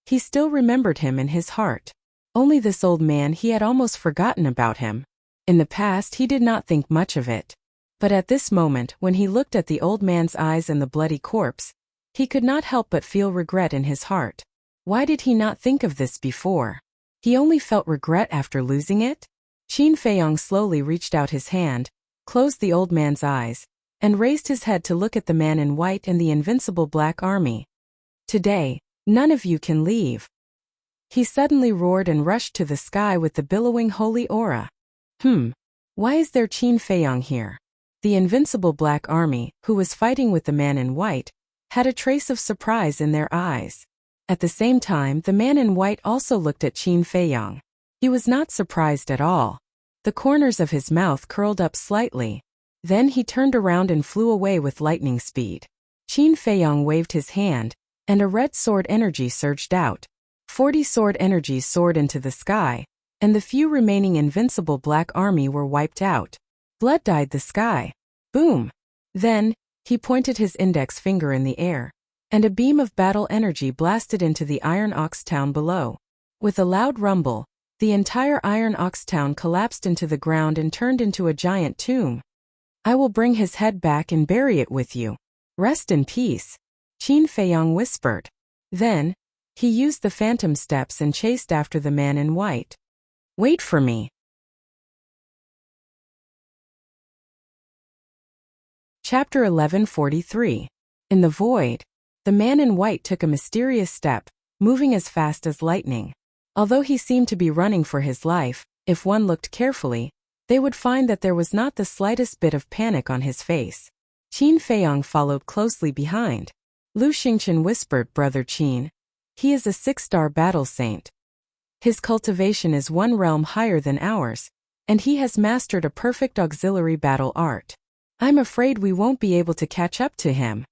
he still remembered him in his heart. Only this old man, he had almost forgotten about him. In the past, he did not think much of it. But at this moment, when he looked at the old man's eyes and the bloody corpse, he could not help but feel regret in his heart. Why did he not think of this before? He only felt regret after losing it? Qin Feiyang slowly reached out his hand, closed the old man's eyes, and raised his head to look at the man in white and the invincible black army. "Today, none of you can leave." He suddenly roared and rushed to the sky with the billowing holy aura. Why is there Qin Feiyang here? The invincible black army, who was fighting with the man in white, had a trace of surprise in their eyes. At the same time, the man in white also looked at Qin Feiyang. He was not surprised at all. The corners of his mouth curled up slightly. Then he turned around and flew away with lightning speed. Qin Feiyang waved his hand, and a red sword energy surged out. 40 sword energies soared into the sky, and the few remaining invincible black army were wiped out. Blood dyed the sky. Boom! Then, he pointed his index finger in the air, and a beam of battle energy blasted into the Iron Ox town below. With a loud rumble, the entire Iron Ox town collapsed into the ground and turned into a giant tomb. I will bring his head back and bury it with you. Rest in peace, Qin Feiyang whispered. Then, he used the phantom steps and chased after the man in white. Wait for me. Chapter 1143. In the void, the man in white took a mysterious step, moving as fast as lightning. Although he seemed to be running for his life, if one looked carefully, they would find that there was not the slightest bit of panic on his face. Qin Feiyang followed closely behind. Lu Xingqian whispered, Brother Qin. He is a 6-star battle saint. His cultivation is 1 realm higher than ours, and he has mastered a perfect auxiliary battle art. I'm afraid we won't be able to catch up to him.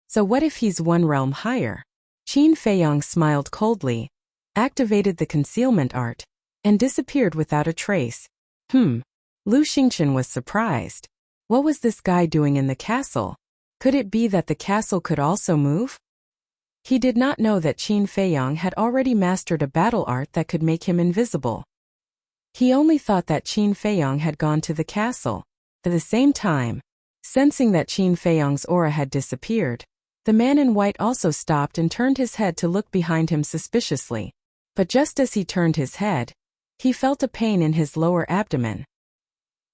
So what if he's 1 realm higher? Qin Feiyang smiled coldly, activated the concealment art, and disappeared without a trace. Lu Xingqian was surprised. What was this guy doing in the castle? Could it be that the castle could also move? He did not know that Qin Feiyang had already mastered a battle art that could make him invisible. He only thought that Qin Feiyang had gone to the castle. At the same time, sensing that Qin Feiyang's aura had disappeared, the man in white also stopped and turned his head to look behind him suspiciously. But just as he turned his head, he felt a pain in his lower abdomen.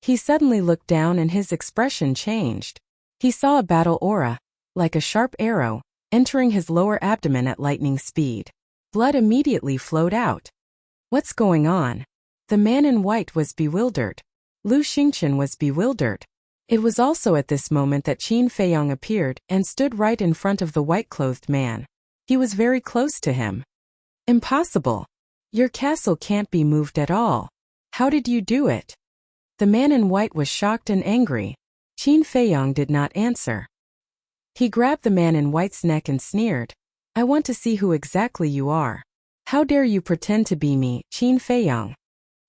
He suddenly looked down and his expression changed. He saw a battle aura, like a sharp arrow, entering his lower abdomen at lightning speed. Blood immediately flowed out. What's going on? The man in white was bewildered. Lu Xingqian was bewildered. It was also at this moment that Qin Feiyang appeared and stood right in front of the white-clothed man. He was very close to him. Impossible. Your castle can't be moved at all. How did you do it? The man in white was shocked and angry. Qin Feiyang did not answer. He grabbed the man in white's neck and sneered, I want to see who exactly you are. How dare you pretend to be me, Qin Feiyang?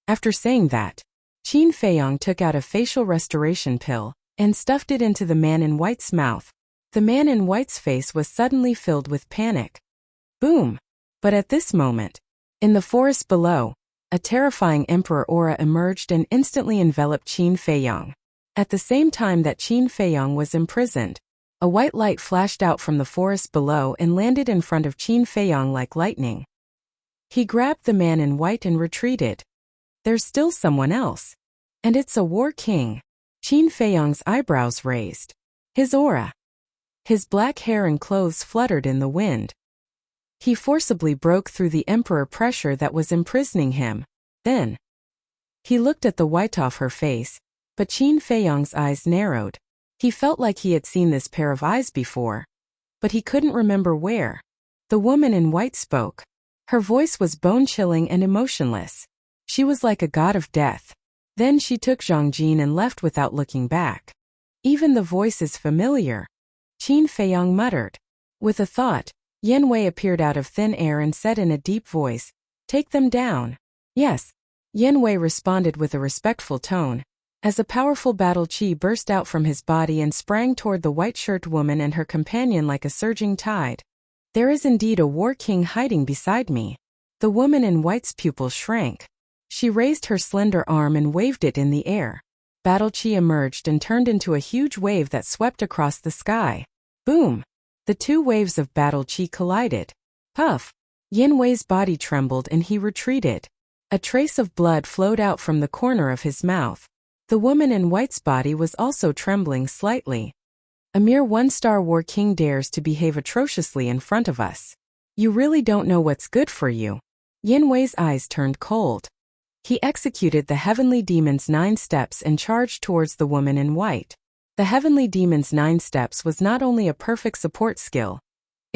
After saying that, Qin Feiyang took out a facial restoration pill and stuffed it into the man in white's mouth. The man in white's face was suddenly filled with panic. Boom! But at this moment, in the forest below, a terrifying emperor aura emerged and instantly enveloped Qin Feiyang. At the same time that Qin Feiyang was imprisoned, a white light flashed out from the forest below and landed in front of Qin Feiyang like lightning. He grabbed the man in white and retreated. There's still someone else. And it's a war king. Qin Feiyang's eyebrows raised. His aura. His black hair and clothes fluttered in the wind. He forcibly broke through the emperor pressure that was imprisoning him. Then, he looked at the white off her face, but Qin Feiyang's eyes narrowed. He felt like he had seen this pair of eyes before, but he couldn't remember where. The woman in white spoke. Her voice was bone-chilling and emotionless. She was like a god of death. Then she took Zhang Jin and left without looking back. Even the voice is familiar. Qin Feiyang muttered. With a thought, Yan Wei appeared out of thin air and said in a deep voice, Take them down. Yes. Yan Wei responded with a respectful tone, as a powerful battle chi burst out from his body and sprang toward the white-shirted woman and her companion like a surging tide. There is indeed a war king hiding beside me. The woman in white's pupils shrank. She raised her slender arm and waved it in the air. Battle chi emerged and turned into a huge wave that swept across the sky. Boom! The two waves of battle chi collided. Puff! Yan Wei's body trembled and he retreated. A trace of blood flowed out from the corner of his mouth. The woman in white's body was also trembling slightly. A mere 1-star war king dares to behave atrociously in front of us. You really don't know what's good for you. Yan Wei's eyes turned cold. He executed the Heavenly Demon's 9 steps and charged towards the woman in white. The Heavenly Demon's 9 steps was not only a perfect support skill,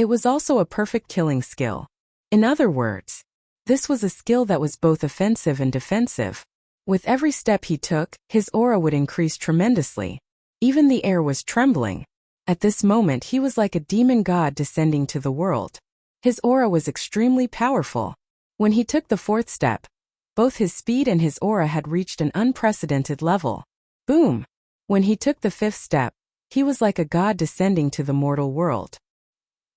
It was also a perfect killing skill. In other words, this was a skill that was both offensive and defensive. With every step he took, his aura would increase tremendously. Even the air was trembling. At this moment he was like a demon god descending to the world. His aura was extremely powerful. When he took the fourth step, both his speed and his aura had reached an unprecedented level. Boom! When he took the fifth step, he was like a god descending to the mortal world.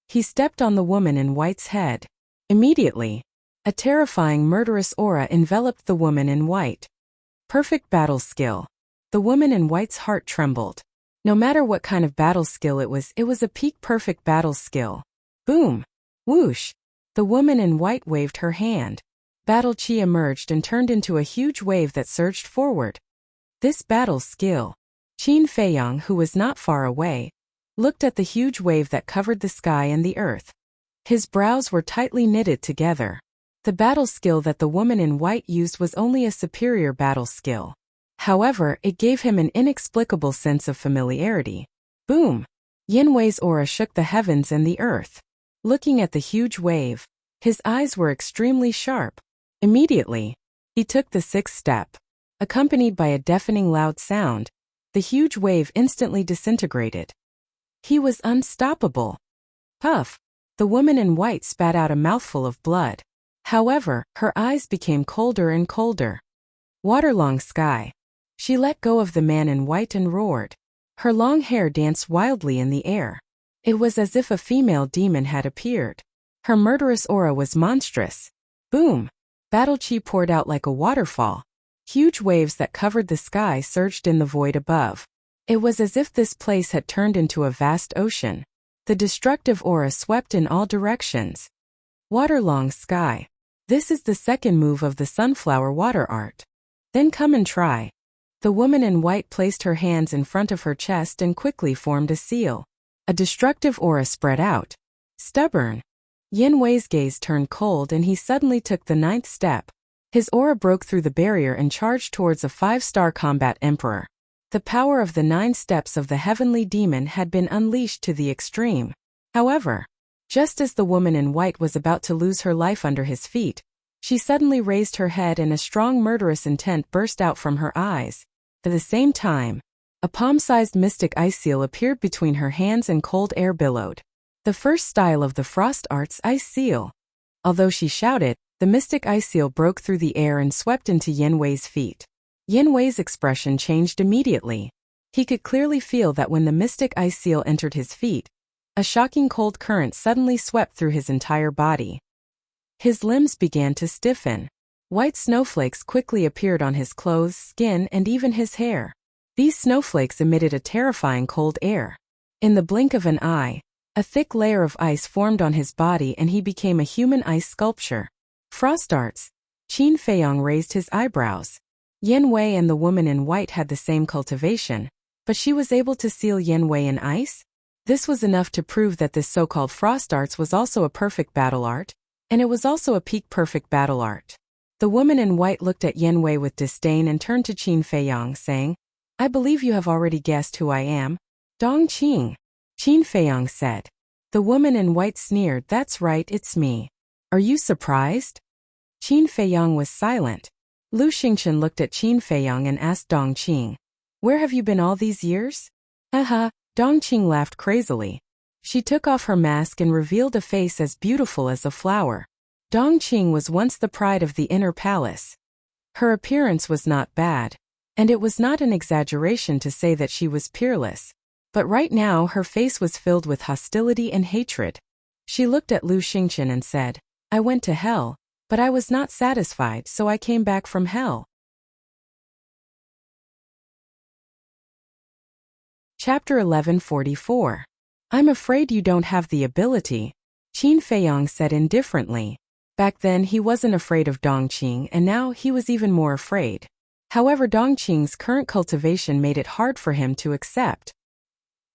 He stepped on the woman in white's head. Immediately, a terrifying murderous aura enveloped the woman in white. Perfect battle skill. The woman in white's heart trembled. No matter what kind of battle skill it was a peak perfect battle skill. Boom! Whoosh! The woman in white waved her hand. Battle chi emerged and turned into a huge wave that surged forward. This battle skill. Qin Feiyang, who was not far away, looked at the huge wave that covered the sky and the earth. His brows were tightly knitted together. The battle skill that the woman in white used was only a superior battle skill. However, it gave him an inexplicable sense of familiarity. Boom! Yin Wei's aura shook the heavens and the earth. Looking at the huge wave, his eyes were extremely sharp. Immediately, he took the sixth step. Accompanied by a deafening loud sound, the huge wave instantly disintegrated. He was unstoppable. Puff! The woman in white spat out a mouthful of blood. However, her eyes became colder and colder. Waterlong sky. She let go of the man in white and roared. Her long hair danced wildly in the air. It was as if a female demon had appeared. Her murderous aura was monstrous. Boom! Battle chi poured out like a waterfall. Huge waves that covered the sky surged in the void above. It was as if this place had turned into a vast ocean. The destructive aura swept in all directions. Waterlong sky. This is the second move of the sunflower water art. Then come and try. The woman in white placed her hands in front of her chest and quickly formed a seal. A destructive aura spread out. Stubborn. Yin Wei's gaze turned cold and he suddenly took the ninth step. His aura broke through the barrier and charged towards a 5-star combat emperor. The power of the 9 steps of the heavenly demon had been unleashed to the extreme. However, just as the woman in white was about to lose her life under his feet, she suddenly raised her head and a strong murderous intent burst out from her eyes. At the same time, a palm-sized mystic ice seal appeared between her hands and cold air billowed. The first style of the frost art's ice seal. Although she shouted, the mystic ice seal broke through the air and swept into Yin Wei's feet. Yin Wei's expression changed immediately. He could clearly feel that when the mystic ice seal entered his feet, a shocking cold current suddenly swept through his entire body. His limbs began to stiffen. White snowflakes quickly appeared on his clothes, skin, and even his hair. These snowflakes emitted a terrifying cold air. In the blink of an eye, a thick layer of ice formed on his body and he became a human ice sculpture. Frost arts. Qin Feiyang raised his eyebrows. Yin Wei and the woman in white had the same cultivation, but she was able to seal Yin Wei in ice? This was enough to prove that this so-called frost arts was also a perfect battle art, and it was also a peak perfect battle art. The woman in white looked at Yin Wei with disdain and turned to Qin Feiyang, saying, "I believe you have already guessed who I am." "Dong Qing," Qin Feiyang said. The woman in white sneered, "That's right, it's me. Are you surprised?" Qin Feiyang was silent. Lu Xingchen looked at Qin Feiyang and asked Dong Qing, "Where have you been all these years?" Haha, Dong Qing laughed crazily. She took off her mask and revealed a face as beautiful as a flower. Dong Qing was once the pride of the inner palace. Her appearance was not bad, and it was not an exaggeration to say that she was peerless. But right now her face was filled with hostility and hatred. She looked at Lu Xingchen and said, "I went to hell, but I was not satisfied, so I came back from hell." Chapter 1144. "I'm afraid you don't have the ability," Qin Feiyang said indifferently. Back then he wasn't afraid of Dong Qing and now he was even more afraid. However, Dong Qing's current cultivation made it hard for him to accept.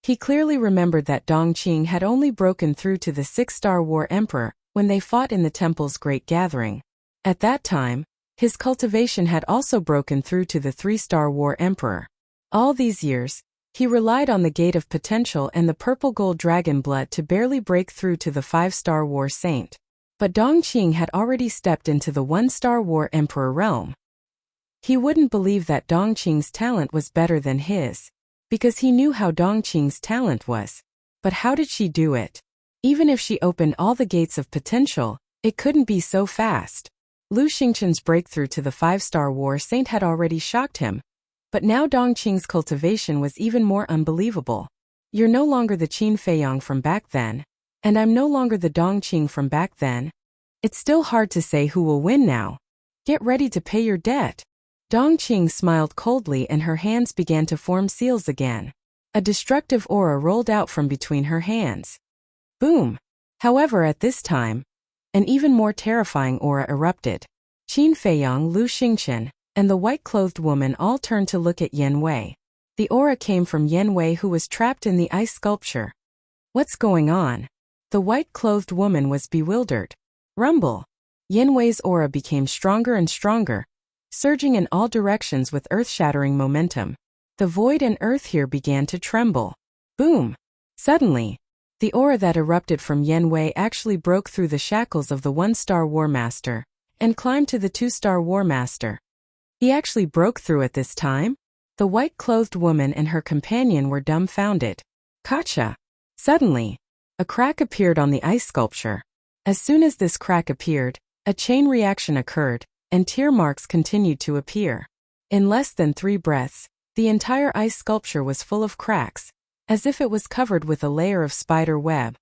He clearly remembered that Dong Qing had only broken through to the 6-star War Emperor when they fought in the temple's great gathering. At that time, his cultivation had also broken through to the 3-star War Emperor. All these years, He relied on the gate of potential and the purple gold dragon blood to barely break through to the 5-star war saint. But Dongqing had already stepped into the 1-star war emperor realm. He wouldn't believe that Dongqing's talent was better than his, because he knew how Dongqing's talent was. But how did she do it? Even if she opened all the gates of potential, it couldn't be so fast. Lu Xingchen's breakthrough to the 5-star war saint had already shocked him. But now Dongqing's cultivation was even more unbelievable. You're no longer the Qin Feiyong from back then, and I'm no longer the Dongqing from back then. It's still hard to say who will win now. Get ready to pay your debt. Dongqing smiled coldly and her hands began to form seals again. A destructive aura rolled out from between her hands. Boom! However, at this time, an even more terrifying aura erupted. Qin Feiyong, Lu Xingchen, and the white-clothed woman all turned to look at Yan Wei. The aura came from Yan Wei, who was trapped in the ice sculpture. What's going on? The white-clothed woman was bewildered. Rumble! Yan Wei's aura became stronger and stronger, surging in all directions with earth-shattering momentum. The void and earth here began to tremble. Boom! Suddenly, the aura that erupted from Yan Wei actually broke through the shackles of the 1-star War Master and climbed to the 2-star War Master. He actually broke through at this time? The white-clothed woman and her companion were dumbfounded. Gotcha! Suddenly, a crack appeared on the ice sculpture. As soon as this crack appeared, a chain reaction occurred, and tear marks continued to appear. In less than 3 breaths, the entire ice sculpture was full of cracks, as if it was covered with a layer of spider web.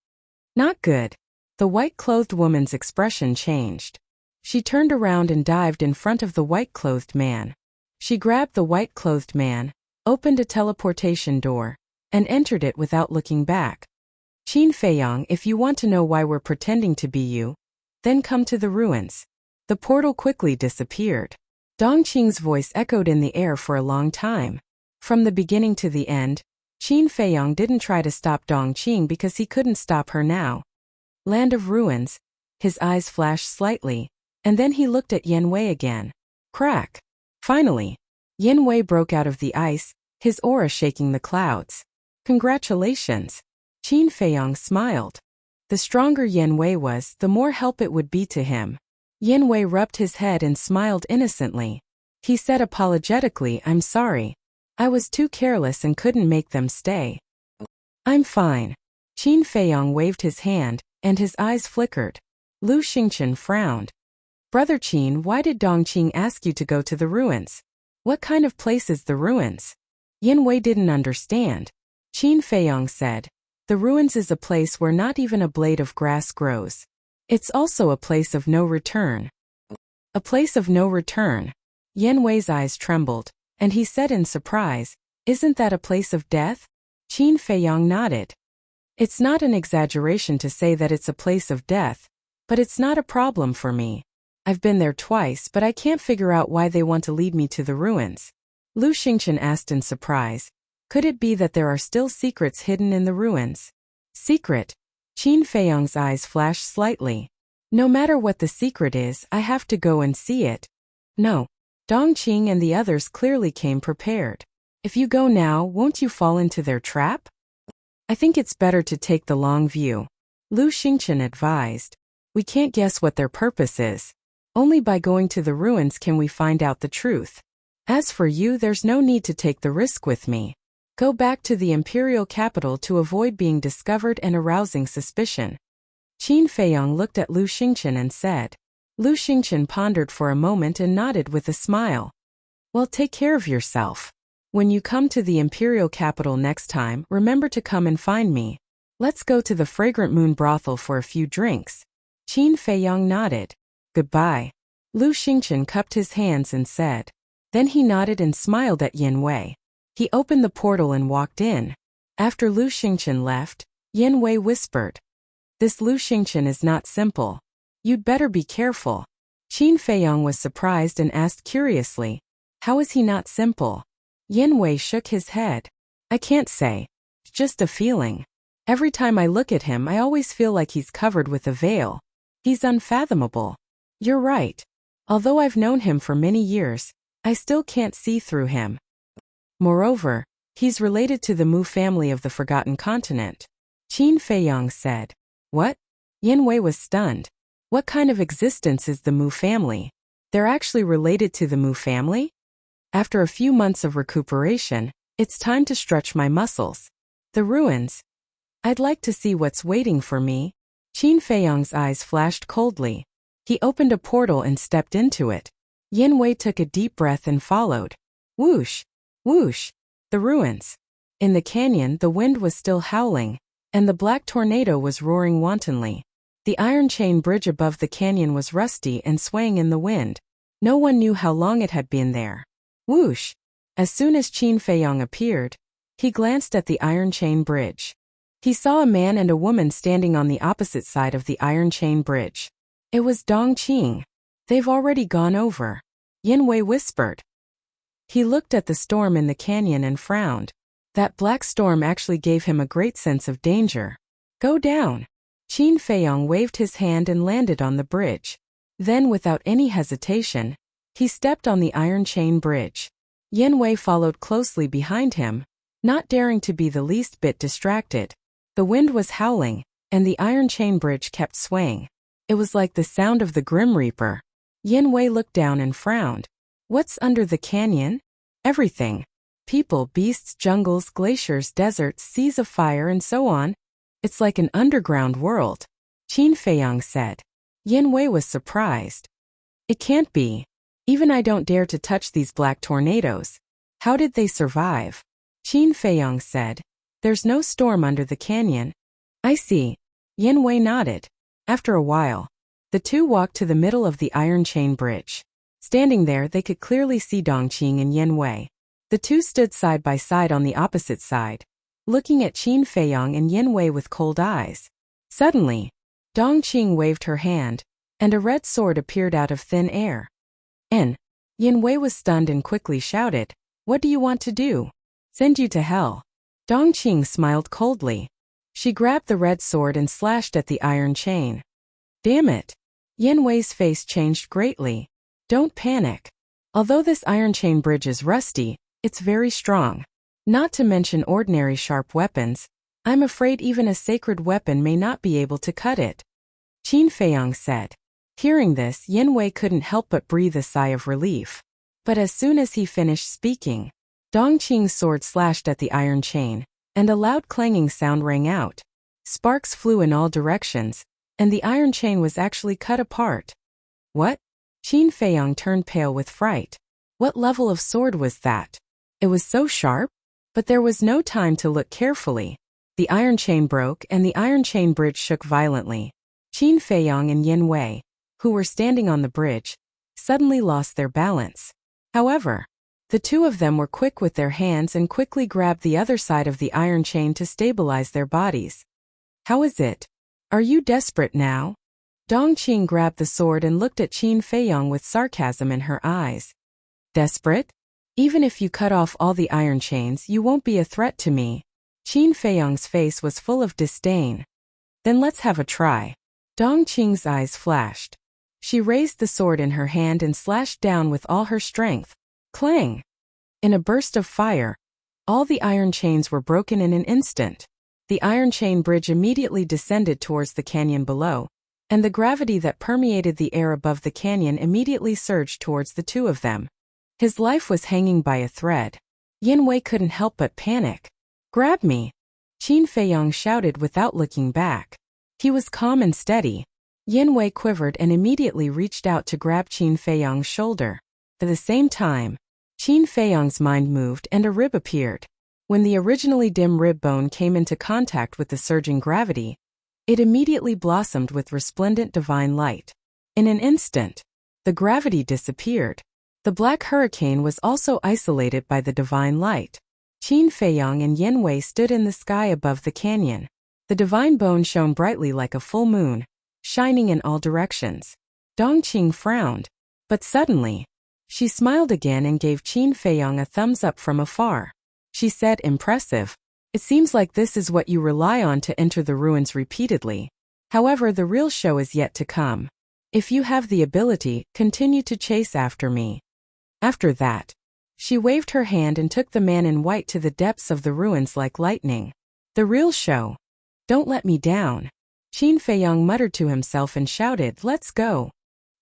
Not good. The white-clothed woman's expression changed. She turned around and dived in front of the white-clothed man. She grabbed the white-clothed man, opened a teleportation door, and entered it without looking back. Qin Feiyong, if you want to know why we're pretending to be you, then come to the ruins. The portal quickly disappeared. Dongqing's voice echoed in the air for a long time. From the beginning to the end, Qin Feiyong didn't try to stop Dongqing because he couldn't stop her now. Land of Ruins. His eyes flashed slightly, and then he looked at Yan Wei again. Crack! Finally, Yan Wei broke out of the ice, his aura shaking the clouds. Congratulations! Qin Feiyong smiled. The stronger Yan Wei was, the more help it would be to him. Yan Wei rubbed his head and smiled innocently. He said apologetically, I'm sorry. I was too careless and couldn't make them stay. I'm fine. Qin Feiyong waved his hand, and his eyes flickered. Lu Xingchen frowned. Brother Qin, why did Dongqing ask you to go to the ruins? What kind of place is the ruins? Yan Wei didn't understand. Qin Feiyong said, the ruins is a place where not even a blade of grass grows. It's also a place of no return. A place of no return. Yan Wei's eyes trembled, and he said in surprise, isn't that a place of death? Qin Feiyong nodded. It's not an exaggeration to say that it's a place of death, but it's not a problem for me. I've been there twice, but I can't figure out why they want to lead me to the ruins. Lu Xingchen asked in surprise, could it be that there are still secrets hidden in the ruins? Secret? Qin Feiyong's eyes flashed slightly. No matter what the secret is, I have to go and see it. No. Dongqing and the others clearly came prepared. If you go now, won't you fall into their trap? I think it's better to take the long view. Lu Xingchen advised. We can't guess what their purpose is. Only by going to the ruins can we find out the truth. As for you, there's no need to take the risk with me. Go back to the imperial capital to avoid being discovered and arousing suspicion. Qin Feiyong looked at Lu Xingchen and said. Lu Xingchen pondered for a moment and nodded with a smile. Well, take care of yourself. When you come to the imperial capital next time, remember to come and find me. Let's go to the Fragrant Moon brothel for a few drinks. Qin Feiyong nodded. Goodbye. Lu Xingchen cupped his hands and said. Then he nodded and smiled at Yan Wei. He opened the portal and walked in. After Lu Xingchen left, Yan Wei whispered. This Lu Xingchen is not simple. You'd better be careful. Qin Feiyong was surprised and asked curiously. How is he not simple? Yan Wei shook his head. I can't say. It's just a feeling. Every time I look at him, I always feel like he's covered with a veil. He's unfathomable. You're right. Although I've known him for many years, I still can't see through him. Moreover, He's related to the Mu family of the Forgotten Continent. Qin Feiyong said. What? Yin Wei was stunned. What kind of existence is the Mu family? They're actually related to the Mu family? After a few months of recuperation, it's time to stretch my muscles. The ruins. I'd like to see what's waiting for me. Qin Feiyong's eyes flashed coldly. He opened a portal and stepped into it. Yin Wei took a deep breath and followed. Whoosh! Whoosh! The ruins. In the canyon, the wind was still howling, and the black tornado was roaring wantonly. The iron chain bridge above the canyon was rusty and swaying in the wind. No one knew how long it had been there. Whoosh! As soon as Qin Feiyong appeared, he glanced at the iron chain bridge. He saw a man and a woman standing on the opposite side of the iron chain bridge. It was Dongqing. They've already gone over. Yin Wei whispered. He looked at the storm in the canyon and frowned. That black storm actually gave him a great sense of danger. Go down. Qin Feiyong waved his hand and landed on the bridge. Then, without any hesitation, he stepped on the iron chain bridge. Yin Wei followed closely behind him, not daring to be the least bit distracted. The wind was howling, and the iron chain bridge kept swaying. It was like the sound of the Grim Reaper. Yin Wei looked down and frowned. What's under the canyon? Everything. People, beasts, jungles, glaciers, deserts, seas of fire, and so on. It's like an underground world. Qin Feiyong said. Yin Wei was surprised. It can't be. Even I don't dare to touch these black tornadoes. How did they survive? Qin Feiyong said. There's no storm under the canyon. I see. Yin Wei nodded. After a while, the two walked to the middle of the iron chain bridge. Standing there, they could clearly see Dongqing and Yin Wei. The two stood side by side on the opposite side, looking at Qin Feiyong and Yin Wei with cold eyes. Suddenly, Dongqing waved her hand, and a red sword appeared out of thin air. Yin Wei was stunned and quickly shouted, What do you want to do? Send you to hell. Dongqing smiled coldly. She grabbed the red sword and slashed at the iron chain. Damn it. Yin Wei's face changed greatly. Don't panic. Although this iron chain bridge is rusty, it's very strong. Not to mention ordinary sharp weapons, I'm afraid even a sacred weapon may not be able to cut it. Qin Feiyong said. Hearing this, Yin Wei couldn't help but breathe a sigh of relief. But as soon as he finished speaking, Dongqing's sword slashed at the iron chain, and a loud clanging sound rang out. Sparks flew in all directions, and the iron chain was actually cut apart. What? Qin Feiyong turned pale with fright. What level of sword was that? It was so sharp? But there was no time to look carefully. The iron chain broke and the iron chain bridge shook violently. Qin Feiyong and Yin Wei, who were standing on the bridge, suddenly lost their balance. However, the two of them were quick with their hands and quickly grabbed the other side of the iron chain to stabilize their bodies. How is it? Are you desperate now? Dongqing grabbed the sword and looked at Qin Feiyong with sarcasm in her eyes. Desperate? Even if you cut off all the iron chains, you won't be a threat to me. Qin Feiyong's face was full of disdain. Then let's have a try. Dongqing's eyes flashed. She raised the sword in her hand and slashed down with all her strength. Clang! In a burst of fire, all the iron chains were broken in an instant. The iron chain bridge immediately descended towards the canyon below, and the gravity that permeated the air above the canyon immediately surged towards the two of them. His life was hanging by a thread. Yin Wei couldn't help but panic. Grab me! Qin Feiyong shouted without looking back. He was calm and steady. Yin Wei quivered and immediately reached out to grab Qin Feiyong's shoulder. At the same time, Qin Feiyong's mind moved and a rib appeared. When the originally dim rib bone came into contact with the surging gravity, it immediately blossomed with resplendent divine light. In an instant, the gravity disappeared. The black hurricane was also isolated by the divine light. Qin Feiyong and Yin Wei stood in the sky above the canyon. The divine bone shone brightly like a full moon, shining in all directions. Dongqing frowned, but suddenly, she smiled again and gave Qin Feiyong a thumbs up from afar. She said, impressive. It seems like this is what you rely on to enter the ruins repeatedly. However, the real show is yet to come. If you have the ability, continue to chase after me. After that, She waved her hand and took the man in white to the depths of the ruins like lightning. The real show. Don't let me down. Qin Feiyong muttered to himself and shouted, "Let's go."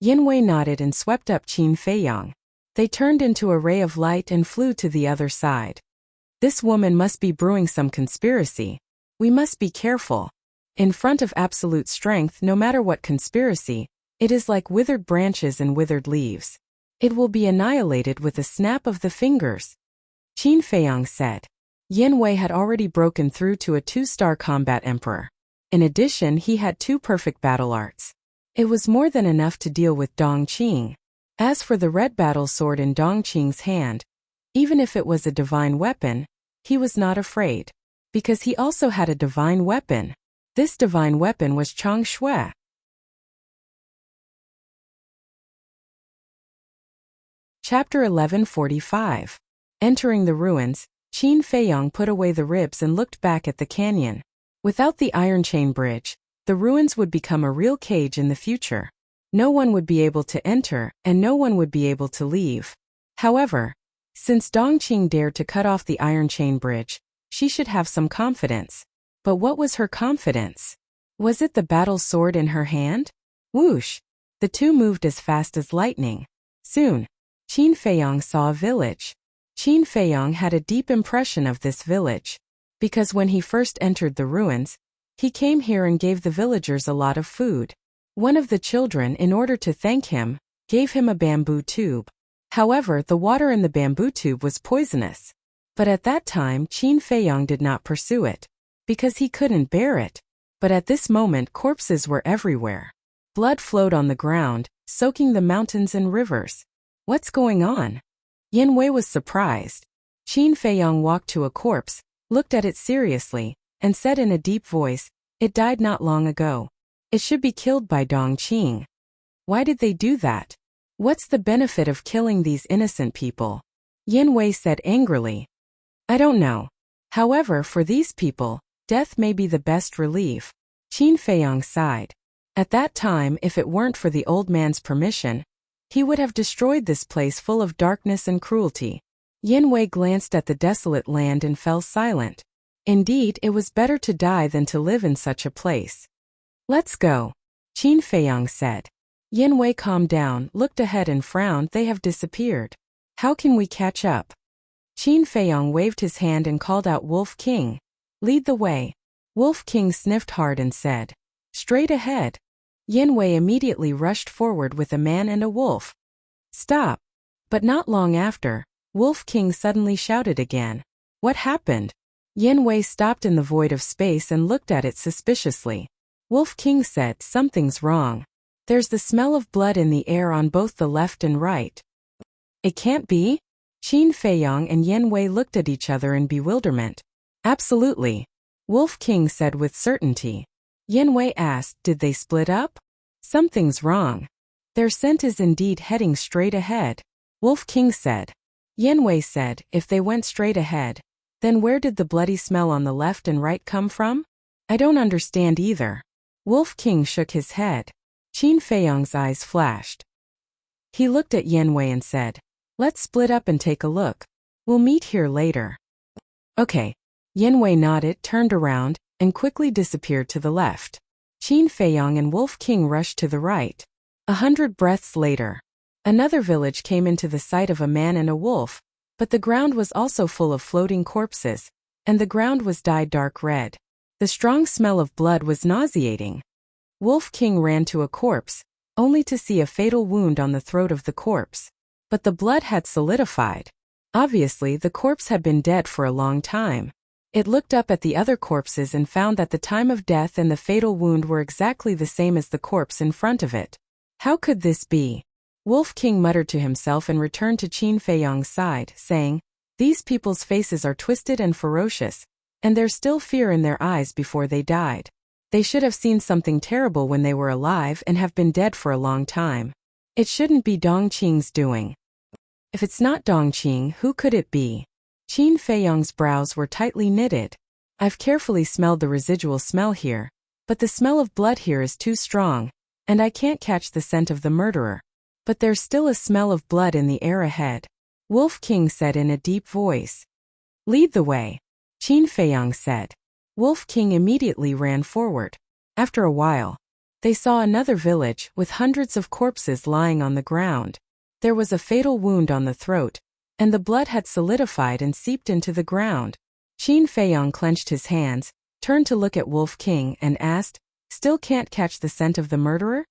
Yin Wei nodded and swept up Qin Feiyong. They turned into a ray of light and flew to the other side. This woman must be brewing some conspiracy. We must be careful. In front of absolute strength, no matter what conspiracy, it is like withered branches and withered leaves. It will be annihilated with a snap of the fingers. Qin Feiyong said. Yin Wei had already broken through to a 2-star combat emperor. In addition, he had 2 perfect battle arts. It was more than enough to deal with Dong Qing. As for the red battle sword in Dong Qing's hand, even if it was a divine weapon, he was not afraid. Because he also had a divine weapon. This divine weapon was Chang Shui. Chapter 1145. Entering the ruins, Qin Feiyong put away the ribs and looked back at the canyon. Without the iron chain bridge, the ruins would become a real cage in the future. No one would be able to enter, and no one would be able to leave. However, since Dong Qing dared to cut off the iron chain bridge, she should have some confidence. But what was her confidence? Was it the battle sword in her hand? Whoosh! The two moved as fast as lightning. Soon, Qin Feiyong saw a village. Qin Feiyong had a deep impression of this village. Because when he first entered the ruins, he came here and gave the villagers a lot of food. One of the children, in order to thank him, gave him a bamboo tube. However, the water in the bamboo tube was poisonous. But at that time, Qin Feiyong did not pursue it. Because he couldn't bear it. But at this moment, corpses were everywhere. Blood flowed on the ground, soaking the mountains and rivers. What's going on? Yin Wei was surprised. Qin Feiyong walked to a corpse, looked at it seriously, and said in a deep voice, "It died not long ago. It should be killed by Dong Qing." Why did they do that? What's the benefit of killing these innocent people? Yin Wei said angrily. I don't know. However, for these people, death may be the best relief. Qin Feiyong sighed. At that time, if it weren't for the old man's permission, he would have destroyed this place full of darkness and cruelty. Yin Wei glanced at the desolate land and fell silent. Indeed, it was better to die than to live in such a place. Let's go, Qin Feiyong said. Yin Wei calmed down, looked ahead and frowned. They have disappeared. How can we catch up? Qin Feiyong waved his hand and called out, Wolf King. Lead the way. Wolf King sniffed hard and said, straight ahead. Yin Wei immediately rushed forward with a man and a wolf. Stop. But not long after, Wolf King suddenly shouted again. What happened? Yin Wei stopped in the void of space and looked at it suspiciously. Wolf King said, something's wrong. There's the smell of blood in the air on both the left and right. It can't be? Qin Feiyong and Yin Wei looked at each other in bewilderment. Absolutely. Wolf King said with certainty. Yin Wei asked, did they split up? Something's wrong. Their scent is indeed heading straight ahead. Wolf King said. Yin Wei said, if they went straight ahead, then where did the bloody smell on the left and right come from? I don't understand either. Wolf King shook his head. Qin Feiyong's eyes flashed. He looked at Yin Wei and said, let's split up and take a look. We'll meet here later. Okay. Yin Wei nodded, turned around, and quickly disappeared to the left. Qin Feiyong and Wolf King rushed to the right. 100 breaths later, another village came into the sight of a man and a wolf, but the ground was also full of floating corpses, and the ground was dyed dark red. The strong smell of blood was nauseating. Wolf King ran to a corpse, only to see a fatal wound on the throat of the corpse. But the blood had solidified. Obviously, the corpse had been dead for a long time. It looked up at the other corpses and found that the time of death and the fatal wound were exactly the same as the corpse in front of it. How could this be? Wolf King muttered to himself and returned to Qin Feiyong's side, saying, these people's faces are twisted and ferocious, and there's still fear in their eyes before they died. They should have seen something terrible when they were alive and have been dead for a long time. It shouldn't be Dong Qing's doing. If it's not Dong Qing, who could it be? Qin Feiyong's brows were tightly knitted. I've carefully smelled the residual smell here, but the smell of blood here is too strong, and I can't catch the scent of the murderer. But there's still a smell of blood in the air ahead. Wolf King said in a deep voice. Lead the way, Qin Feiyang said. Wolf King immediately ran forward. After a while, they saw another village with hundreds of corpses lying on the ground. There was a fatal wound on the throat, and the blood had solidified and seeped into the ground. Qin Feiyang clenched his hands, turned to look at Wolf King and asked, Still can't catch the scent of the murderer?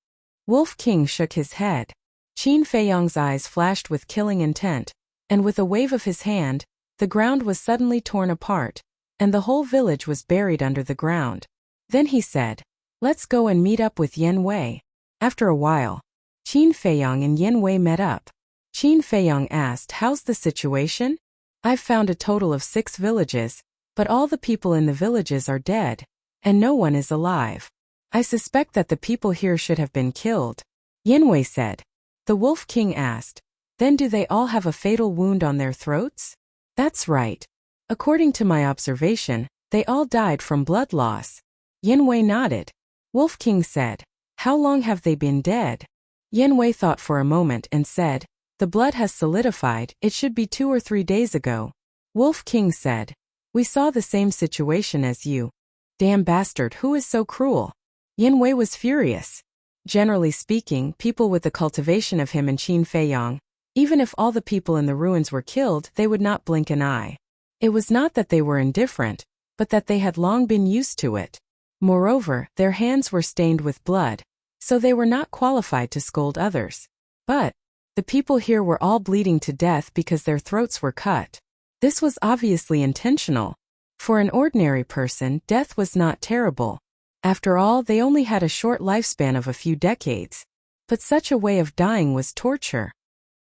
Wolf King shook his head. Qin Feiyang's eyes flashed with killing intent, and with a wave of his hand, the ground was suddenly torn apart, and the whole village was buried under the ground. Then he said, Let's go and meet up with Yan Wei. After a while, Qin Feiyang and Yan Wei met up. Qin Feiyang asked, How's the situation? I've found a total of 6 villages, but all the people in the villages are dead, and no one is alive. I suspect that the people here should have been killed. Yan Wei said. The Wolf King asked, Then do they all have a fatal wound on their throats? That's right. According to my observation, they all died from blood loss. Yan Wei nodded. Wolf King said, How long have they been dead? Yan Wei thought for a moment and said, The blood has solidified, it should be 2 or 3 days ago. Wolf King said, We saw the same situation as you. Damn bastard, who is so cruel? Yan Wei was furious. Generally speaking, people with the cultivation of him and Qin Feiyang, even if all the people in the ruins were killed, they would not blink an eye. It was not that they were indifferent, but that they had long been used to it. Moreover, their hands were stained with blood, so they were not qualified to scold others. But the people here were all bleeding to death because their throats were cut. This was obviously intentional. For an ordinary person, death was not terrible. After all, they only had a short lifespan of a few decades. But such a way of dying was torture.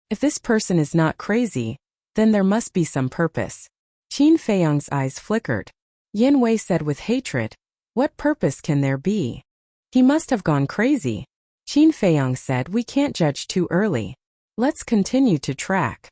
If this person is not crazy, then there must be some purpose. Qin Feiyang's eyes flickered. Yan Wei said with hatred, What purpose can there be? He must have gone crazy. Qin Feiyang said, We can't judge too early. Let's continue to track.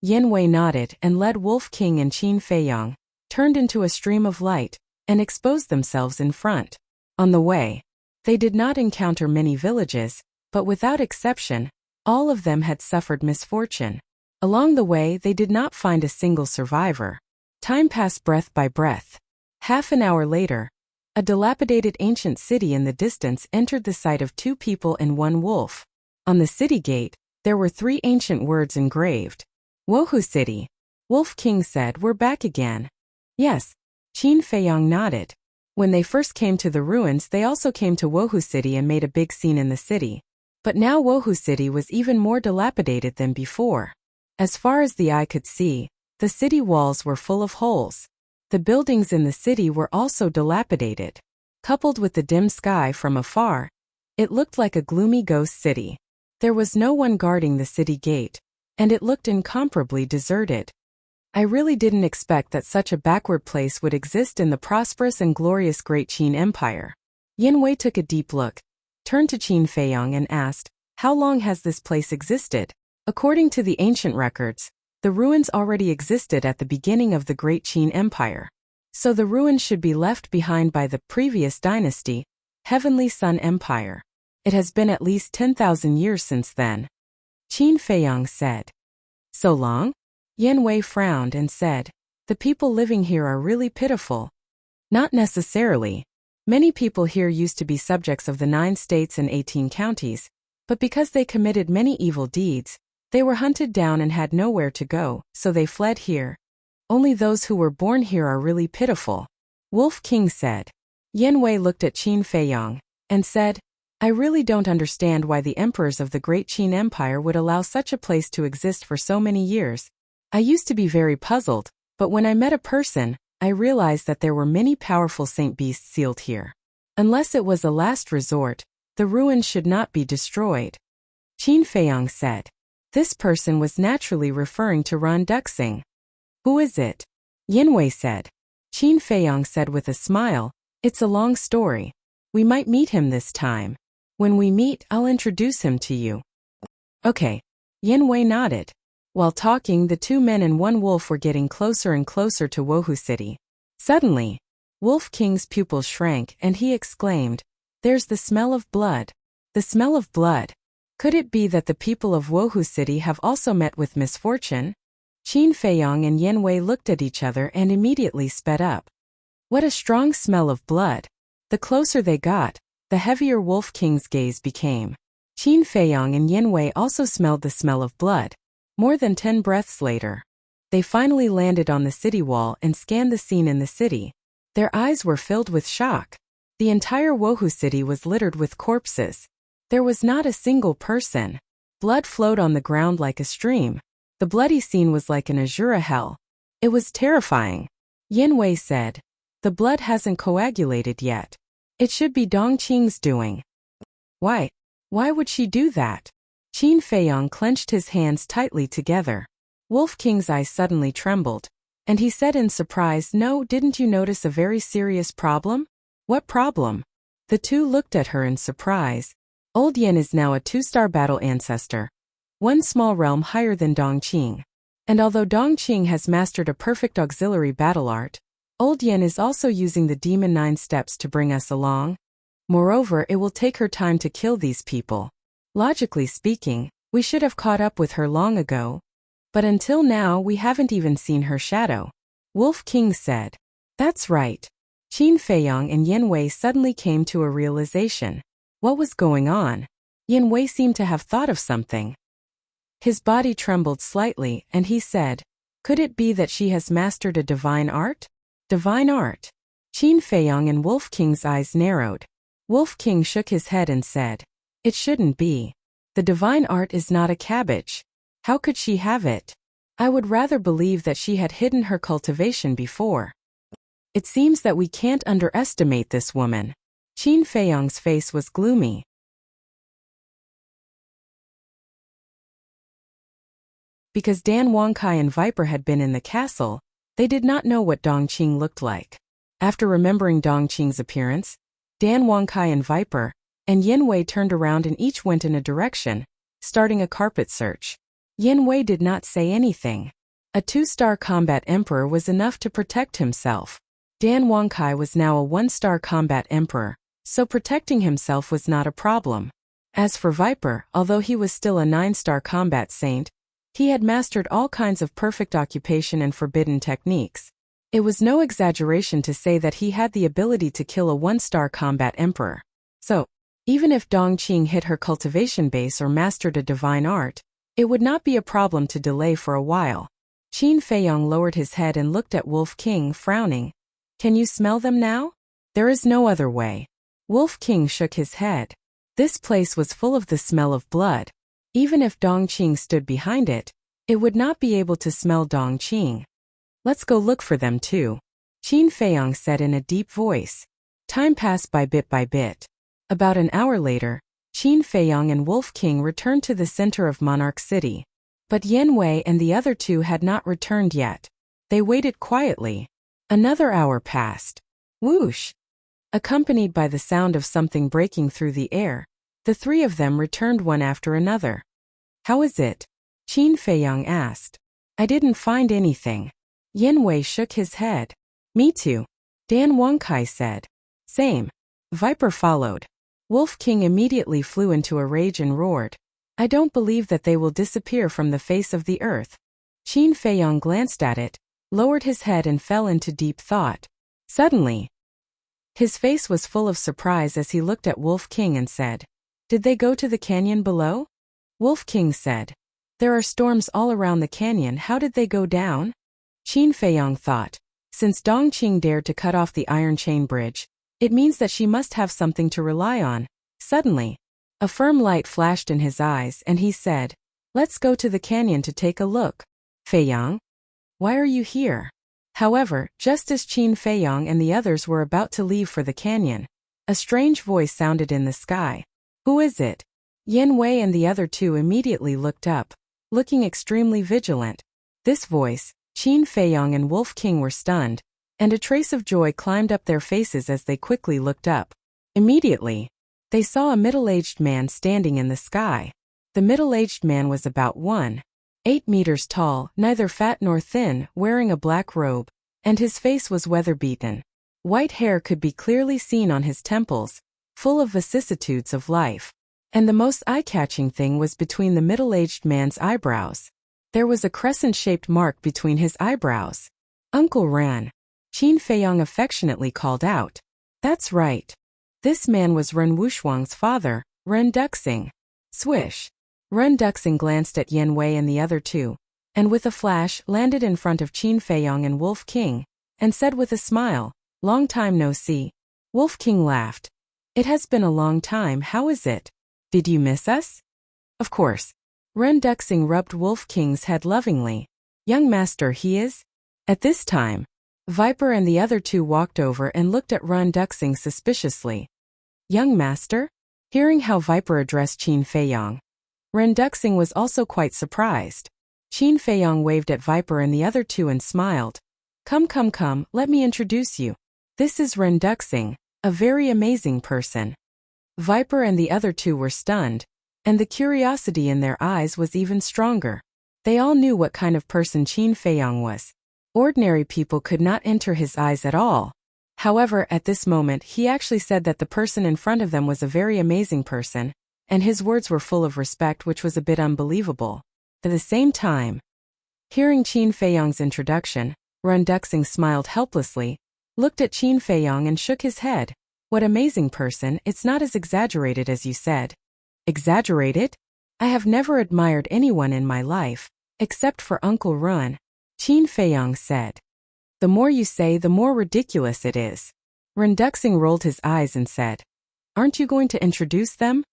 Yan Wei nodded and led Wolf King and Qin Feiyang, turned into a stream of light, and exposed themselves in front. On the way, they did not encounter many villages, but without exception, all of them had suffered misfortune. Along the way, they did not find a single survivor. Time passed breath by breath. Half an hour later, a dilapidated ancient city in the distance entered the sight of 2 people and 1 wolf. On the city gate, there were 3 ancient words engraved. Wohu City. Wolf King said, We're back again. Yes. Qin Feiyang nodded. When they first came to the ruins, they also came to Wohu City and made a big scene in the city. But now Wohu City was even more dilapidated than before. As far as the eye could see, the city walls were full of holes. The buildings in the city were also dilapidated. Coupled with the dim sky from afar, it looked like a gloomy ghost city. There was no one guarding the city gate, and it looked incomparably deserted. I really didn't expect that such a backward place would exist in the prosperous and glorious Great Qin Empire. Yan Wei took a deep look, turned to Qin Feiyang and asked, How long has this place existed? According to the ancient records, the ruins already existed at the beginning of the Great Qin Empire. So the ruins should be left behind by the previous dynasty, Heavenly Sun Empire. It has been at least 10,000 years since then. Qin Feiyang said. So long? Yan Wei frowned and said, The people living here are really pitiful. Not necessarily. Many people here used to be subjects of the 9 states and 18 counties, but because they committed many evil deeds, they were hunted down and had nowhere to go, so they fled here. Only those who were born here are really pitiful. Wolf King said. Yan Wei looked at Qin Feiyang and said, I really don't understand why the emperors of the Great Qin Empire would allow such a place to exist for so many years. I used to be very puzzled, but when I met a person, I realized that there were many powerful saint beasts sealed here. Unless it was a last resort, the ruins should not be destroyed. Qin Feiyang said. This person was naturally referring to Ran Duxing. Who is it? Yan Wei said. Qin Feiyang said with a smile, It's a long story. We might meet him this time. When we meet, I'll introduce him to you. Okay. Yan Wei nodded. While talking, the 2 men and 1 wolf were getting closer and closer to Wohu City. Suddenly, Wolf King's pupils shrank and he exclaimed, There's the smell of blood. The smell of blood. Could it be that the people of Wohu City have also met with misfortune? Qin Feiyong and Yen Wei looked at each other and immediately sped up. What a strong smell of blood! The closer they got, the heavier Wolf King's gaze became. Qin Feiyong and Yen Wei also smelled the smell of blood. More than 10 breaths later, they finally landed on the city wall and scanned the scene in the city. Their eyes were filled with shock. The entire Wohu city was littered with corpses. There was not a single person. Blood flowed on the ground like a stream. The bloody scene was like an Azura hell. It was terrifying. Yen Wei said, "The blood hasn't coagulated yet. It should be Dongqing's doing." Why? Why would she do that? Qin Feiyong clenched his hands tightly together. Wolf King's eyes suddenly trembled, and he said in surprise, "No, didn't you notice a very serious problem?" "What problem?" The two looked at her in surprise. Old Yen is now a 2-star battle ancestor, one small realm higher than Dongqing. And although Dongqing has mastered a perfect auxiliary battle art, Old Yen is also using the Demon 9 steps to bring us along. Moreover, it will take her time to kill these people. Logically speaking, we should have caught up with her long ago. But until now we haven't even seen her shadow. Wolf King said. That's right. Qin Feiyong and Yen Wei suddenly came to a realization. What was going on? Yen Wei seemed to have thought of something. His body trembled slightly, and he said, "Could it be that she has mastered a divine art?" Divine art? Qin Feiyong and Wolf King's eyes narrowed. Wolf King shook his head and said, "It shouldn't be. The divine art is not a cabbage. How could she have it? I would rather believe that she had hidden her cultivation before. It seems that we can't underestimate this woman." Qin Feiyong's face was gloomy. Because Dan Wangkai and Viper had been in the castle, they did not know what Dongqing looked like. After remembering Dongqing's appearance, Dan Wangkai and Viper and Yen Wei turned around and each went in a direction, starting a carpet search. Yen Wei did not say anything. A 2-star combat emperor was enough to protect himself. Dan Wangkai was now a 1-star combat emperor, so protecting himself was not a problem. As for Viper, although he was still a 9-star combat saint, he had mastered all kinds of perfect occupation and forbidden techniques. It was no exaggeration to say that he had the ability to kill a 1-star combat emperor. So, even if Dongqing hit her cultivation base or mastered a divine art, it would not be a problem to delay for a while. Qin Feiyong lowered his head and looked at Wolf King, frowning. "Can you smell them now?" "There is no other way." Wolf King shook his head. This place was full of the smell of blood. Even if Dongqing stood behind it, it would not be able to smell Dongqing. "Let's go look for them too," Qin Feiyong said in a deep voice. Time passed by bit. About an hour later, Qin Feiyong and Wolf King returned to the center of Monarch City. But Yen Wei and the other two had not returned yet. They waited quietly. Another hour passed. Whoosh! Accompanied by the sound of something breaking through the air, the three of them returned one after another. "How is it?" Qin Feiyong asked. "I didn't find anything." Yen Wei shook his head. "Me too," Dan Wangkai said. "Same." Viper followed. Wolf King immediately flew into a rage and roared. "I don't believe that they will disappear from the face of the earth." Qin Feiyong glanced at it, lowered his head and fell into deep thought. Suddenly, his face was full of surprise as he looked at Wolf King and said, "Did they go to the canyon below?" Wolf King said, "There are storms all around the canyon. How did they go down?" Qin Feiyong thought, since Dongqing dared to cut off the iron chain bridge, it means that she must have something to rely on. Suddenly, a firm light flashed in his eyes and he said, "Let's go to the canyon to take a look." "Feiyong? Why are you here?" However, just as Qin Feiyong and the others were about to leave for the canyon, a strange voice sounded in the sky. "Who is it?" Yen Wei and the other two immediately looked up, looking extremely vigilant. This voice, Qin Feiyong and Wolf King were stunned, and a trace of joy climbed up their faces as they quickly looked up. Immediately, they saw a middle-aged man standing in the sky. The middle-aged man was about 1.8 meters tall, neither fat nor thin, wearing a black robe, and his face was weather-beaten. White hair could be clearly seen on his temples, full of vicissitudes of life. And the most eye-catching thing was between the middle-aged man's eyebrows. There was a crescent-shaped mark between his eyebrows. Uncle Ran. Qin Feiyong affectionately called out. That's right. This man was Ren Wushuang's father, Ren Duxing. Swish. Ren Duxing glanced at Yan Wei and the other two, and with a flash landed in front of Qin Feiyong and Wolf King, and said with a smile, Long time no see. Wolf King laughed. It has been a long time, how is it? Did you miss us? Of course. Ren Duxing rubbed Wolf King's head lovingly. Young master he is? At this time, Viper and the other two walked over and looked at Ren Duxing suspiciously. Young master? Hearing how Viper addressed Qin Feiyong, Ren Duxing was also quite surprised. Qin Feiyong waved at Viper and the other two and smiled. Come, let me introduce you. This is Ren Duxing, a very amazing person. Viper and the other two were stunned, and the curiosity in their eyes was even stronger. They all knew what kind of person Qin Feiyong was. Ordinary people could not enter his eyes at all. However, at this moment he actually said that the person in front of them was a very amazing person, and his words were full of respect, which was a bit unbelievable. At the same time, hearing Qin Feiyong's introduction, Ren Duxing smiled helplessly, looked at Qin Feiyong and shook his head. What amazing person, it's not as exaggerated as you said. Exaggerated? I have never admired anyone in my life, except for Uncle Ren, Qin Feiyong said. The more you say, the more ridiculous it is. Ren Duxing rolled his eyes and said, Aren't you going to introduce them?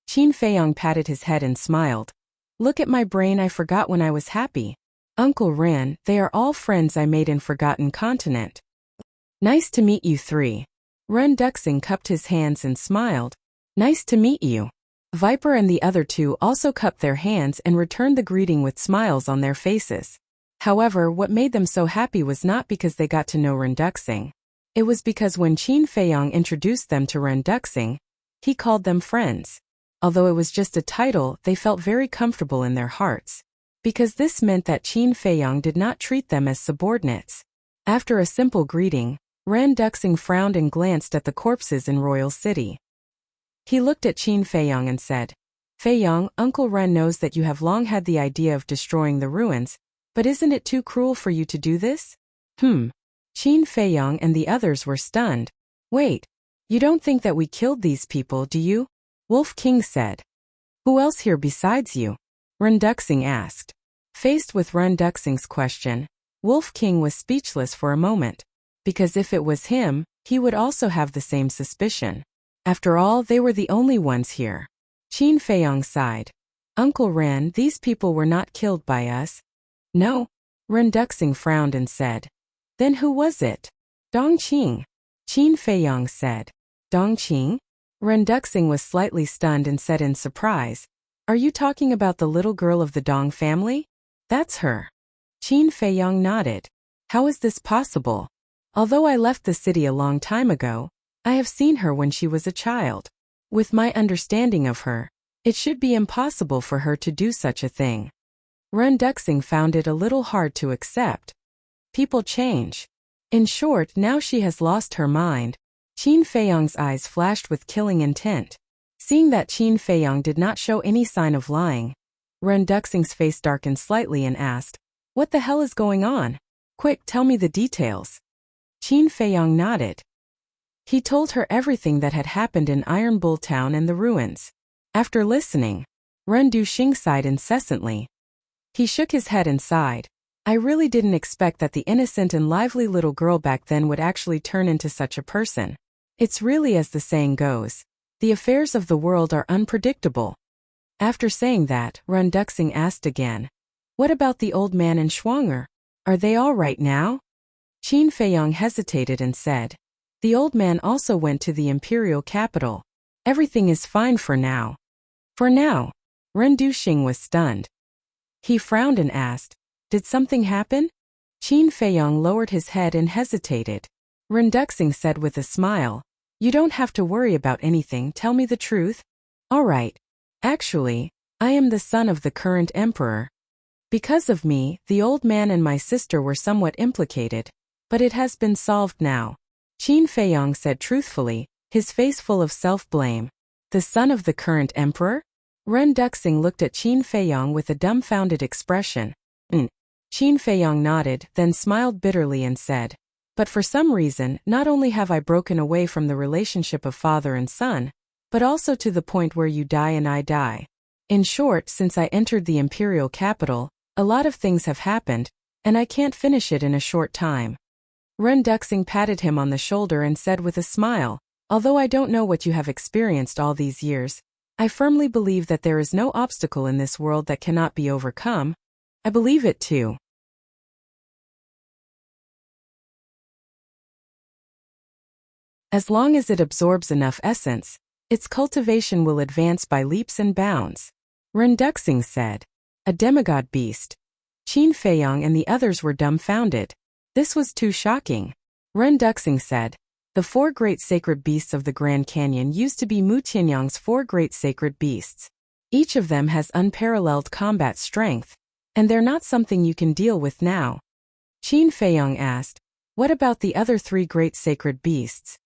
Qin Feiyong patted his head and smiled. Look at my brain, I forgot when I was happy. Uncle Ren, they are all friends I made in Forgotten Continent. Nice to meet you three. Ren Duxing cupped his hands and smiled. Nice to meet you. Viper and the other two also cupped their hands and returned the greeting with smiles on their faces. However, what made them so happy was not because they got to know Ren Duxing. It was because when Qin Feiyong introduced them to Ren Duxing, he called them friends. Although it was just a title, they felt very comfortable in their hearts, because this meant that Qin Feiyong did not treat them as subordinates. After a simple greeting, Ren Duxing frowned and glanced at the corpses in Royal City. He looked at Qin Feiyong and said, Feiyong, Uncle Ren knows that you have long had the idea of destroying the ruins, but isn't it too cruel for you to do this? Qin Feiyong and the others were stunned. Wait, you don't think that we killed these people, do you? Wolf King said. Who else here besides you? Ren Duxing asked. Faced with Ren Duxing's question, Wolf King was speechless for a moment, because if it was him, he would also have the same suspicion. After all, they were the only ones here. Qin Feiyong sighed. Uncle Ren, these people were not killed by us. No. Ren Duxing frowned and said. Then who was it? Dongqing. Qin Feiyong said. Dongqing? Ren Duxing was slightly stunned and said in surprise. Are you talking about the little girl of the Dong family? That's her. Qin Feiyong nodded. How is this possible? Although I left the city a long time ago, I have seen her when she was a child. With my understanding of her, it should be impossible for her to do such a thing. Ren Duxing found it a little hard to accept. People change. In short, now she has lost her mind. Qin Feiyong's eyes flashed with killing intent. Seeing that Qin Feiyong did not show any sign of lying, Ren Duxing's face darkened slightly and asked, What the hell is going on? Quick, tell me the details. Qin Feiyong nodded. He told her everything that had happened in Iron Bull Town and the ruins. After listening, Ren Duxing sighed incessantly. He shook his head and sighed. I really didn't expect that the innocent and lively little girl back then would actually turn into such a person. It's really as the saying goes, the affairs of the world are unpredictable. After saying that, Ren Duxing asked again, What about the old man and Schwanger? Are they all right now? Qin Feiyong hesitated and said, The old man also went to the imperial capital. Everything is fine for now. For now? Ren Duxing was stunned. He frowned and asked, Did something happen? Qin Feiyong lowered his head and hesitated. Ren Duxing said with a smile, You don't have to worry about anything, tell me the truth. All right. Actually, I am the son of the current emperor. Because of me, the old man and my sister were somewhat implicated, but it has been solved now. Qin Feiyong said truthfully, his face full of self-blame. The son of the current emperor? Ren Duxing looked at Qin Feiyong with a dumbfounded expression. Qin Feiyong nodded, then smiled bitterly and said, "But for some reason, not only have I broken away from the relationship of father and son, but also to the point where you die and I die. In short, since I entered the imperial capital, a lot of things have happened, and I can't finish it in a short time." Ren Duxing patted him on the shoulder and said with a smile, "Although I don't know what you have experienced all these years, I firmly believe that there is no obstacle in this world that cannot be overcome. I believe it too." As long as it absorbs enough essence, its cultivation will advance by leaps and bounds, Ren Duxing said. A demigod beast. Qin Feiyong and the others were dumbfounded. This was too shocking. Ren Duxing said, "The 4 great sacred beasts of the Grand Canyon used to be Mu Tianyang's 4 great sacred beasts. Each of them has unparalleled combat strength, and they're not something you can deal with now." Qin Feiyong asked, "What about the other 3 great sacred beasts?"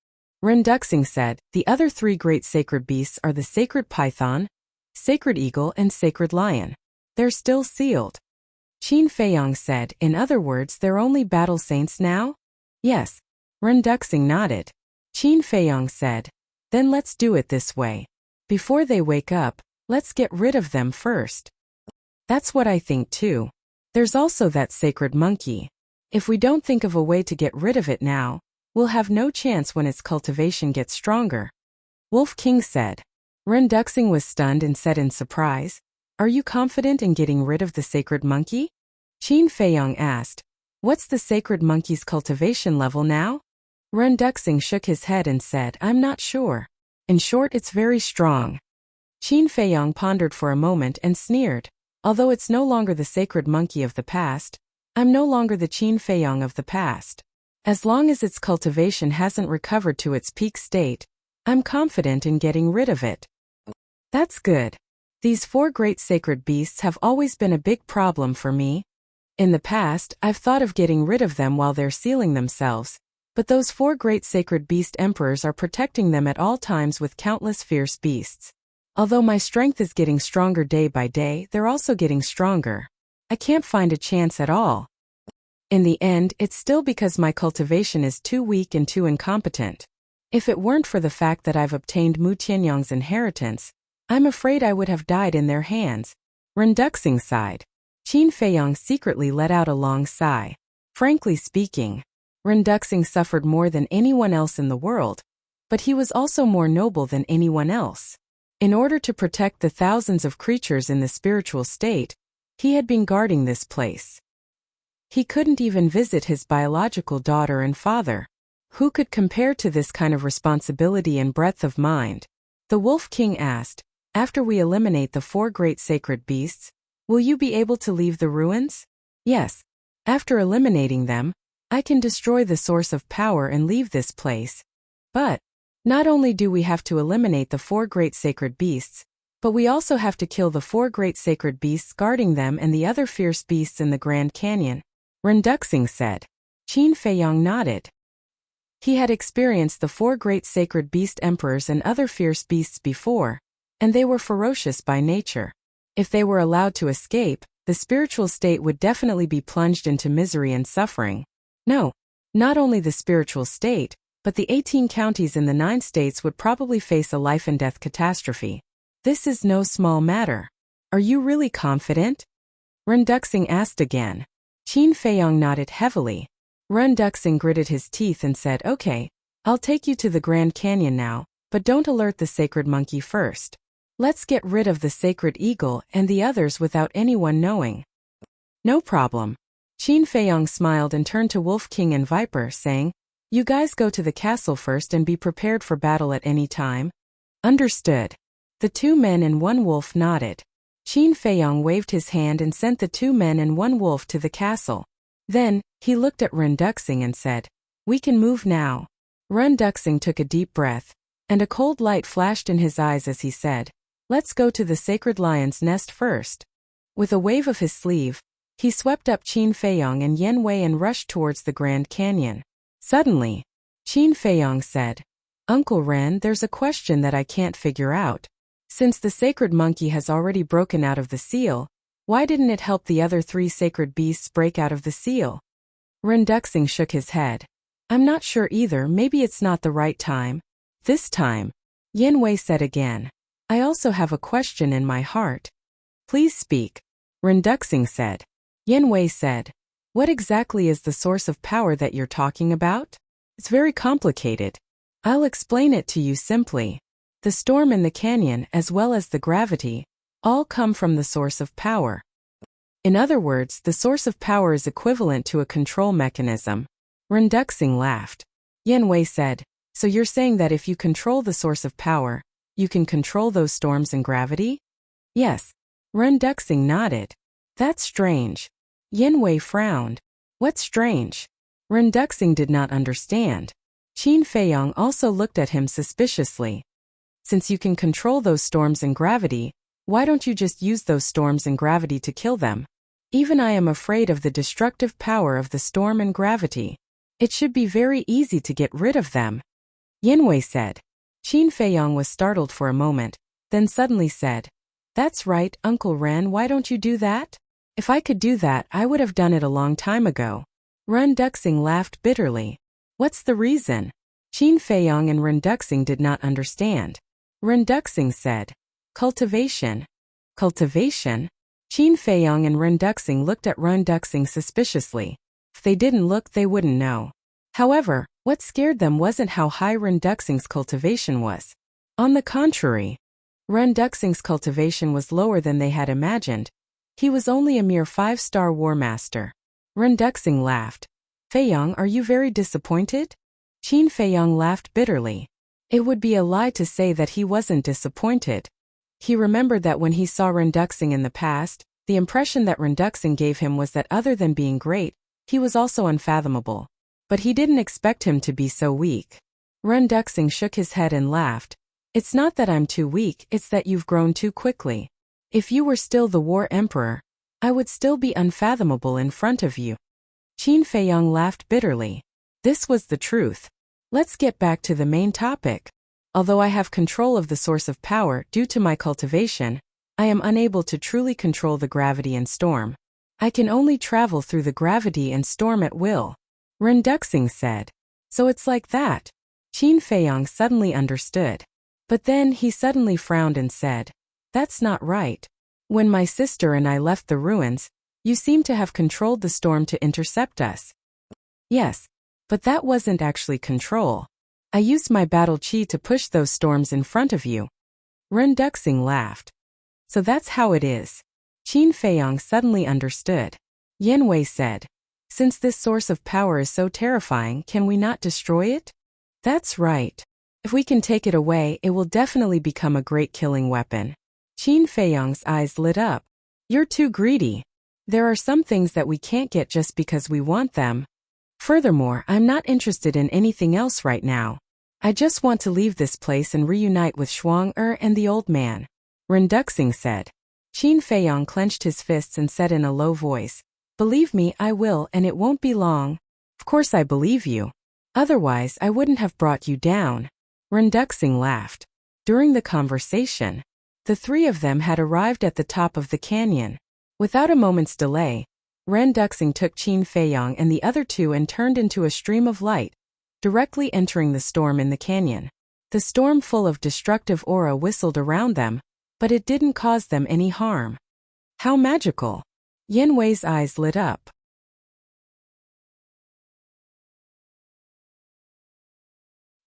Ren Duxing said, "The other 3 great sacred beasts are the sacred python, sacred eagle and sacred lion. They're still sealed." Qin Feiyong said, "In other words, they're only battle saints now?" "Yes." Ren Duxing nodded. Qin Feiyong said, "Then let's do it this way. Before they wake up, let's get rid of them first." "That's what I think too. There's also that sacred monkey. If we don't think of a way to get rid of it now, we'll have no chance when its cultivation gets stronger," Wolf King said. Ren Duxing was stunned and said in surprise, "Are you confident in getting rid of the sacred monkey?" Qin Feiyong asked, "What's the sacred monkey's cultivation level now?" Ren Duxing shook his head and said, "I'm not sure. In short, it's very strong." Qin Feiyong pondered for a moment and sneered, "Although it's no longer the sacred monkey of the past, I'm no longer the Qin Feiyong of the past. As long as its cultivation hasn't recovered to its peak state, I'm confident in getting rid of it." "That's good. These 4 great sacred beasts have always been a big problem for me. In the past, I've thought of getting rid of them while they're sealing themselves, but those 4 great sacred beast emperors are protecting them at all times with countless fierce beasts. Although my strength is getting stronger day by day, they're also getting stronger. I can't find a chance at all. In the end, it's still because my cultivation is too weak and too incompetent. If it weren't for the fact that I've obtained Mu Tianyang's inheritance, I'm afraid I would have died in their hands." Ren Duxing sighed. Qin Feiyong secretly let out a long sigh. Frankly speaking, Ren Duxing suffered more than anyone else in the world, but he was also more noble than anyone else. In order to protect the thousands of creatures in the spiritual state, he had been guarding this place. He couldn't even visit his biological daughter and father. Who could compare to this kind of responsibility and breadth of mind? The Wolf King asked, "After we eliminate the 4 great sacred beasts, will you be able to leave the ruins?" "Yes. After eliminating them, I can destroy the source of power and leave this place. But not only do we have to eliminate the 4 great sacred beasts, but we also have to kill the 4 great sacred beasts guarding them and the other fierce beasts in the Grand Canyon," Ren Duxing said. Qin Feiyong nodded. He had experienced the 4 great sacred beast emperors and other fierce beasts before, and they were ferocious by nature. If they were allowed to escape, the spiritual state would definitely be plunged into misery and suffering. No, not only the spiritual state, but the 18 counties in the 9 states would probably face a life-and-death catastrophe. This is no small matter. Are you really confident? Ren Duxing asked again. Qin Feiyong nodded heavily. Ren Duxing gritted his teeth and said, "Okay, I'll take you to the Grand Canyon now, but don't alert the sacred monkey first. Let's get rid of the sacred eagle and the others without anyone knowing." "No problem." Qin Feiyong smiled and turned to Wolf King and Viper, saying, "You guys go to the castle first and be prepared for battle at any time." "Understood." The 2 men and 1 wolf nodded. Qin Feiyong waved his hand and sent the 2 men and 1 wolf to the castle. Then, he looked at Ren Duxing and said, "We can move now." Ren Duxing took a deep breath, and a cold light flashed in his eyes as he said, "Let's go to the sacred lion's nest first." With a wave of his sleeve, he swept up Qin Feiyong and Yen Wei and rushed towards the Grand Canyon. Suddenly, Qin Feiyong said, "Uncle Ren, there's a question that I can't figure out. Since the sacred monkey has already broken out of the seal, Why didn't it help the other 3 sacred beasts break out of the seal? Renduxing shook his head. I'm not sure either, maybe it's not the right time. This time. Yin Wei said again. I also have a question in my heart. Please speak. Renduxing said. Yin Wei said. What exactly is the source of power that you're talking about? It's very complicated. I'll explain it to you simply. The storm in the canyon as well as the gravity all come from the source of power. In other words, the source of power is equivalent to a control mechanism. Renduxing laughed. Yin Wei said, so you're saying that if you control the source of power, you can control those storms and gravity? Yes. Renduxing nodded. That's strange. Yin Wei frowned. What's strange? Renduxing did not understand. Qin Feiyong also looked at him suspiciously. Since you can control those storms and gravity, why don't you just use those storms and gravity to kill them? Even I am afraid of the destructive power of the storm and gravity. It should be very easy to get rid of them. Yin Wei said. Qin Feiyong was startled for a moment, then suddenly said, That's right, Uncle Ren, why don't you do that? If I could do that, I would have done it a long time ago. Renduxing laughed bitterly. What's the reason? Qin Feiyong and Renduxing did not understand. Renduxing said, Cultivation. Cultivation? Qin Feiyong and Renduxing looked at Renduxing suspiciously. If they didn't look, they wouldn't know. However, what scared them wasn't how high Renduxing's cultivation was. On the contrary, Renduxing's cultivation was lower than they had imagined. He was only a mere 5-star war master. Renduxing laughed. Feiyong, are you very disappointed? Qin Feiyong laughed bitterly. It would be a lie to say that he wasn't disappointed. He remembered that when he saw Renduxing in the past, the impression that Renduxing gave him was that other than being great, he was also unfathomable. But he didn't expect him to be so weak. Renduxing shook his head and laughed. It's not that I'm too weak, it's that you've grown too quickly. If you were still the war emperor, I would still be unfathomable in front of you. Qin Feiyong laughed bitterly. This was the truth. Let's get back to the main topic. Although I have control of the source of power due to my cultivation, I am unable to truly control the gravity and storm. I can only travel through the gravity and storm at will. Renduxing said. So it's like that. Qin Feiyong suddenly understood. But then he suddenly frowned and said, That's not right. When my sister and I left the ruins, you seem to have controlled the storm to intercept us. Yes. But that wasn't actually control. I used my battle chi to push those storms in front of you. Renduxing laughed. So that's how it is. Qin Feiyong suddenly understood. Yin Wei said, Since this source of power is so terrifying, can we not destroy it? That's right. If we can take it away, it will definitely become a great killing weapon. Qin Feiyong's eyes lit up. You're too greedy. There are some things that we can't get just because we want them. Furthermore, I'm not interested in anything else right now. I just want to leave this place and reunite with Shuang-Er and the old man. Renduxing said. Qin Feiyong clenched his fists and said in a low voice, Believe me, I will, and it won't be long. Of course I believe you. Otherwise, I wouldn't have brought you down. Renduxing laughed. During the conversation, the 3 of them had arrived at the top of the canyon. Without a moment's delay, Renduxing took Qin Feiyong and the other 2 and turned into a stream of light, directly entering the storm in the canyon. The storm full of destructive aura whistled around them, but it didn't cause them any harm. How magical! Yin Wei's eyes lit up.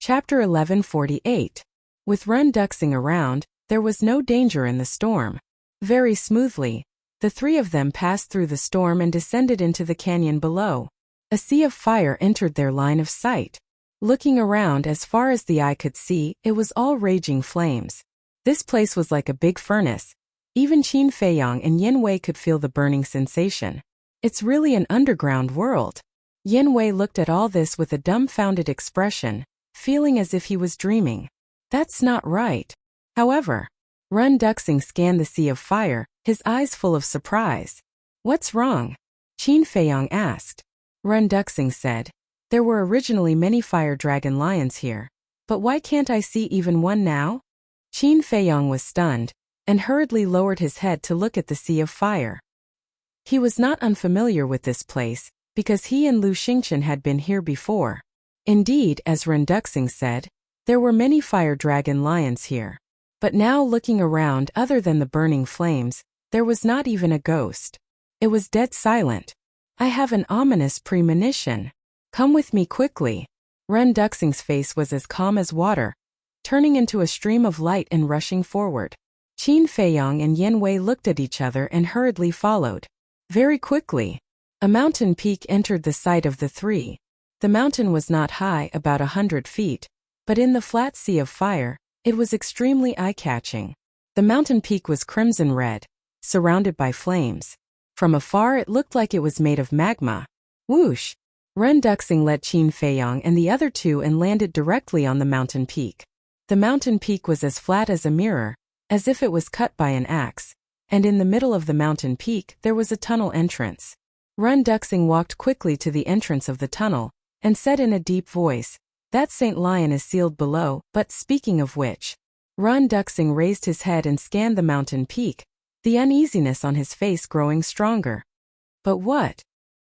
Chapter 1148. With Renduxing around, there was no danger in the storm. Very smoothly, the 3 of them passed through the storm and descended into the canyon below. A sea of fire entered their line of sight. Looking around as far as the eye could see, it was all raging flames. This place was like a big furnace. Even Qin Feiyong and Yin Wei could feel the burning sensation. It's really an underground world. Yin Wei looked at all this with a dumbfounded expression, feeling as if he was dreaming. That's not right. However, Renduxing scanned the sea of fire, his eyes full of surprise. What's wrong? Qin Feiyong asked. Renduxing said, There were originally many fire dragon lions here. But why can't I see even one now? Qin Feiyong was stunned, and hurriedly lowered his head to look at the sea of fire. He was not unfamiliar with this place, because he and Lu Xingchen had been here before. Indeed, as Ren Duxing said, there were many fire dragon lions here. But now looking around, other than the burning flames, there was not even a ghost. It was dead silent. I have an ominous premonition. Come with me quickly. Ren Duxing's face was as calm as water, turning into a stream of light and rushing forward. Qin Feiyong and Yen Wei looked at each other and hurriedly followed. Very quickly, a mountain peak entered the sight of the three. The mountain was not high, about 100 feet, but in the flat sea of fire, it was extremely eye-catching. The mountain peak was crimson red, surrounded by flames. From afar it looked like it was made of magma. Whoosh! Ren Duxing led Qin Feiyong and the other two and landed directly on the mountain peak. The mountain peak was as flat as a mirror, as if it was cut by an axe, and in the middle of the mountain peak there was a tunnel entrance. Ren Duxing walked quickly to the entrance of the tunnel, and said in a deep voice, "That Saint Lion is sealed below, but speaking of which." Ren Duxing raised his head and scanned the mountain peak, the uneasiness on his face growing stronger. But what?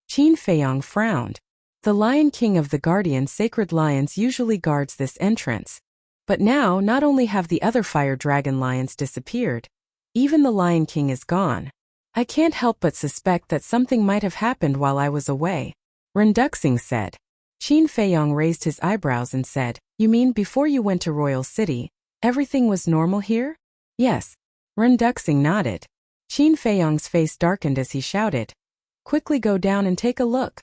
Qin Feiyong frowned. The Lion King of the Guardian Sacred Lions usually guards this entrance. But now not only have the other fire dragon lions disappeared, even the Lion King is gone. I can't help but suspect that something might have happened while I was away, Ren Duxing said. Qin Feiyong raised his eyebrows and said, "You mean before you went to Royal City, everything was normal here?" "Yes." Ren Duxing nodded. Qin Feiyong's face darkened as he shouted, "Quickly go down and take a look."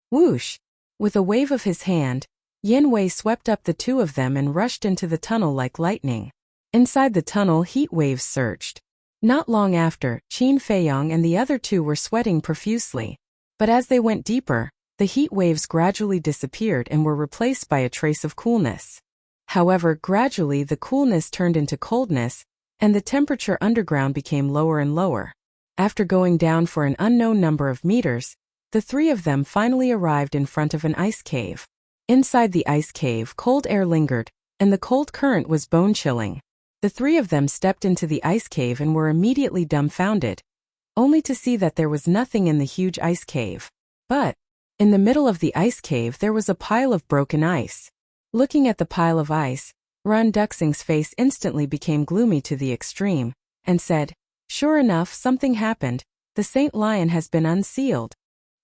Whoosh! With a wave of his hand, Yen Wei swept up the two of them and rushed into the tunnel like lightning. Inside the tunnel, heat waves surged. Not long after, Qin Feiyong and the other two were sweating profusely. But as they went deeper, the heat waves gradually disappeared and were replaced by a trace of coolness. However, gradually the coolness turned into coldness, and the temperature underground became lower and lower. After going down for an unknown number of meters, the three of them finally arrived in front of an ice cave. Inside the ice cave, cold air lingered, and the cold current was bone-chilling. The three of them stepped into the ice cave and were immediately dumbfounded, only to see that there was nothing in the huge ice cave. But, in the middle of the ice cave there was a pile of broken ice. Looking at the pile of ice, Ren Duxing's face instantly became gloomy to the extreme, and said, "Sure enough, something happened. The Saint Lion has been unsealed."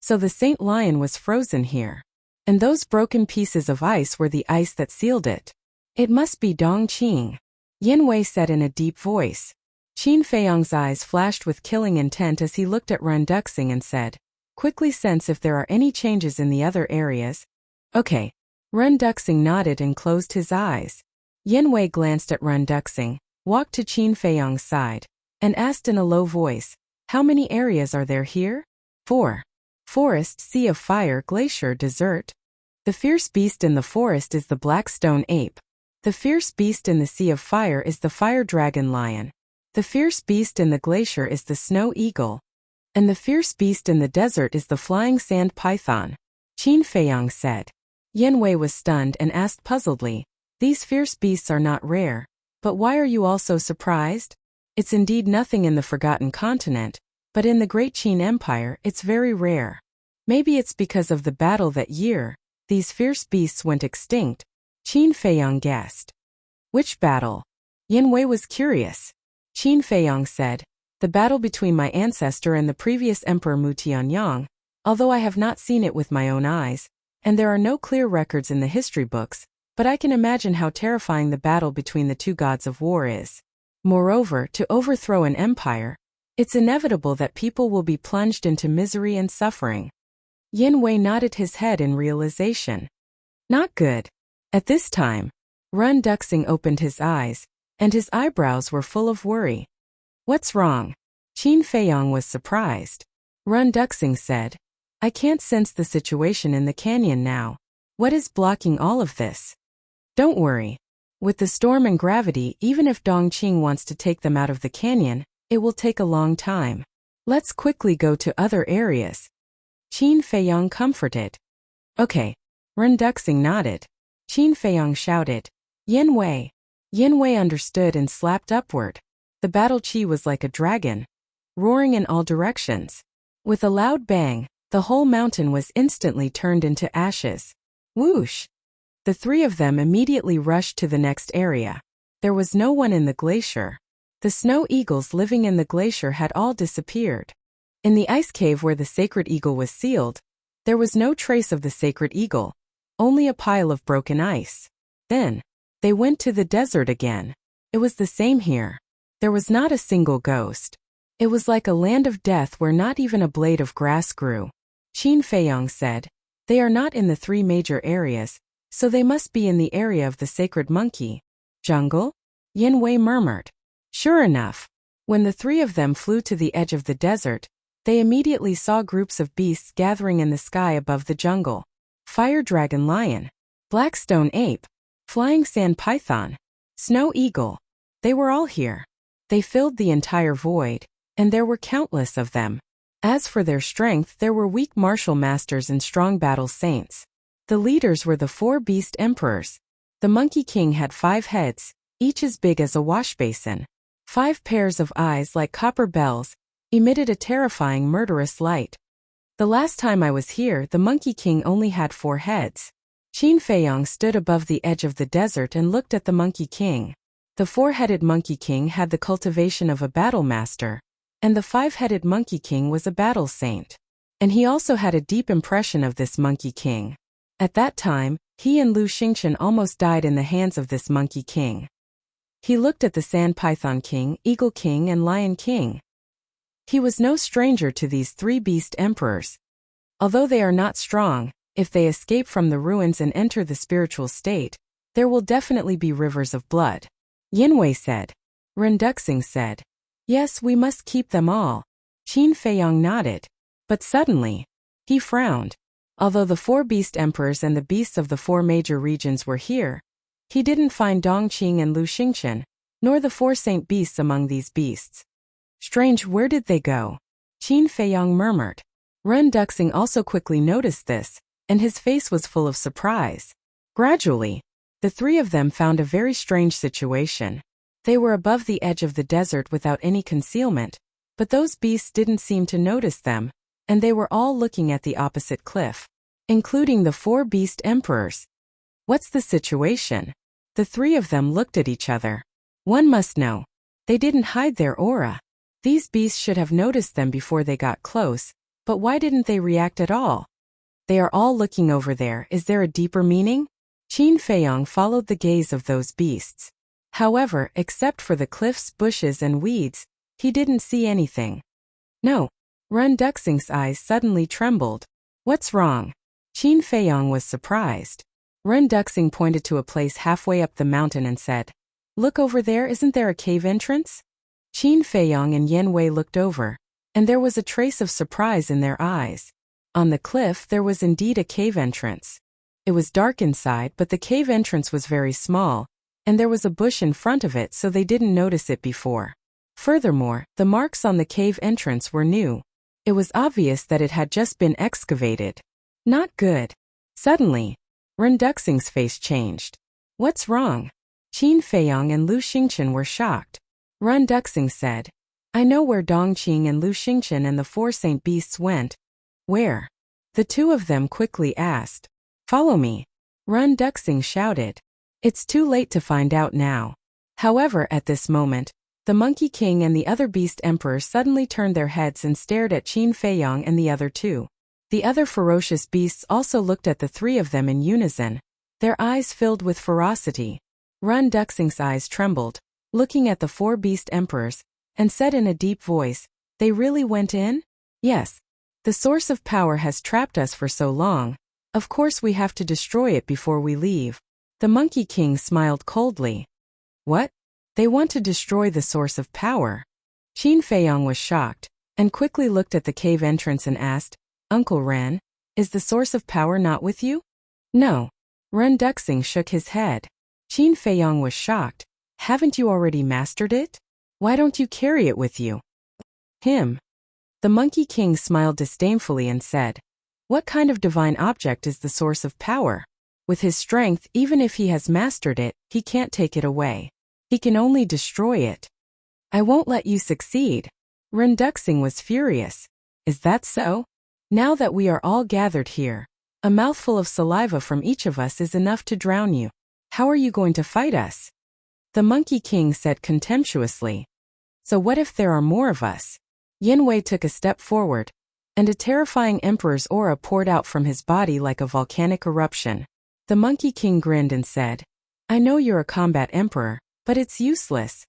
So the Saint Lion was frozen here. And those broken pieces of ice were the ice that sealed it. "It must be Dongqing," Yen Wei said in a deep voice. Qin Feiyong's eyes flashed with killing intent as he looked at Ren Duxing and said, "Quickly sense if there are any changes in the other areas." "Okay." Ren Duxing nodded and closed his eyes. Yen Wei glanced at Ren Duxing, walked to Qin Feiyong's side, and asked in a low voice, "How many areas are there here?" 4. Forest, Sea of Fire, Glacier, Desert. The fierce beast in the forest is the black stone ape. The fierce beast in the Sea of Fire is the fire dragon lion. The fierce beast in the glacier is the snow eagle. And the fierce beast in the desert is the flying sand python, Qin Feiyong said. Yen Wei was stunned and asked puzzledly, "These fierce beasts are not rare, but why are you all so surprised?" "It's indeed nothing in the Forgotten Continent, but in the Great Qin Empire it's very rare. Maybe it's because of the battle that year these fierce beasts went extinct," Qin Feiyong guessed. "Which battle?" Yen Wei was curious. Qin Feiyong said, "The battle between my ancestor and the previous Emperor Mu Tianyang, although I have not seen it with my own eyes, and there are no clear records in the history books, but I can imagine how terrifying the battle between the two gods of war is. Moreover, to overthrow an empire, it's inevitable that people will be plunged into misery and suffering." Yen Wei nodded his head in realization. Not good. At this time, Ren Duxing opened his eyes, and his eyebrows were full of worry. "What's wrong?" Qin Feiyong was surprised. Ren Duxing said, "I can't sense the situation in the canyon now. What is blocking all of this?" "Don't worry. With the storm and gravity, even if Dongqing wants to take them out of the canyon, it will take a long time. Let's quickly go to other areas," Qin Feiyong comforted. "Okay." Ren Duxing nodded. Qin Feiyong shouted, "Yen Wei." Yen Wei understood and slapped upward. The battle chi was like a dragon, roaring in all directions. With a loud bang, the whole mountain was instantly turned into ashes. Whoosh! The three of them immediately rushed to the next area. There was no one in the glacier. The snow eagles living in the glacier had all disappeared. In the ice cave where the sacred eagle was sealed, there was no trace of the sacred eagle, only a pile of broken ice. Then, they went to the desert again. It was the same here. There was not a single ghost. It was like a land of death where not even a blade of grass grew. Qin Feiyong said, "They are not in the three major areas, so they must be in the area of the sacred monkey jungle?" Yin Wei murmured. Sure enough, when the three of them flew to the edge of the desert, they immediately saw groups of beasts gathering in the sky above the jungle. Fire dragon lion, black stone ape, flying sand python, snow eagle. They were all here. They filled the entire void, and there were countless of them. As for their strength, there were weak martial masters and strong battle saints. The leaders were the four beast emperors. The Monkey King had 5 heads, each as big as a wash basin. 5 pairs of eyes like copper bells, emitted a terrifying murderous light. The last time I was here, the Monkey King only had 4 heads. Qin Feiyong stood above the edge of the desert and looked at the Monkey King. The 4-headed Monkey King had the cultivation of a battle master, and the 5-headed Monkey King was a battle saint. And he also had a deep impression of this Monkey King. At that time, he and Lu Xingchen almost died in the hands of this Monkey King. He looked at the Sand Python King, Eagle King and Lion King. He was no stranger to these 3 beast emperors. Although they are not strong, if they escape from the ruins and enter the spiritual state, there will definitely be rivers of blood. Yin Wei said. Ren Duxing said, "Yes, we must keep them all." Qin Feiyong nodded. But suddenly, he frowned. Although the 4 beast emperors and the beasts of the 4 major regions were here, he didn't find Dongqing and Lu Xingchen, nor the 4 saint beasts among these beasts. Strange, where did they go? Qin Feiyong murmured. Ren Duxing also quickly noticed this, and his face was full of surprise. Gradually, the 3 of them found a very strange situation. They were above the edge of the desert without any concealment, but those beasts didn't seem to notice them, and they were all looking at the opposite cliff, including the 4 beast emperors. What's the situation? The 3 of them looked at each other. One must know. They didn't hide their aura. These beasts should have noticed them before they got close, but why didn't they react at all? They are all looking over there. Is there a deeper meaning? Qin Feiyong followed the gaze of those beasts. However, except for the cliffs, bushes and weeds, he didn't see anything. No. Ren Duxing's eyes suddenly trembled. What's wrong? Qin Feiyong was surprised. Ren Duxing pointed to a place halfway up the mountain and said, "Look over there, isn't there a cave entrance?" Qin Feiyong and Yin Wei looked over, and there was a trace of surprise in their eyes. On the cliff there was indeed a cave entrance. It was dark inside, but the cave entrance was very small, and there was a bush in front of it, so they didn't notice it before. Furthermore, the marks on the cave entrance were new. It was obvious that it had just been excavated. Not good. Suddenly, Ren Duxing's face changed. What's wrong? Qin Feiyong and Lu Xingchen were shocked. Ren Duxing said, "I know where Dongqing and Lu Xingchen and the 4 saint beasts went." Where? The 2 of them quickly asked. "Follow me," Ren Duxing shouted. It's too late to find out now. However, at this moment, the Monkey King and the other beast emperors suddenly turned their heads and stared at Qin Feiyong and the other 2. The other ferocious beasts also looked at the 3 of them in unison, their eyes filled with ferocity. Ren Duxing's eyes trembled, looking at the 4 beast emperors, and said in a deep voice, "They really went in?" "Yes. The source of power has trapped us for so long. Of course we have to destroy it before we leave." The Monkey King smiled coldly. What? They want to destroy the source of power? Qin Feiyong was shocked, and quickly looked at the cave entrance and asked, "Uncle Ren, is the source of power not with you?" "No." Ren Duxing shook his head. Qin Feiyong was shocked. "Haven't you already mastered it? Why don't you carry it with you?" "Him." The Monkey King smiled disdainfully and said, "What kind of divine object is the source of power? With his strength, even if he has mastered it, he can't take it away. He can only destroy it." "I won't let you succeed." Ren Duxing was furious. Is that so? Now that we are all gathered here, a mouthful of saliva from each of us is enough to drown you. How are you going to fight us? The Monkey King said contemptuously. So what if there are more of us? Yin Wei took a step forward, and a terrifying emperor's aura poured out from his body like a volcanic eruption. The Monkey King grinned and said, I know you're a combat emperor, but it's useless.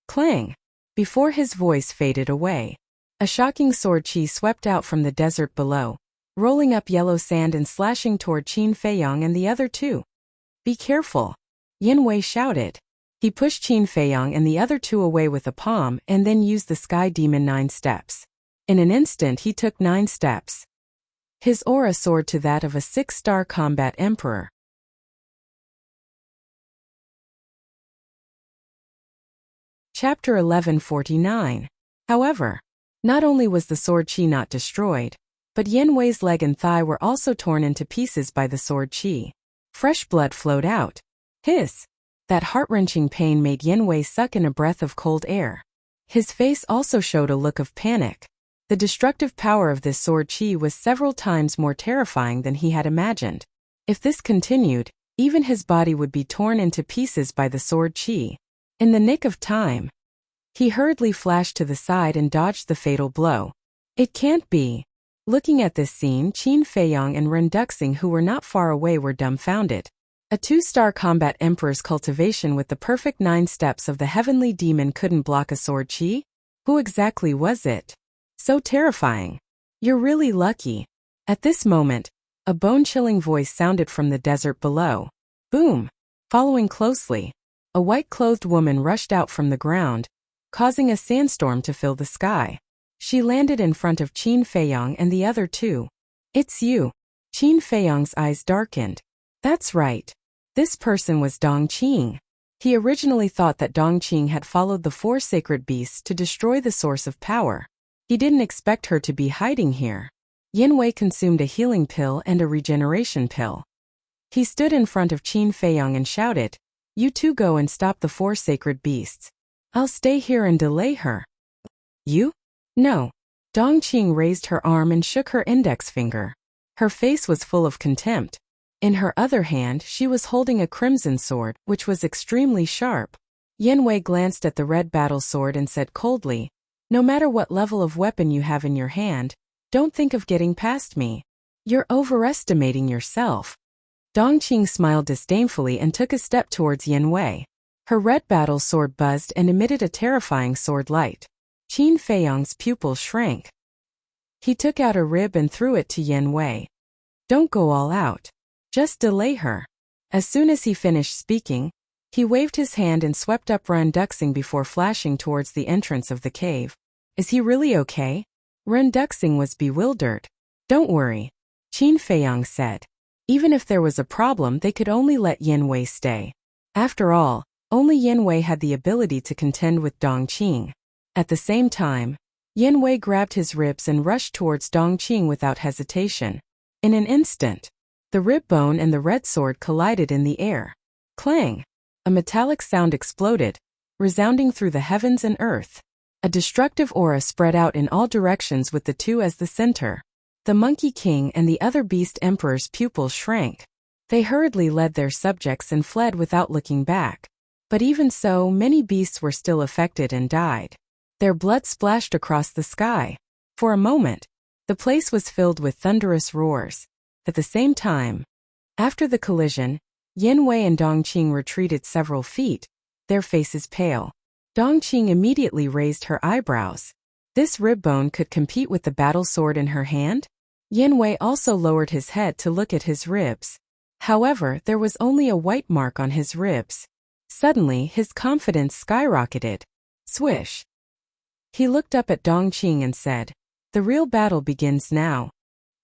Clang! Before his voice faded away, a shocking sword chi swept out from the desert below, rolling up yellow sand and slashing toward Qin Feiyong and the other two. Be careful! Yin Wei shouted. He pushed Qin Feiyong and the other two away with a palm and then used the Sky Demon 9 steps. In an instant he took 9 steps. His aura soared to that of a 6-star combat emperor. Chapter 1149. However, not only was the sword chi not destroyed, but Yin Wei's leg and thigh were also torn into pieces by the sword chi. Fresh blood flowed out. Hiss! That heart-wrenching pain made Yin Wei suck in a breath of cold air. His face also showed a look of panic. The destructive power of this sword chi was several times more terrifying than he had imagined. If this continued, even his body would be torn into pieces by the sword chi. In the nick of time, he hurriedly flashed to the side and dodged the fatal blow. It can't be. Looking at this scene, Qin Feiyong and Ren Duxing, who were not far away, were dumbfounded. A 2-star combat emperor's cultivation with the perfect 9 steps of the heavenly demon couldn't block a sword chi? Who exactly was it? So terrifying. You're really lucky. At this moment, a bone-chilling voice sounded from the desert below. Boom! Following closely, a white-clothed woman rushed out from the ground, causing a sandstorm to fill the sky. She landed in front of Qin Feiyong and the other two. It's you. Qin Feiyong's eyes darkened. That's right. This person was Dong Qing. He originally thought that Dong Qing had followed the 4 sacred beasts to destroy the source of power. He didn't expect her to be hiding here. Yin Wei consumed a healing pill and a regeneration pill. He stood in front of Qin Feiyong and shouted, You two go and stop the 4 sacred beasts. I'll stay here and delay her. You? No. Dong Qing raised her arm and shook her index finger. Her face was full of contempt. In her other hand, she was holding a crimson sword, which was extremely sharp. Yin Wei glanced at the red battle sword and said coldly, No matter what level of weapon you have in your hand, don't think of getting past me. You're overestimating yourself. Dong Qing smiled disdainfully and took a step towards Yin Wei. Her red battle sword buzzed and emitted a terrifying sword light. Qin Feiyong's pupils shrank. He took out a rib and threw it to Yin Wei. Don't go all out. Just delay her. As soon as he finished speaking, he waved his hand and swept up Ren Duxing before flashing towards the entrance of the cave. Is he really okay? Ren Duxing was bewildered. Don't worry, Qin Feiyong said. Even if there was a problem, they could only let Yin Wei stay. After all, only Yin Wei had the ability to contend with Dong Qing. At the same time, Yin Wei grabbed his ribs and rushed towards Dong Qing without hesitation. In an instant, the rib bone and the red sword collided in the air. Clang! A metallic sound exploded, resounding through the heavens and earth. A destructive aura spread out in all directions with the two as the center. The Monkey King and the other beast emperor's pupils shrank. They hurriedly led their subjects and fled without looking back. But even so, many beasts were still affected and died. Their blood splashed across the sky. For a moment, the place was filled with thunderous roars. At the same time, after the collision, Yin Wei and Dong Qing retreated several feet, their faces pale. Dong Qing immediately raised her eyebrows. This rib bone could compete with the battle sword in her hand? Yin Wei also lowered his head to look at his ribs. However, there was only a white mark on his ribs. Suddenly, his confidence skyrocketed. Swish! He looked up at Dong Qing and said, The real battle begins now.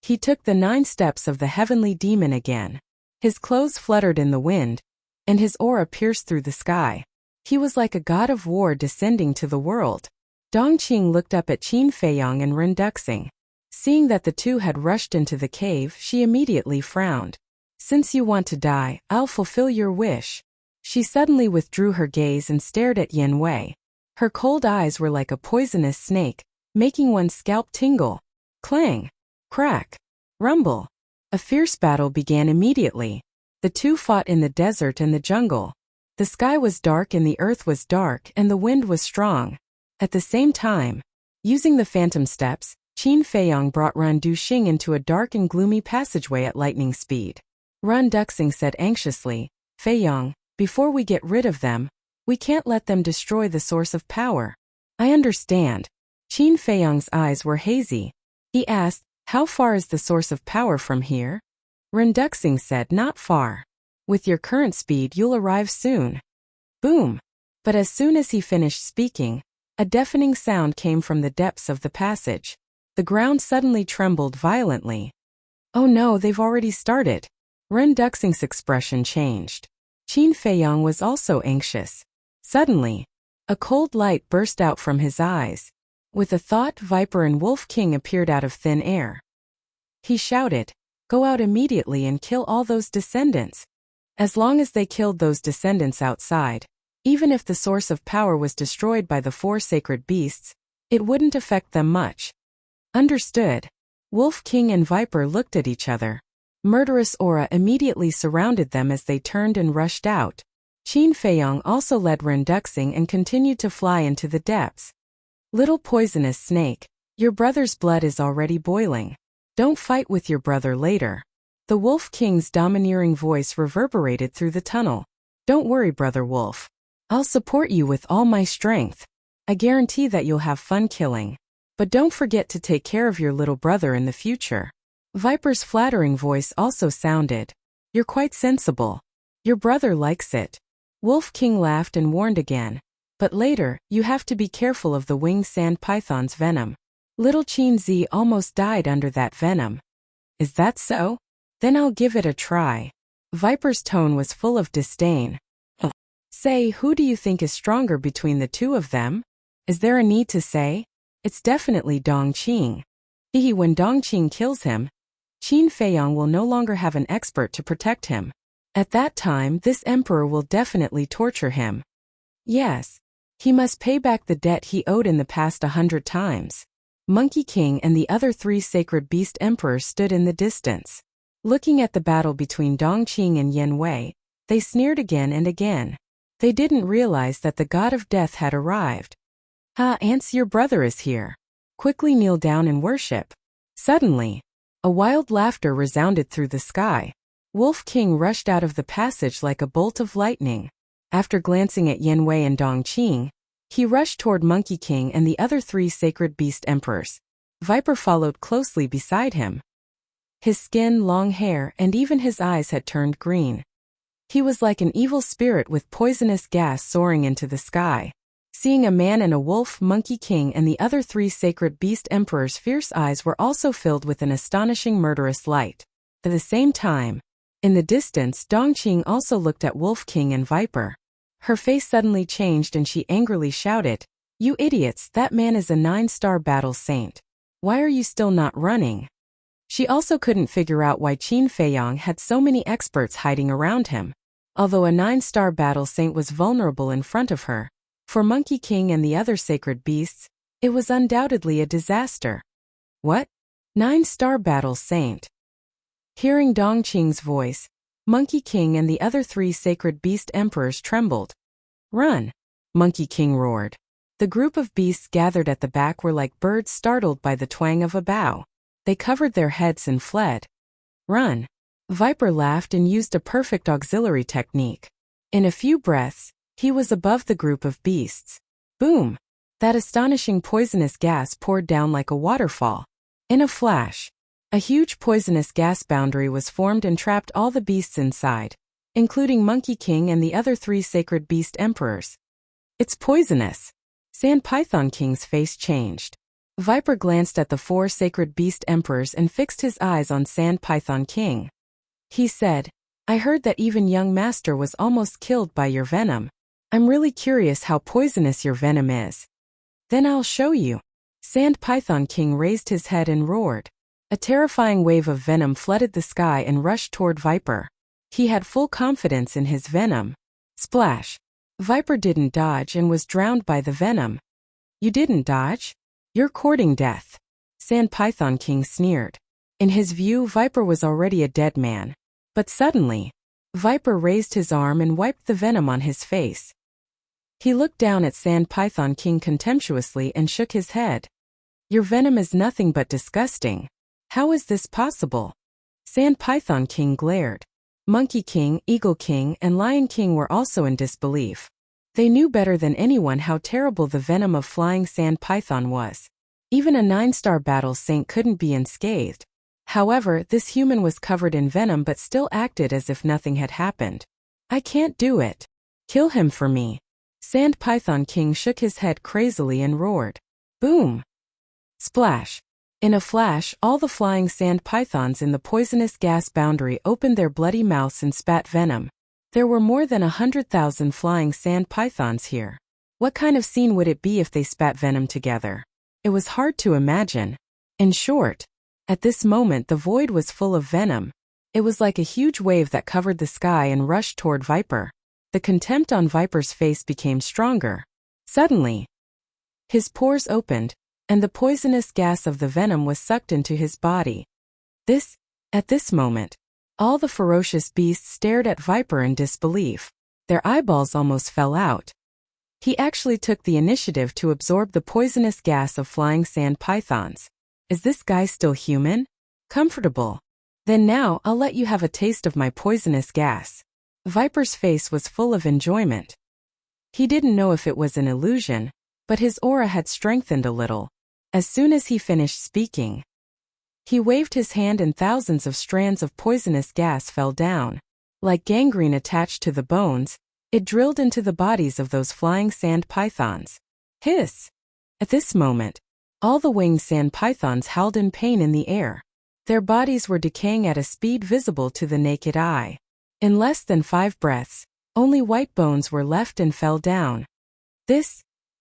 He took the 9 steps of the heavenly demon again. His clothes fluttered in the wind, and his aura pierced through the sky. He was like a god of war descending to the world. Dong Qing looked up at Qin Feiyong and Ren Duxing. Seeing that the two had rushed into the cave, she immediately frowned. Since you want to die, I'll fulfill your wish. She suddenly withdrew her gaze and stared at Yin Wei. Her cold eyes were like a poisonous snake, making one's scalp tingle. Clang, crack, rumble. A fierce battle began immediately. The two fought in the desert and the jungle. The sky was dark and the earth was dark and the wind was strong. At the same time, using the phantom steps, Qin Feiyong brought Run Duxing into a dark and gloomy passageway at lightning speed. Run Duxing said anxiously, Feiyong, before we get rid of them, we can't let them destroy the source of power. I understand. Qin Feiyong's eyes were hazy. He asked, how far is the source of power from here? Run Duxing said, not far. With your current speed you'll arrive soon. Boom. But as soon as he finished speaking, a deafening sound came from the depths of the passage. The ground suddenly trembled violently. Oh no, they've already started. Run Duxing's expression changed. Qin Feiyong was also anxious. Suddenly, a cold light burst out from his eyes. With a thought, Viper and Wolf King appeared out of thin air. He shouted, go out immediately and kill all those descendants. As long as they killed those descendants outside, even if the source of power was destroyed by the 4 sacred beasts, it wouldn't affect them much. Understood. Wolf King and Viper looked at each other. Murderous aura immediately surrounded them as they turned and rushed out. Qin Feiyong also led Run Duxing and continued to fly into the depths. Little poisonous snake, your brother's blood is already boiling. Don't fight with your brother later. The Wolf King's domineering voice reverberated through the tunnel. Don't worry, Brother Wolf. I'll support you with all my strength. I guarantee that you'll have fun killing. But don't forget to take care of your little brother in the future. Viper's flattering voice also sounded. You're quite sensible. Your brother likes it. Wolf King laughed and warned again. But later, you have to be careful of the winged sand python's venom. Little Qin Zi almost died under that venom. Is that so? Then I'll give it a try. Viper's tone was full of disdain. Say, who do you think is stronger between the two of them? Is there a need to say? It's definitely Dong Qing. When Dong Qing kills him, Qin Feiyong will no longer have an expert to protect him. At that time, this emperor will definitely torture him. Yes. He must pay back the debt he owed in the past 100 times. Monkey King and the other 3 sacred beast emperors stood in the distance. Looking at the battle between Dong Qing and Yen Wei, they sneered again and again. They didn't realize that the god of death had arrived. Ants, your brother is here. Quickly kneel down and worship. Suddenly, a wild laughter resounded through the sky. Wolf King rushed out of the passage like a bolt of lightning. After glancing at Yen Wei and Dong Qing, he rushed toward Monkey King and the other 3 sacred beast emperors. Viper followed closely beside him. His skin, long hair, and even his eyes had turned green. He was like an evil spirit with poisonous gas soaring into the sky. Seeing a man and a wolf, Monkey King and the other 3 sacred beast emperors' fierce eyes were also filled with an astonishing murderous light. At the same time, in the distance, Dong Qing also looked at Wolf King and Viper. Her face suddenly changed and she angrily shouted, "You idiots, that man is a 9-star battle saint. Why are you still not running?" She also couldn't figure out why Qin Feiyong had so many experts hiding around him. Although a 9-star battle saint was vulnerable in front of her, for Monkey King and the other sacred beasts, it was undoubtedly a disaster. What? 9-star battle saint? Hearing Dong Qing's voice, Monkey King and the other 3 sacred beast emperors trembled. Run! Monkey King roared. The group of beasts gathered at the back were like birds startled by the twang of a bow. They covered their heads and fled. Run! Viper laughed and used a perfect auxiliary technique. In a few breaths, he was above the group of beasts. Boom! That astonishing poisonous gas poured down like a waterfall. In a flash, a huge poisonous gas boundary was formed and trapped all the beasts inside, including Monkey King and the other 3 sacred beast emperors. It's poisonous! Sand Python King's face changed. Viper glanced at the 4 sacred beast emperors and fixed his eyes on Sand Python King. He said, "I heard that even young master was almost killed by your venom. I'm really curious how poisonous your venom is. Then I'll show you." Sand Python King raised his head and roared. A terrifying wave of venom flooded the sky and rushed toward Viper. He had full confidence in his venom. Splash! Viper didn't dodge and was drowned by the venom. You didn't dodge? You're courting death. Sand Python King sneered. In his view, Viper was already a dead man. But suddenly, Viper raised his arm and wiped the venom on his face. He looked down at Sand Python King contemptuously and shook his head. Your venom is nothing but disgusting. How is this possible? Sand Python King glared. Monkey King, Eagle King, and Lion King were also in disbelief. They knew better than anyone how terrible the venom of flying sand python was. Even a 9-star battle saint couldn't be unscathed. However, this human was covered in venom but still acted as if nothing had happened. I can't do it. Kill him for me. Sand Python King shook his head crazily and roared. Boom! Splash! In a flash, all the flying sand pythons in the poisonous gas boundary opened their bloody mouths and spat venom. There were more than 100,000 flying sand pythons here. What kind of scene would it be if they spat venom together? It was hard to imagine. In short, at this moment the void was full of venom. It was like a huge wave that covered the sky and rushed toward Viper. The contempt on Viper's face became stronger. Suddenly, his pores opened, and the poisonous gas of the venom was sucked into his body. At this moment, all the ferocious beasts stared at Viper in disbelief. Their eyeballs almost fell out. He actually took the initiative to absorb the poisonous gas of flying sand pythons. Is this guy still human? Comfortable. Then now I'll let you have a taste of my poisonous gas. Viper's face was full of enjoyment. He didn't know if it was an illusion, but his aura had strengthened a little. As soon as he finished speaking, he waved his hand and thousands of strands of poisonous gas fell down. Like gangrene attached to the bones, it drilled into the bodies of those flying sand pythons. Hiss! At this moment, all the winged sand pythons howled in pain in the air. Their bodies were decaying at a speed visible to the naked eye. In less than 5 breaths, only white bones were left and fell down.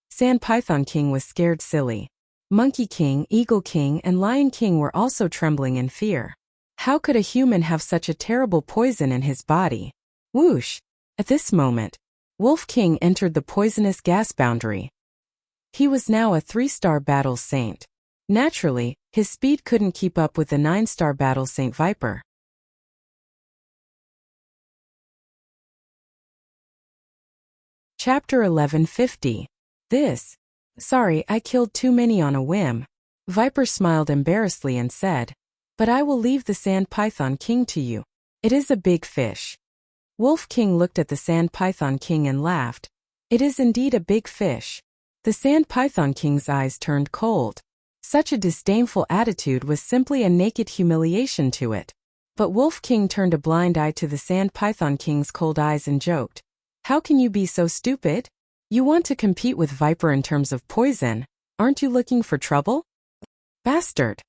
Sand Python King was scared silly. Monkey King, Eagle King, and Lion King were also trembling in fear. How could a human have such a terrible poison in his body? Whoosh! At this moment, Wolf King entered the poisonous gas boundary. He was now a 3-star battle saint. Naturally, his speed couldn't keep up with the 9-star battle saint Viper. Chapter 1150. Sorry, I killed too many on a whim. Viper smiled embarrassedly and said, but I will leave the Sand Python King to you. It is a big fish. Wolf King looked at the Sand Python King and laughed. It is indeed a big fish. The Sand Python King's eyes turned cold. Such a disdainful attitude was simply a naked humiliation to it. But Wolf King turned a blind eye to the Sand Python King's cold eyes and joked. How can you be so stupid? You want to compete with Viper in terms of poison, aren't you looking for trouble? Bastard!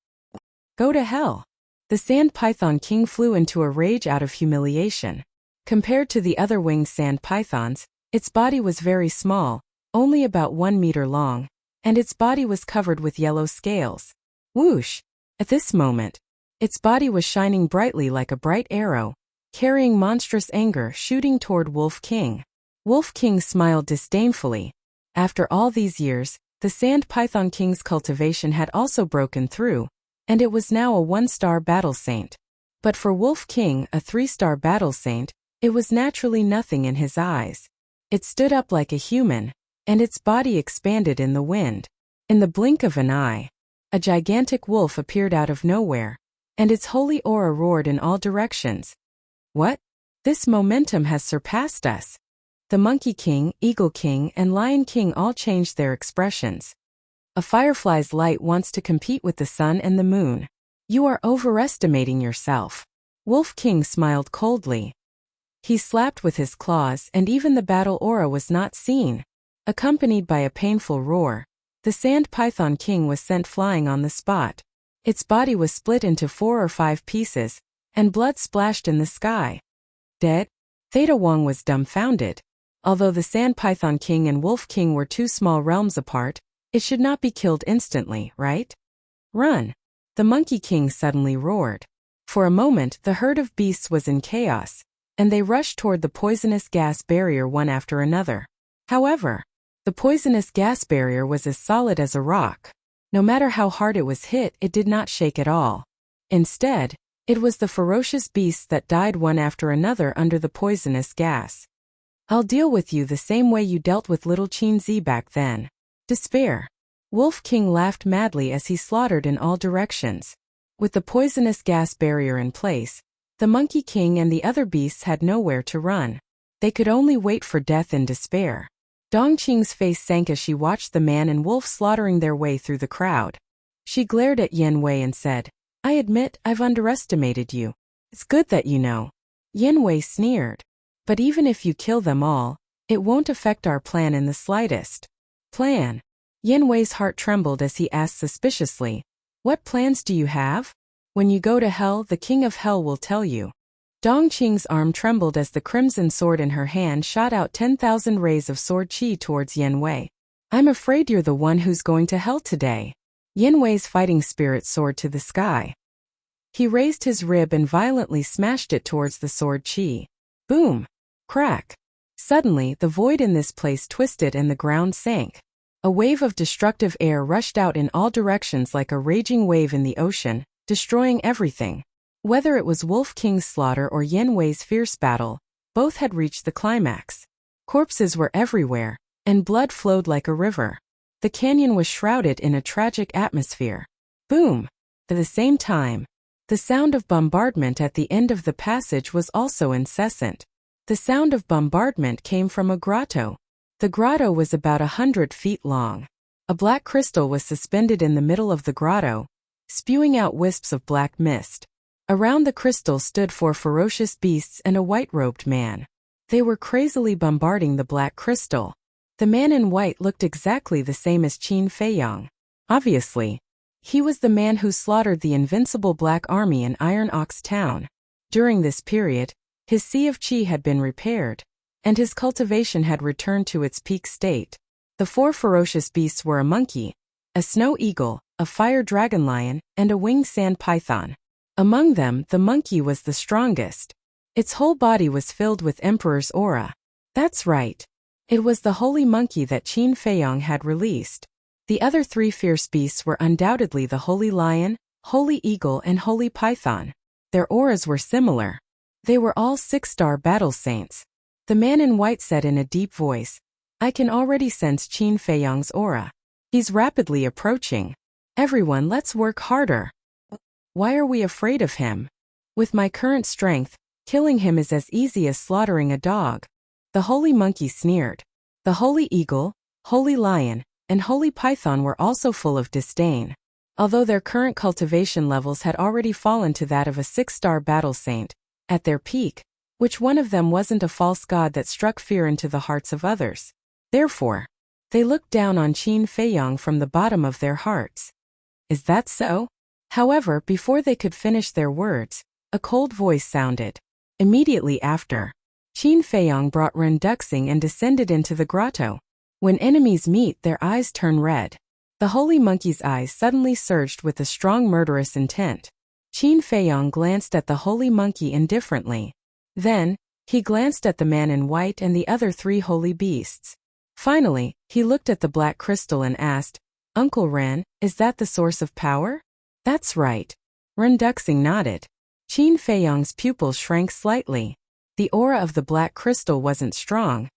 Go to hell. The Sand Python King flew into a rage out of humiliation. Compared to the other winged sand pythons, its body was very small, only about 1 meter long, and its body was covered with yellow scales. Whoosh! At this moment, its body was shining brightly like a bright arrow, carrying monstrous anger shooting toward Wolf King. Wolf King smiled disdainfully. After all these years, the Sand Python King's cultivation had also broken through, and it was now a 1-star battle saint. But for Wolf King, a 3-star battle saint, it was naturally nothing in his eyes. It stood up like a human, and its body expanded in the wind. In the blink of an eye, a gigantic wolf appeared out of nowhere, and its holy aura roared in all directions. What? This momentum has surpassed us. The Monkey King, Eagle King, and Lion King all changed their expressions. A firefly's light wants to compete with the sun and the moon. You are overestimating yourself. Wolf King smiled coldly. He slapped with his claws, and even the battle aura was not seen. Accompanied by a painful roar, the Sand Python King was sent flying on the spot. Its body was split into 4 or 5 pieces, and blood splashed in the sky. Dead? Theta Wong was dumbfounded. Although the Sand Python King and Wolf King were 2 small realms apart, it should not be killed instantly, right? Run! The Monkey King suddenly roared. For a moment, the herd of beasts was in chaos, and they rushed toward the poisonous gas barrier one after another. However, the poisonous gas barrier was as solid as a rock. No matter how hard it was hit, it did not shake at all. Instead, it was the ferocious beasts that died one after another under the poisonous gas. I'll deal with you the same way you dealt with little Qinzi back then. Despair. Wolf King laughed madly as he slaughtered in all directions. With the poisonous gas barrier in place, the Monkey King and the other beasts had nowhere to run. They could only wait for death in despair. Dongqing's face sank as she watched the man and wolf slaughtering their way through the crowd. She glared at Yan Wei and said, I admit I've underestimated you. It's good that you know. Yan Wei sneered. But even if you kill them all, it won't affect our plan in the slightest. Plan? Yan Wei's heart trembled as he asked suspiciously, What plans do you have? When you go to hell, the King of Hell will tell you. Dongqing's arm trembled as the crimson sword in her hand shot out 10,000 rays of sword chi towards Yan Wei. I'm afraid you're the one who's going to hell today. Yan Wei's fighting spirit soared to the sky. He raised his rib and violently smashed it towards the sword chi. Boom! Crack! Suddenly, the void in this place twisted and the ground sank. A wave of destructive air rushed out in all directions like a raging wave in the ocean, destroying everything. Whether it was Wolf King's slaughter or Yan Wei's fierce battle, both had reached the climax. Corpses were everywhere, and blood flowed like a river. The canyon was shrouded in a tragic atmosphere. Boom! At the same time, the sound of bombardment at the end of the passage was also incessant. The sound of bombardment came from a grotto. The grotto was about 100 feet long. A black crystal was suspended in the middle of the grotto, spewing out wisps of black mist. Around the crystal stood 4 ferocious beasts and a white-robed man. They were crazily bombarding the black crystal. The man in white looked exactly the same as Qin Feiyang. Obviously, he was the man who slaughtered the invincible Black Army in Iron Ox Town. During this period, his Sea of Qi had been repaired, and his cultivation had returned to its peak state. The 4 ferocious beasts were a monkey, a snow eagle, a fire dragon lion, and a winged sand python. Among them, the monkey was the strongest. Its whole body was filled with Emperor's aura. That's right. It was the holy monkey that Qin Feiyang had released. The other 3 fierce beasts were undoubtedly the holy lion, holy eagle, and holy python. Their auras were similar. They were all 6-star battle saints. The man in white said in a deep voice, I can already sense Qin Feiyang's aura. He's rapidly approaching. Everyone, let's work harder. Why are we afraid of him? With my current strength, killing him is as easy as slaughtering a dog. The holy monkey sneered. The holy eagle, holy lion, and holy python were also full of disdain. Although their current cultivation levels had already fallen to that of a 6-star battle saint, at their peak, which one of them wasn't a false god that struck fear into the hearts of others. Therefore, they looked down on Qin Feiyang from the bottom of their hearts. Is that so? However, before they could finish their words, a cold voice sounded. Immediately after, Qin Feiyang brought Ren Duxing and descended into the grotto. When enemies meet, their eyes turn red. The holy monkey's eyes suddenly surged with a strong murderous intent. Qin Feiyang glanced at the holy monkey indifferently. Then, he glanced at the man in white and the other 3 holy beasts. Finally, he looked at the black crystal and asked, Uncle Ren, is that the source of power? That's right. Ren Duxing nodded. Qin Feiyang's pupils shrank slightly. The aura of the black crystal wasn't strong,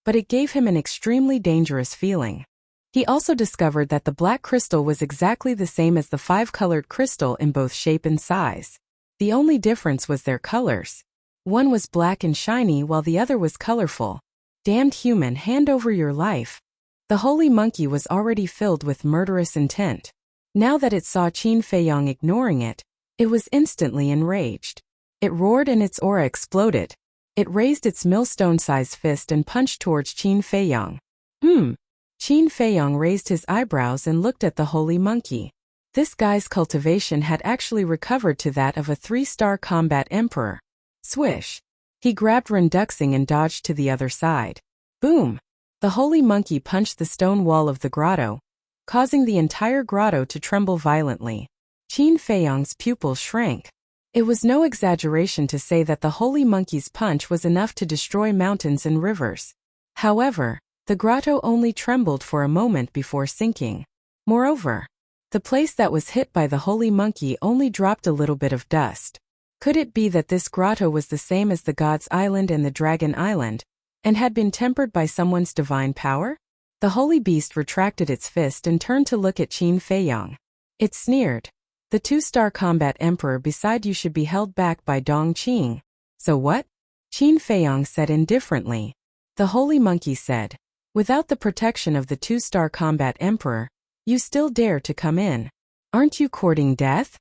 but it gave him an extremely dangerous feeling. He also discovered that the black crystal was exactly the same as the 5-colored crystal in both shape and size. The only difference was their colors. One was black and shiny while the other was colorful. Damned human, hand over your life. The holy monkey was already filled with murderous intent. Now that it saw Qin Feiyang ignoring it, it was instantly enraged. It roared and its aura exploded. It raised its millstone-sized fist and punched towards Qin Feiyang. Qin Feiyang raised his eyebrows and looked at the holy monkey. This guy's cultivation had actually recovered to that of a 3-star combat emperor. Swish! He grabbed Ren Duxing and dodged to the other side. Boom! The holy monkey punched the stone wall of the grotto, causing the entire grotto to tremble violently. Qin Feiyang's pupils shrank. It was no exaggeration to say that the holy monkey's punch was enough to destroy mountains and rivers. However, the grotto only trembled for a moment before sinking. Moreover, The place that was hit by the holy monkey only dropped a little bit of dust. Could it be that this grotto was the same as the God's Island and the Dragon Island, and had been tempered by someone's divine power? The holy beast retracted its fist and turned to look at Qin Feiyang. It sneered. The 2-star combat emperor beside you should be held back by Dong Qing. So what? Qin Feiyang said indifferently. The holy monkey said, without the protection of the 2-star combat emperor, you still dare to come in. Aren't you courting death?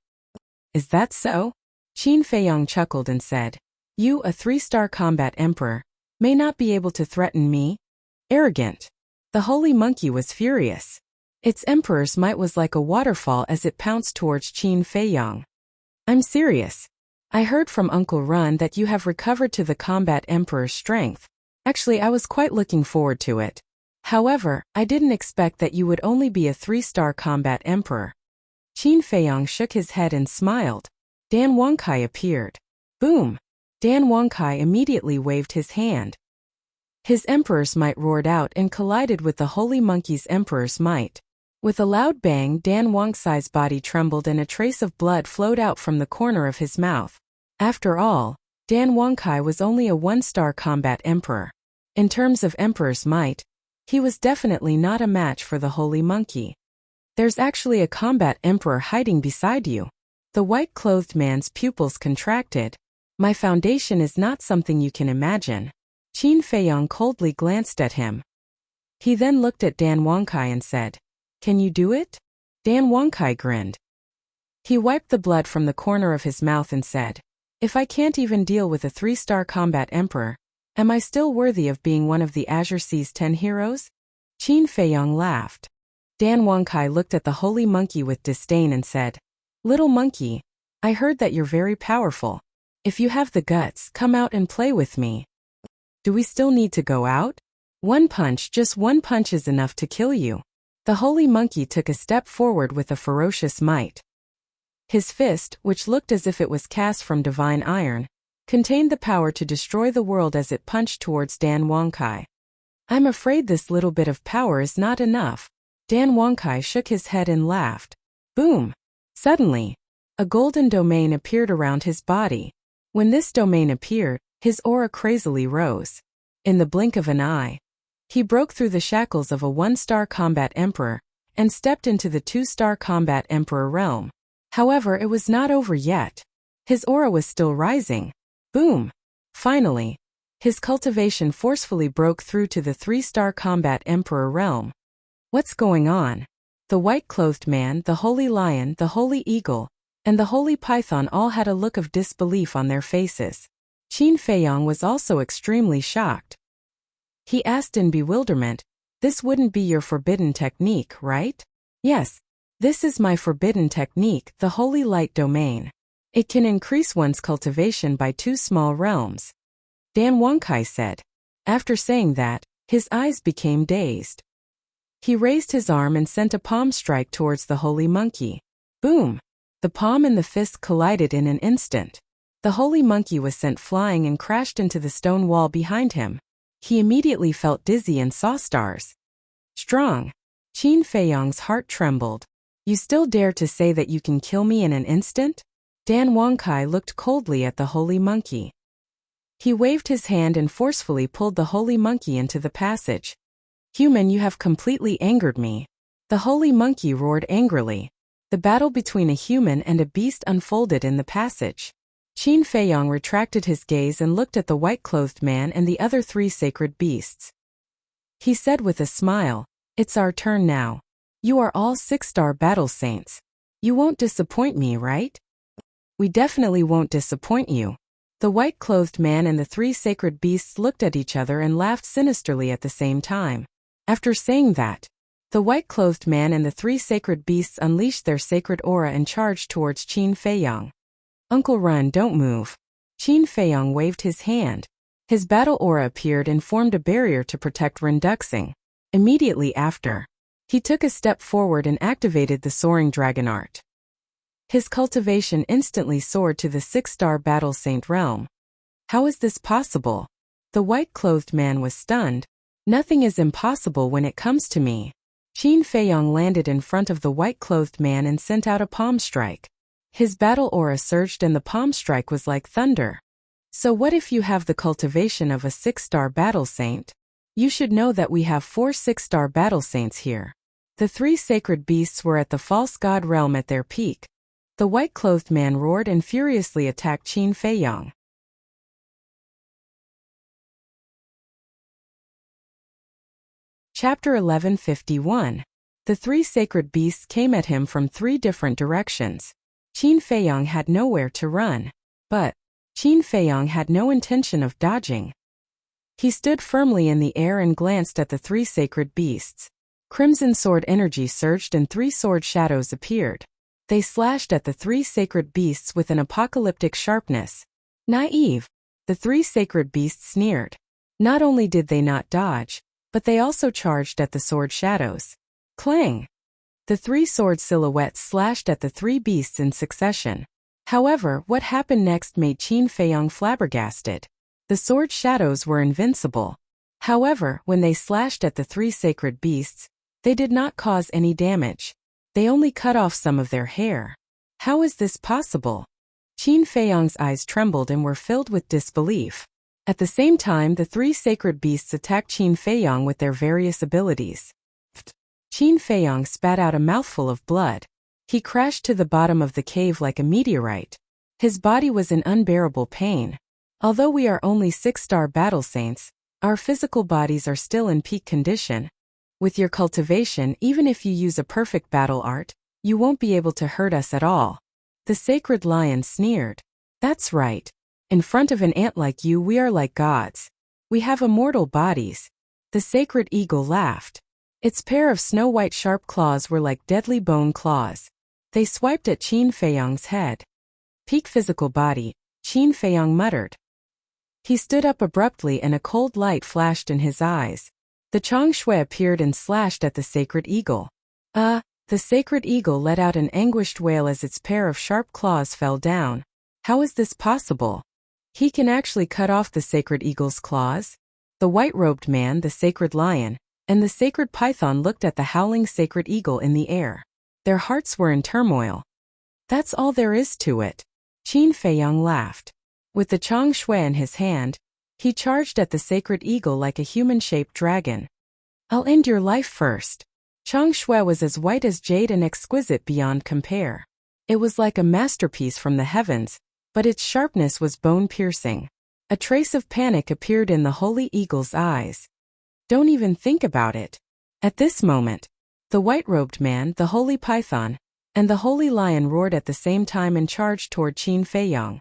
Is that so? Qin Feiyang chuckled and said, you, a 3-star combat emperor, may not be able to threaten me? Arrogant. The holy monkey was furious. Its emperor's might was like a waterfall as it pounced towards Qin Feiyang. I'm serious. I heard from Uncle Run that you have recovered to the combat emperor's strength. Actually, I was quite looking forward to it. However, I didn't expect that you would only be a 3-star combat emperor. Qin Feiyang shook his head and smiled. Dan Wangkai appeared. Boom! Dan Wangkai immediately waved his hand. His emperor's might roared out and collided with the holy monkey's emperor's might. With a loud bang, Dan Wangkai's body trembled and a trace of blood flowed out from the corner of his mouth. After all, Dan Wangkai was only a 1-star combat emperor. In terms of emperor's might, he was definitely not a match for the holy monkey. There's actually a combat emperor hiding beside you. The white-clothed man's pupils contracted. My foundation is not something you can imagine. Qin Feiyang coldly glanced at him. He then looked at Dan Wangkai and said, can you do it? Dan Wangkai grinned. He wiped the blood from the corner of his mouth and said, if I can't even deal with a 3-star combat emperor, am I still worthy of being one of the Azure Sea's 10 heroes? Qin Feiyang laughed. Dan Wangkai looked at the holy monkey with disdain and said, little monkey, I heard that you're very powerful. If you have the guts, come out and play with me. Do we still need to go out? One punch, just one punch is enough to kill you. The holy monkey took a step forward with a ferocious might. His fist, which looked as if it was cast from divine iron, contained the power to destroy the world as it punched towards Dan Wangkai. I'm afraid this little bit of power is not enough. Dan Wangkai shook his head and laughed. Boom! Suddenly, a golden domain appeared around his body. When this domain appeared, his aura crazily rose. In the blink of an eye, he broke through the shackles of a 1-star combat emperor and stepped into the 2-star combat emperor realm. However, it was not over yet. His aura was still rising. Boom! Finally, his cultivation forcefully broke through to the 3-star combat emperor realm. What's going on? The white-clothed man, the holy lion, the holy eagle, and the holy python all had a look of disbelief on their faces. Qin Feiyang was also extremely shocked. He asked in bewilderment, this wouldn't be your forbidden technique, right? Yes, this is my forbidden technique, the holy light domain. It can increase one's cultivation by 2 small realms. Dan Wangkai said. After saying that, his eyes became dazed. He raised his arm and sent a palm strike towards the holy monkey. Boom! The palm and the fist collided in an instant. The holy monkey was sent flying and crashed into the stone wall behind him. He immediately felt dizzy and saw stars. Strong. Qin Feiyang's heart trembled. You still dare to say that you can kill me in an instant? Dan Wangkai looked coldly at the holy monkey. He waved his hand and forcefully pulled the holy monkey into the passage. Human, you have completely angered me. The holy monkey roared angrily. The battle between a human and a beast unfolded in the passage. Qin Feiyang retracted his gaze and looked at the white-clothed man and the other 3 sacred beasts. He said with a smile, it's our turn now. You are all 6-star battle saints. You won't disappoint me, right? We definitely won't disappoint you. The white-clothed man and the 3 sacred beasts looked at each other and laughed sinisterly at the same time. After saying that, the white-clothed man and the 3 sacred beasts unleashed their sacred aura and charged towards Qin Feiyang. Uncle Run, don't move. Qin Feiyang waved his hand. His battle aura appeared and formed a barrier to protect Renduxing. Immediately after, he took a step forward and activated the soaring dragon art. His cultivation instantly soared to the 6-star battle saint realm. How is this possible? The white-clothed man was stunned. Nothing is impossible when it comes to me. Qin Feiyong landed in front of the white-clothed man and sent out a palm strike. His battle aura surged and the palm strike was like thunder. So what if you have the cultivation of a 6-star battle saint? You should know that we have 4 6-star battle saints here. The 3 sacred beasts were at the false god realm at their peak. The white-clothed man roared and furiously attacked Qin Feiyong. Chapter 1151. The 3 sacred beasts came at him from 3 different directions. Qin Feiyong had nowhere to run. But Qin Feiyong had no intention of dodging. He stood firmly in the air and glanced at the 3 sacred beasts. Crimson sword energy surged and 3 sword shadows appeared. They slashed at the 3 sacred beasts with an apocalyptic sharpness. Naive! The 3 sacred beasts sneered. Not only did they not dodge, but they also charged at the sword shadows. Clang! The 3 sword silhouettes slashed at the 3 beasts in succession. However, what happened next made Qin Feiyong flabbergasted. The sword shadows were invincible. However, when they slashed at the 3 sacred beasts, they did not cause any damage. They only cut off some of their hair. How is this possible? Qin Feiyong's eyes trembled and were filled with disbelief. At the same time, the 3 sacred beasts attacked Qin Feiyong with their various abilities. Qin Feiyong spat out a mouthful of blood. He crashed to the bottom of the cave like a meteorite. His body was in unbearable pain. Although we are only 6-star battle saints, our physical bodies are still in peak condition. With your cultivation, even if you use a perfect battle art, you won't be able to hurt us at all. The sacred lion sneered. That's right. In front of an ant like you, we are like gods. We have immortal bodies. The sacred eagle laughed. Its pair of snow-white sharp claws were like deadly bone claws. They swiped at Qin Feiyong's head. Peak physical body, Qin Feiyong muttered. He stood up abruptly and a cold light flashed in his eyes. The Changshui appeared and slashed at the sacred eagle. The sacred eagle let out an anguished wail as its pair of sharp claws fell down. How is this possible? He can actually cut off the sacred eagle's claws? The white-robed man, the sacred lion, and the sacred python looked at the howling sacred eagle in the air. Their hearts were in turmoil. That's all there is to it. Qin Feiyong laughed. With the Changshui in his hand, he charged at the sacred eagle like a human-shaped dragon. I'll end your life first. Changshui was as white as jade and exquisite beyond compare. It was like a masterpiece from the heavens, but its sharpness was bone-piercing. A trace of panic appeared in the holy eagle's eyes. Don't even think about it. At this moment, the white-robed man, the holy python, and the holy lion roared at the same time and charged toward Qin Feiyong.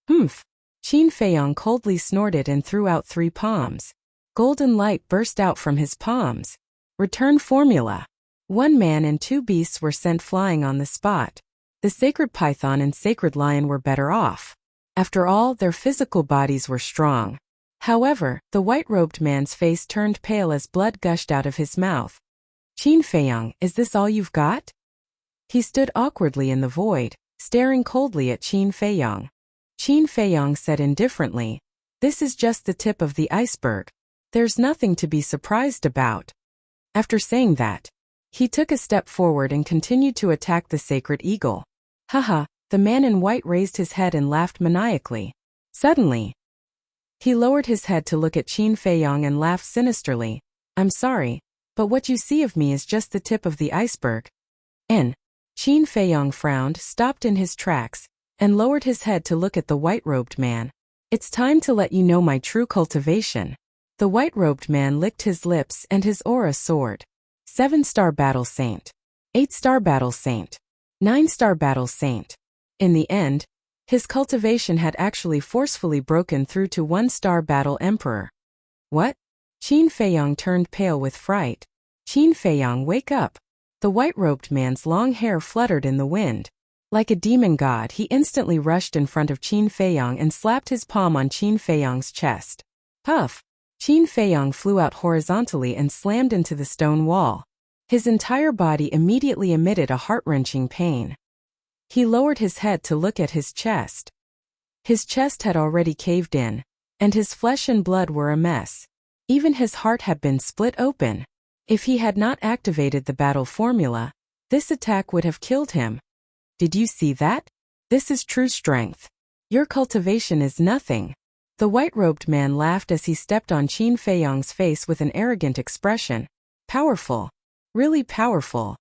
Humph! Qin Feiyong coldly snorted and threw out 3 palms. Golden light burst out from his palms. Return formula. 1 man and 2 beasts were sent flying on the spot. The sacred python and sacred lion were better off. After all, their physical bodies were strong. However, the white-robed man's face turned pale as blood gushed out of his mouth. Qin Feiyong, is this all you've got? He stood awkwardly in the void, staring coldly at Qin Feiyong. Qin Feiyong said indifferently, "This is just the tip of the iceberg. There's nothing to be surprised about." After saying that, he took a step forward and continued to attack the sacred eagle. Haha, the man in white raised his head and laughed maniacally. Suddenly, he lowered his head to look at Qin Feiyong and laughed sinisterly. I'm sorry, but what you see of me is just the tip of the iceberg. Qin Feiyong frowned, stopped in his tracks, and lowered his head to look at the white-robed man. It's time to let you know my true cultivation. The white-robed man licked his lips and his aura soared. 7-star battle saint. 8-star battle saint. 9-star battle saint. In the end, his cultivation had actually forcefully broken through to 1-star battle emperor. What? Qin Feiyong turned pale with fright. Qin Feiyong, wake up. The white-robed man's long hair fluttered in the wind. Like a demon god, he instantly rushed in front of Qin Feiyong and slapped his palm on Qin Feiyong's chest. Puff! Qin Feiyong flew out horizontally and slammed into the stone wall. His entire body immediately emitted a heart-wrenching pain. He lowered his head to look at his chest. His chest had already caved in, and his flesh and blood were a mess. Even his heart had been split open. If he had not activated the battle formula, this attack would have killed him. Did you see that? This is true strength. Your cultivation is nothing. The white-robed man laughed as he stepped on Qin Feiyang's face with an arrogant expression. Powerful. Really powerful.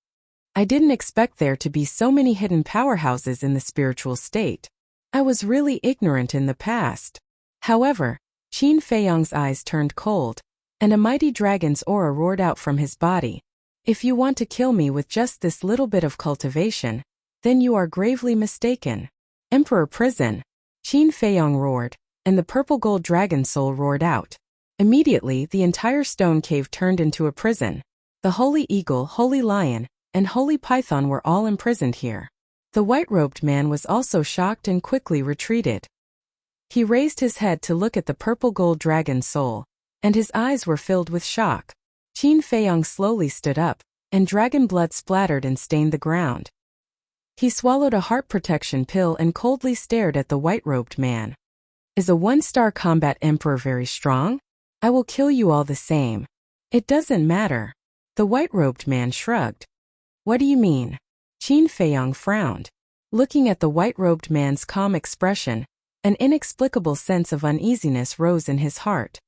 I didn't expect there to be so many hidden powerhouses in the spiritual state. I was really ignorant in the past. However, Qin Feiyang's eyes turned cold, and a mighty dragon's aura roared out from his body. If you want to kill me with just this little bit of cultivation, then you are gravely mistaken. Emperor Prison! Qin Feiyang roared, and the purple gold dragon soul roared out. Immediately, the entire stone cave turned into a prison. The holy eagle, holy lion, and holy python were all imprisoned here. The white-robed man was also shocked and quickly retreated. He raised his head to look at the purple gold dragon soul, and his eyes were filled with shock. Qin Feiyang slowly stood up, and dragon blood splattered and stained the ground. He swallowed a heart protection pill and coldly stared at the white-robed man. Is a one-star combat emperor very strong? I will kill you all the same. It doesn't matter. The white-robed man shrugged. What do you mean? Qin Feiyang frowned. Looking at the white-robed man's calm expression, an inexplicable sense of uneasiness rose in his heart.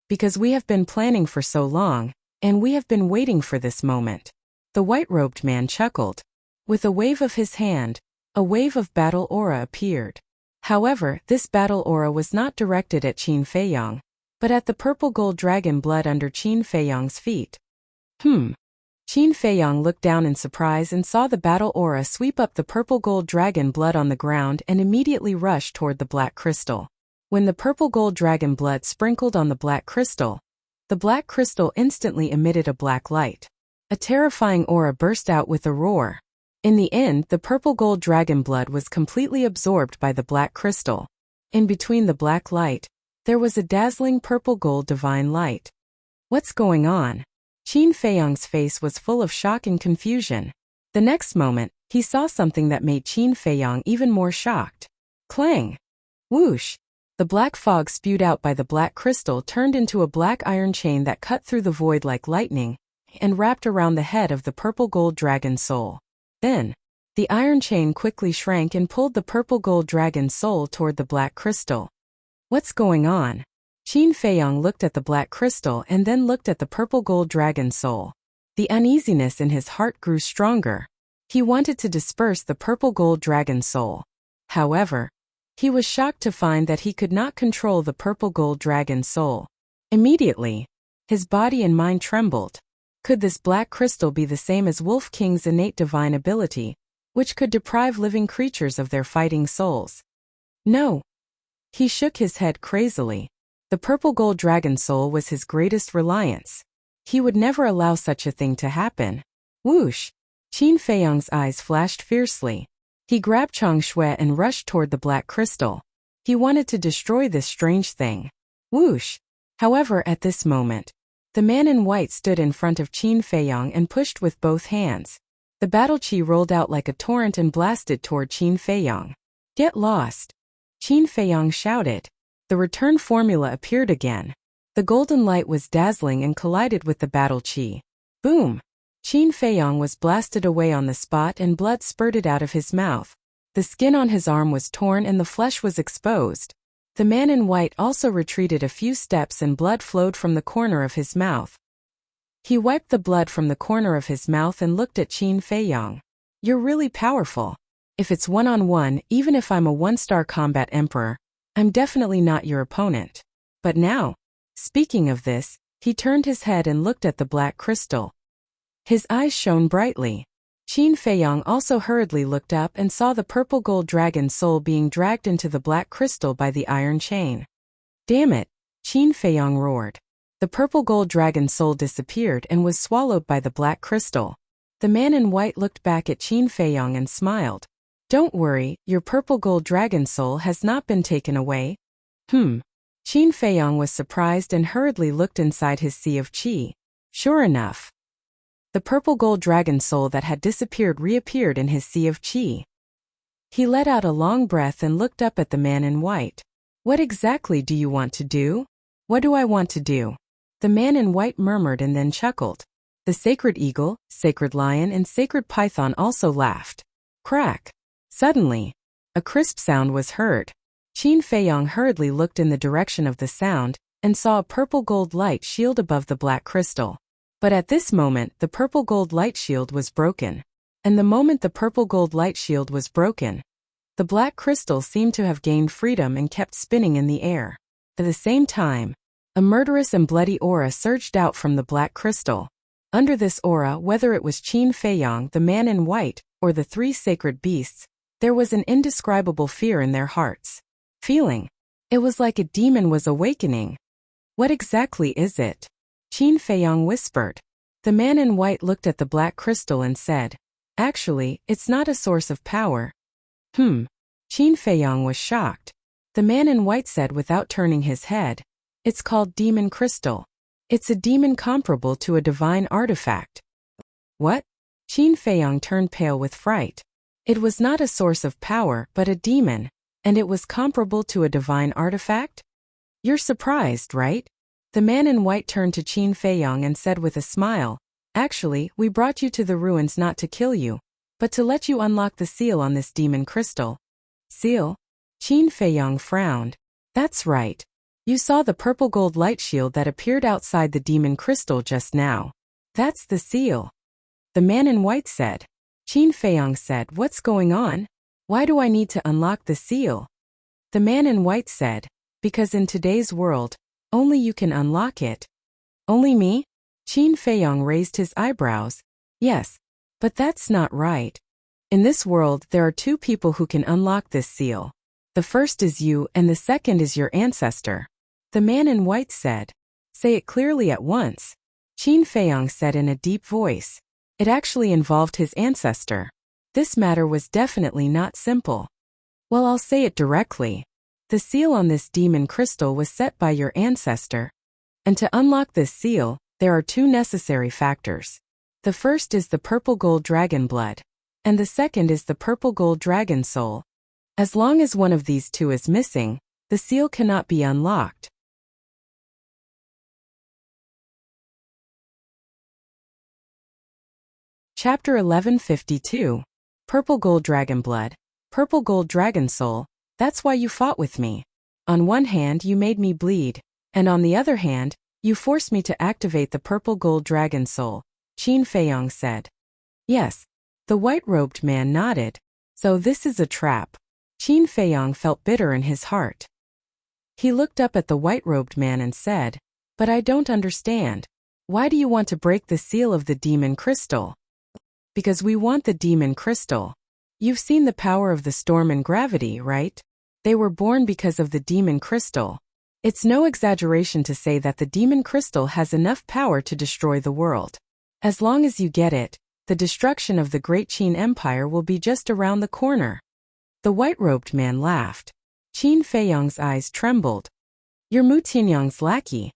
Because we have been planning for so long, and we have been waiting for this moment. The white-robed man chuckled. With a wave of his hand, a wave of battle aura appeared. However, this battle aura was not directed at Qin Feiyang, but at the purple gold dragon blood under Qin Feiyang's feet. Qin Feiyang looked down in surprise and saw the battle aura sweep up the purple gold dragon blood on the ground and immediately rush toward the black crystal. When the purple gold dragon blood sprinkled on the black crystal instantly emitted a black light. A terrifying aura burst out with a roar. In the end, the purple gold dragon blood was completely absorbed by the black crystal. In between the black light, there was a dazzling purple gold divine light. What's going on? Qin Feiyang's face was full of shock and confusion. The next moment, he saw something that made Qin Feiyang even more shocked. Clang! Whoosh! The black fog spewed out by the black crystal turned into a black iron chain that cut through the void like lightning and wrapped around the head of the purple gold dragon soul. Then, the iron chain quickly shrank and pulled the purple gold dragon soul toward the black crystal. What's going on? Qin Feiyang looked at the black crystal and then looked at the purple gold dragon soul. The uneasiness in his heart grew stronger. He wanted to disperse the purple gold dragon soul. However, he was shocked to find that he could not control the purple gold dragon soul. Immediately, his body and mind trembled. Could this black crystal be the same as Wolf King's innate divine ability, which could deprive living creatures of their fighting souls? No. He shook his head crazily. The purple gold dragon soul was his greatest reliance. He would never allow such a thing to happen. Whoosh! Qin Feiyang's eyes flashed fiercely. He grabbed Chang Shui and rushed toward the black crystal. He wanted to destroy this strange thing. Whoosh! However, at this moment, the man in white stood in front of Qin Feiyang and pushed with both hands. The battle chi rolled out like a torrent and blasted toward Qin Feiyang. Get lost! Qin Feiyang shouted. The return formula appeared again. The golden light was dazzling and collided with the battle chi. Boom! Qin Feiyang was blasted away on the spot and blood spurted out of his mouth. The skin on his arm was torn and the flesh was exposed. The man in white also retreated a few steps and blood flowed from the corner of his mouth. He wiped the blood from the corner of his mouth and looked at Qin Feiyang. You're really powerful. If it's one-on-one, even if I'm a one-star combat emperor, I'm definitely not your opponent. But now, speaking of this, he turned his head and looked at the black crystal. His eyes shone brightly. Qin Feiyang also hurriedly looked up and saw the purple gold dragon soul being dragged into the black crystal by the iron chain. Damn it! Qin Feiyang roared. The purple gold dragon soul disappeared and was swallowed by the black crystal. The man in white looked back at Qin Feiyang and smiled. Don't worry, your purple gold dragon soul has not been taken away. Qin Feiyang was surprised and hurriedly looked inside his sea of qi. Sure enough, the purple gold dragon soul that had disappeared reappeared in his sea of qi. He let out a long breath and looked up at the man in white. What exactly do you want to do? What do I want to do? The man in white murmured and then chuckled. The sacred eagle, sacred lion, and sacred python also laughed. Crack! Suddenly, a crisp sound was heard. Qin Feiyong hurriedly looked in the direction of the sound and saw a purple gold light shield above the black crystal. But at this moment, the purple gold light shield was broken. And the moment the purple gold light shield was broken, the black crystal seemed to have gained freedom and kept spinning in the air. At the same time, a murderous and bloody aura surged out from the black crystal. Under this aura, whether it was Qin Feiyong, the man in white, or the three sacred beasts, there was an indescribable fear in their hearts. Feeling. It was like a demon was awakening. What exactly is it? Qin Feiyong whispered. The man in white looked at the black crystal and said, actually, it's not a source of power. Qin Feiyong was shocked. The man in white said without turning his head, it's called demon crystal. It's a demon comparable to a divine artifact. What? Qin Feiyong turned pale with fright. It was not a source of power but a demon, and it was comparable to a divine artifact? You're surprised, right? The man in white turned to Qin Feiyong and said with a smile, actually, we brought you to the ruins not to kill you, but to let you unlock the seal on this demon crystal. Seal? Qin Feiyong frowned. That's right. You saw the purple gold light shield that appeared outside the demon crystal just now. That's the seal. The man in white said. Qin Feiyong said, what's going on? Why do I need to unlock the seal? The man in white said, because in today's world, only you can unlock it. Only me? Qin Feiyong raised his eyebrows. Yes, but that's not right. In this world, there are two people who can unlock this seal. The first is you and the second is your ancestor. The man in white said. Say it clearly at once. Qin Feiyong said in a deep voice. It actually involved his ancestor. This matter was definitely not simple. Well, I'll say it directly. The seal on this demon crystal was set by your ancestor. And to unlock this seal, there are two necessary factors. The first is the purple gold dragon blood. And the second is the purple gold dragon soul. As long as one of these two is missing, the seal cannot be unlocked. Chapter 1152. Purple Gold Dragon Blood. Purple Gold Dragon Soul. That's why you fought with me. On one hand, you made me bleed, and on the other hand, you forced me to activate the Purple Gold Dragon Soul, Qin Feiyong said. Yes. The white-robed man nodded. So this is a trap. Qin Feiyong felt bitter in his heart. He looked up at the white-robed man and said, but I don't understand. Why do you want to break the seal of the demon crystal? Because we want the demon crystal. You've seen the power of the storm and gravity, right? They were born because of the demon crystal. It's no exaggeration to say that the demon crystal has enough power to destroy the world. As long as you get it, the destruction of the great Qin Empire will be just around the corner. The white-robed man laughed. Qin Feiyong's eyes trembled. You're Mu Tianyang's lackey.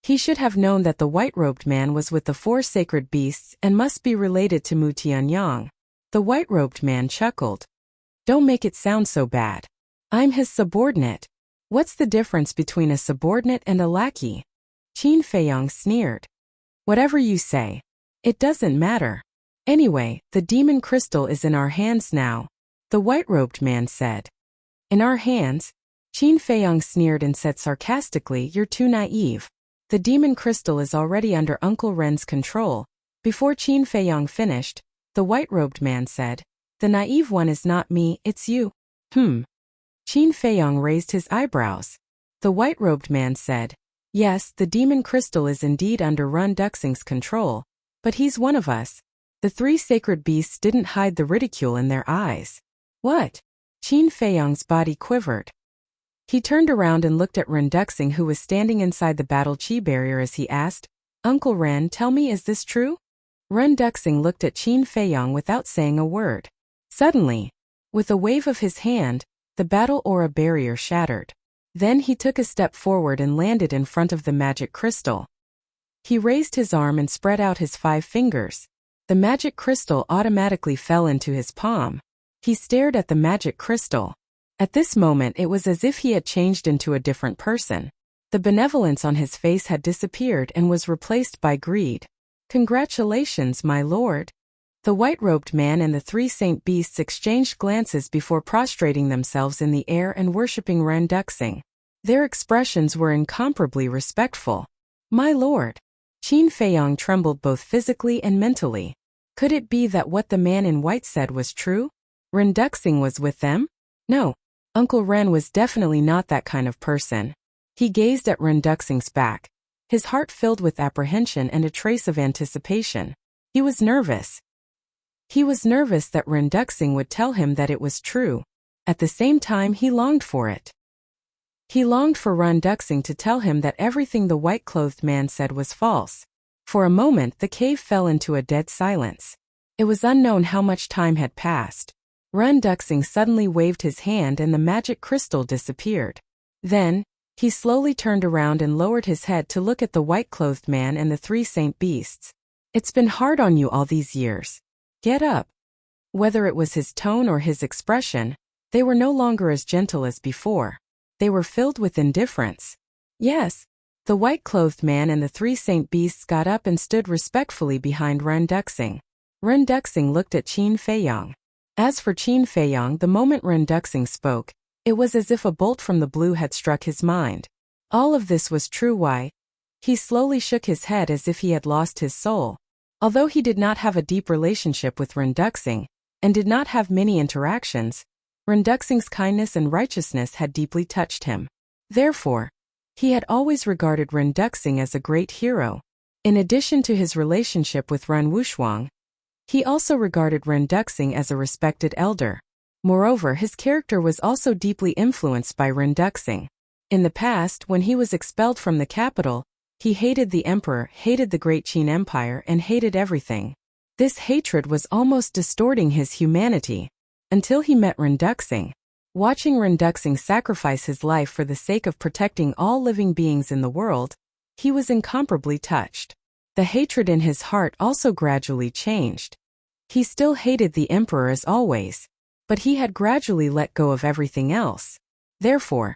He should have known that the white-robed man was with the four sacred beasts and must be related to Mu Tianyang. The white-robed man chuckled. Don't make it sound so bad. I'm his subordinate. What's the difference between a subordinate and a lackey? Qin Feiyong sneered. Whatever you say. It doesn't matter. Anyway, the demon crystal is in our hands now, the white-robed man said. In our hands? Qin Feiyong sneered and said sarcastically, you're too naive. The demon crystal is already under Uncle Ren's control. Before Qin Feiyong finished, the white-robed man said, the naive one is not me, it's you. Qin Feiyong raised his eyebrows. The white-robed man said, yes, the demon crystal is indeed under Run Duxing's control, but he's one of us. The three sacred beasts didn't hide the ridicule in their eyes. What? Qin Feiyong's body quivered. He turned around and looked at Ren Duxing, who was standing inside the battle chi barrier, as he asked, Uncle Ren, tell me, is this true? Ren Duxing looked at Qin Feiyong without saying a word. Suddenly, with a wave of his hand, the battle aura barrier shattered. Then he took a step forward and landed in front of the magic crystal. He raised his arm and spread out his 5 fingers. The magic crystal automatically fell into his palm. He stared at the magic crystal. At this moment it was as if he had changed into a different person. The benevolence on his face had disappeared and was replaced by greed. Congratulations, my lord. The white-robed man and the three saint beasts exchanged glances before prostrating themselves in the air and worshipping Ren Duxing. Their expressions were incomparably respectful. My lord. Qin Feiyong trembled both physically and mentally. Could it be that what the man in white said was true? Ren Duxing was with them? No. Uncle Ren was definitely not that kind of person. He gazed at Ren Duxing's back, his heart filled with apprehension and a trace of anticipation. He was nervous. He was nervous that Ren Duxing would tell him that it was true. At the same time, he longed for it. He longed for Ren Duxing to tell him that everything the white-clothed man said was false. For a moment, the cave fell into a dead silence. It was unknown how much time had passed. Ren Duxing suddenly waved his hand and the magic crystal disappeared. Then, he slowly turned around and lowered his head to look at the white-clothed man and the three saint beasts. It's been hard on you all these years. Get up. Whether it was his tone or his expression, they were no longer as gentle as before. They were filled with indifference. Yes. The white-clothed man and the three saint beasts got up and stood respectfully behind Ren Duxing. Ren Duxing looked at Qin Feiyong. As for Qin Feiyong, the moment Ren Duxing spoke, it was as if a bolt from the blue had struck his mind. All of this was true. Why? He slowly shook his head as if he had lost his soul. Although he did not have a deep relationship with Ren Duxing, and did not have many interactions, Ren Duxing's kindness and righteousness had deeply touched him. Therefore, he had always regarded Ren Duxing as a great hero. In addition to his relationship with Ren Wushuang, he also regarded Ren Duxing as a respected elder. Moreover, his character was also deeply influenced by Ren Duxing. In the past, when he was expelled from the capital, he hated the emperor, hated the great Qin Empire, and hated everything. This hatred was almost distorting his humanity. Until he met Ren Duxing. Watching Ren Duxing sacrifice his life for the sake of protecting all living beings in the world, he was incomparably touched. The hatred in his heart also gradually changed. He still hated the emperor as always, but he had gradually let go of everything else. Therefore,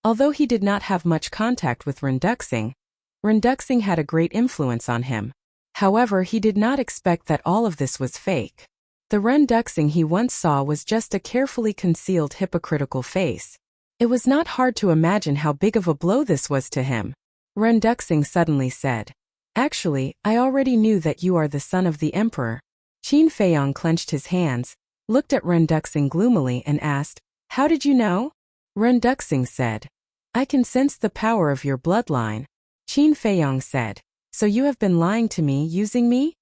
although he did not have much contact with Ren Duxing had a great influence on him. However, he did not expect that all of this was fake. The Ren Duxing he once saw was just a carefully concealed hypocritical face. It was not hard to imagine how big of a blow this was to him. Ren Duxing suddenly said, "Actually, I already knew that you are the son of the emperor." Qin Feiyong clenched his hands, looked at Ren Duxing gloomily and asked, "How did you know?" Ren Duxing said, "I can sense the power of your bloodline." Qin Feiyong said, "So you have been lying to me, using me?"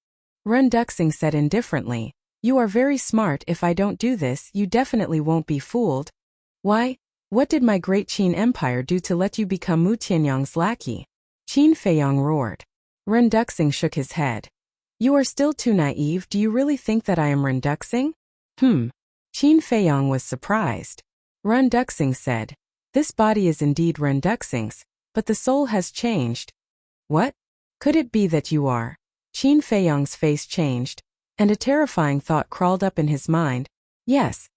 Ren Duxing said indifferently, "You are very smart. If I don't do this, you definitely won't be fooled." "Why? What did my great Qin Empire do to let you become Mu Tianyang's lackey?" Qin Feiyong roared. Ren Duxing shook his head. "You are still too naive. Do you really think that I am Ren Duxing?" Qin Feiyong was surprised. Ren Duxing said, "This body is indeed Ren Duxing's, but the soul has changed." "What? Could it be that you are?" Qin Feiyong's face changed, and a terrifying thought crawled up in his mind. "Yes.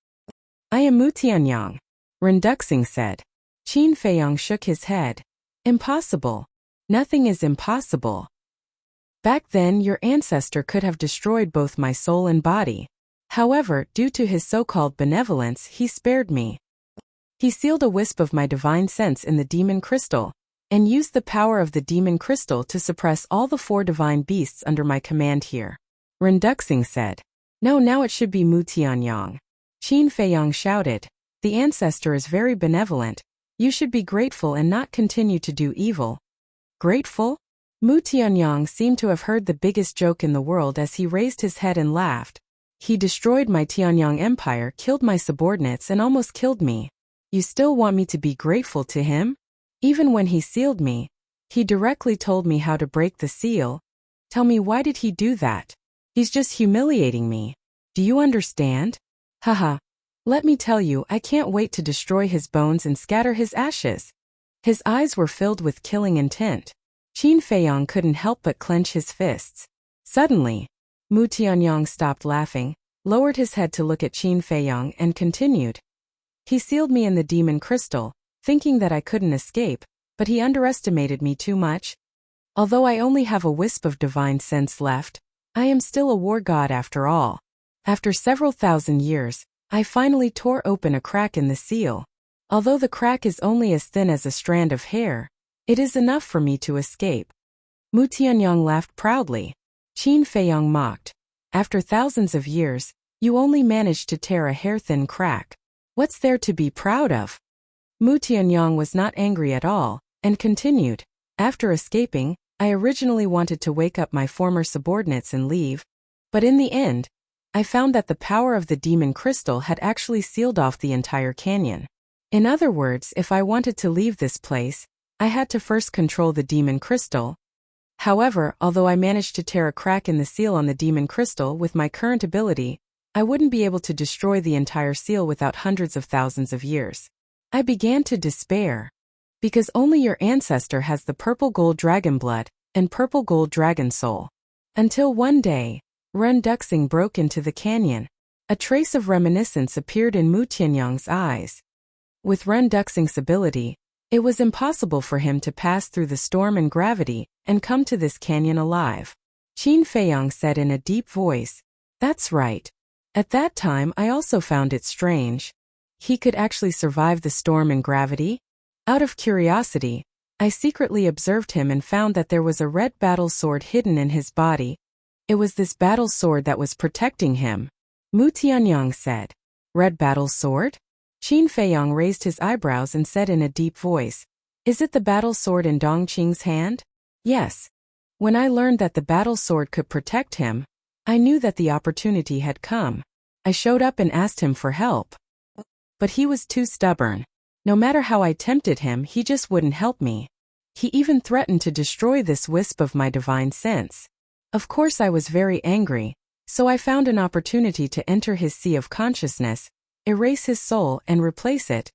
I am Mu Tianyang," Ren Duxing said. Qin Feiyong shook his head. "Impossible. Nothing is impossible. Back then your ancestor could have destroyed both my soul and body. However, due to his so-called benevolence, he spared me. He sealed a wisp of my divine sense in the demon crystal, and used the power of the demon crystal to suppress all the 4 divine beasts under my command here." Ren Duxing said. "No, now it should be Mu Tianyang." Qin Feiyong shouted, "The ancestor is very benevolent. You should be grateful and not continue to do evil." "Grateful?" Mu Tianyang seemed to have heard the biggest joke in the world as he raised his head and laughed. "He destroyed my Tianyang Empire, killed my subordinates, and almost killed me. You still want me to be grateful to him? Even when he sealed me, he directly told me how to break the seal. Tell me, why did he do that? He's just humiliating me. Do you understand? Haha. Let me tell you, I can't wait to destroy his bones and scatter his ashes." His eyes were filled with killing intent. Qin Feiyong couldn't help but clench his fists. Suddenly, Mu Tianyang stopped laughing, lowered his head to look at Qin Feiyong, and continued. "He sealed me in the demon crystal, thinking that I couldn't escape, but he underestimated me too much. Although I only have a wisp of divine sense left, I am still a war god after all. After several thousand years, I finally tore open a crack in the seal. Although the crack is only as thin as a strand of hair, it is enough for me to escape. Mu Tianyong laughed proudly. Qin Feiyong mocked. After thousands of years, you only managed to tear a hair-thin crack. What's there to be proud of? Mu Tianyong was not angry at all, and continued. After escaping, I originally wanted to wake up my former subordinates and leave, but in the end, I found that the power of the demon crystal had actually sealed off the entire canyon. In other words, if I wanted to leave this place, I had to first control the demon crystal. However, although I managed to tear a crack in the seal on the demon crystal with my current ability, I wouldn't be able to destroy the entire seal without hundreds of thousands of years. I began to despair. Because only your ancestor has the purple gold dragon blood and purple gold dragon soul. Until one day, Ren Duxing broke into the canyon. A trace of reminiscence appeared in Mu Tianyong's eyes. With Ren Duxing's ability, it was impossible for him to pass through the storm and gravity and come to this canyon alive. Qin Feiyong said in a deep voice, "That's right. At that time I also found it strange. He could actually survive the storm and gravity? Out of curiosity, I secretly observed him and found that there was a red battle sword hidden in his body. It was this battle sword that was protecting him." Mu Tianyong said, "Red battle sword?" Qin Feiyong raised his eyebrows and said in a deep voice, "Is it the battle sword in Dongqing's hand?" "Yes." When I learned that the battle sword could protect him, I knew that the opportunity had come. I showed up and asked him for help. But he was too stubborn. No matter how I tempted him, he just wouldn't help me. He even threatened to destroy this wisp of my divine sense. Of course I was very angry, so I found an opportunity to enter his sea of consciousness, erase his soul and replace it.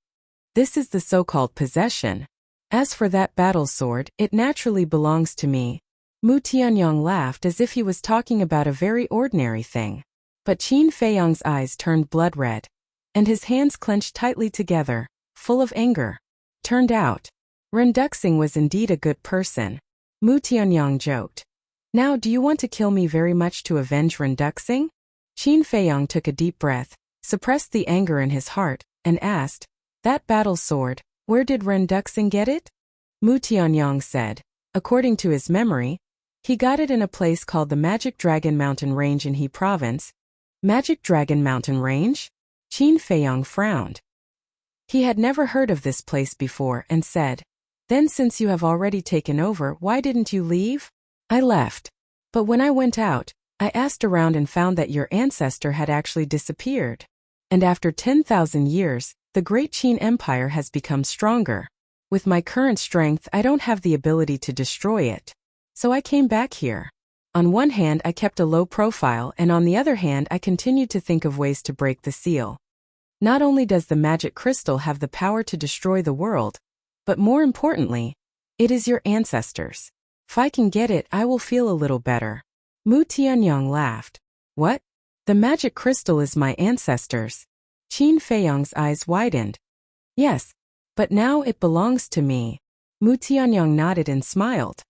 This is the so-called possession. As for that battle sword, it naturally belongs to me. Mu Tianyong laughed as if he was talking about a very ordinary thing. But Qin Feiyong's eyes turned blood red, and his hands clenched tightly together, full of anger. Turned out, Ren Duxing was indeed a good person. Mu Tianyong joked. "Now do you want to kill me very much to avenge Ren Duxing?" Qin Feiyong took a deep breath, suppressed the anger in his heart, and asked, "That battle sword, where did Ren Duxing get it?" Mu Tianyong said, according to his memory, he got it in a place called the Magic Dragon Mountain Range in He Province. Magic Dragon Mountain Range? Qin Feiyong frowned. He had never heard of this place before and said, "Then since you have already taken over, why didn't you leave?" "I left. But when I went out, I asked around and found that your ancestor had actually disappeared. And after 10,000 years, the Great Qin Empire has become stronger. With my current strength, I don't have the ability to destroy it. So I came back here. On one hand, I kept a low profile, and on the other hand, I continued to think of ways to break the seal. Not only does the magic crystal have the power to destroy the world, but more importantly, it is your ancestors. If I can get it, I will feel a little better." Mu Tianyong laughed. "What? The magic crystal is my ancestors?" Qin Feiyong's eyes widened. "Yes, but now it belongs to me." Mu Tianyong nodded and smiled.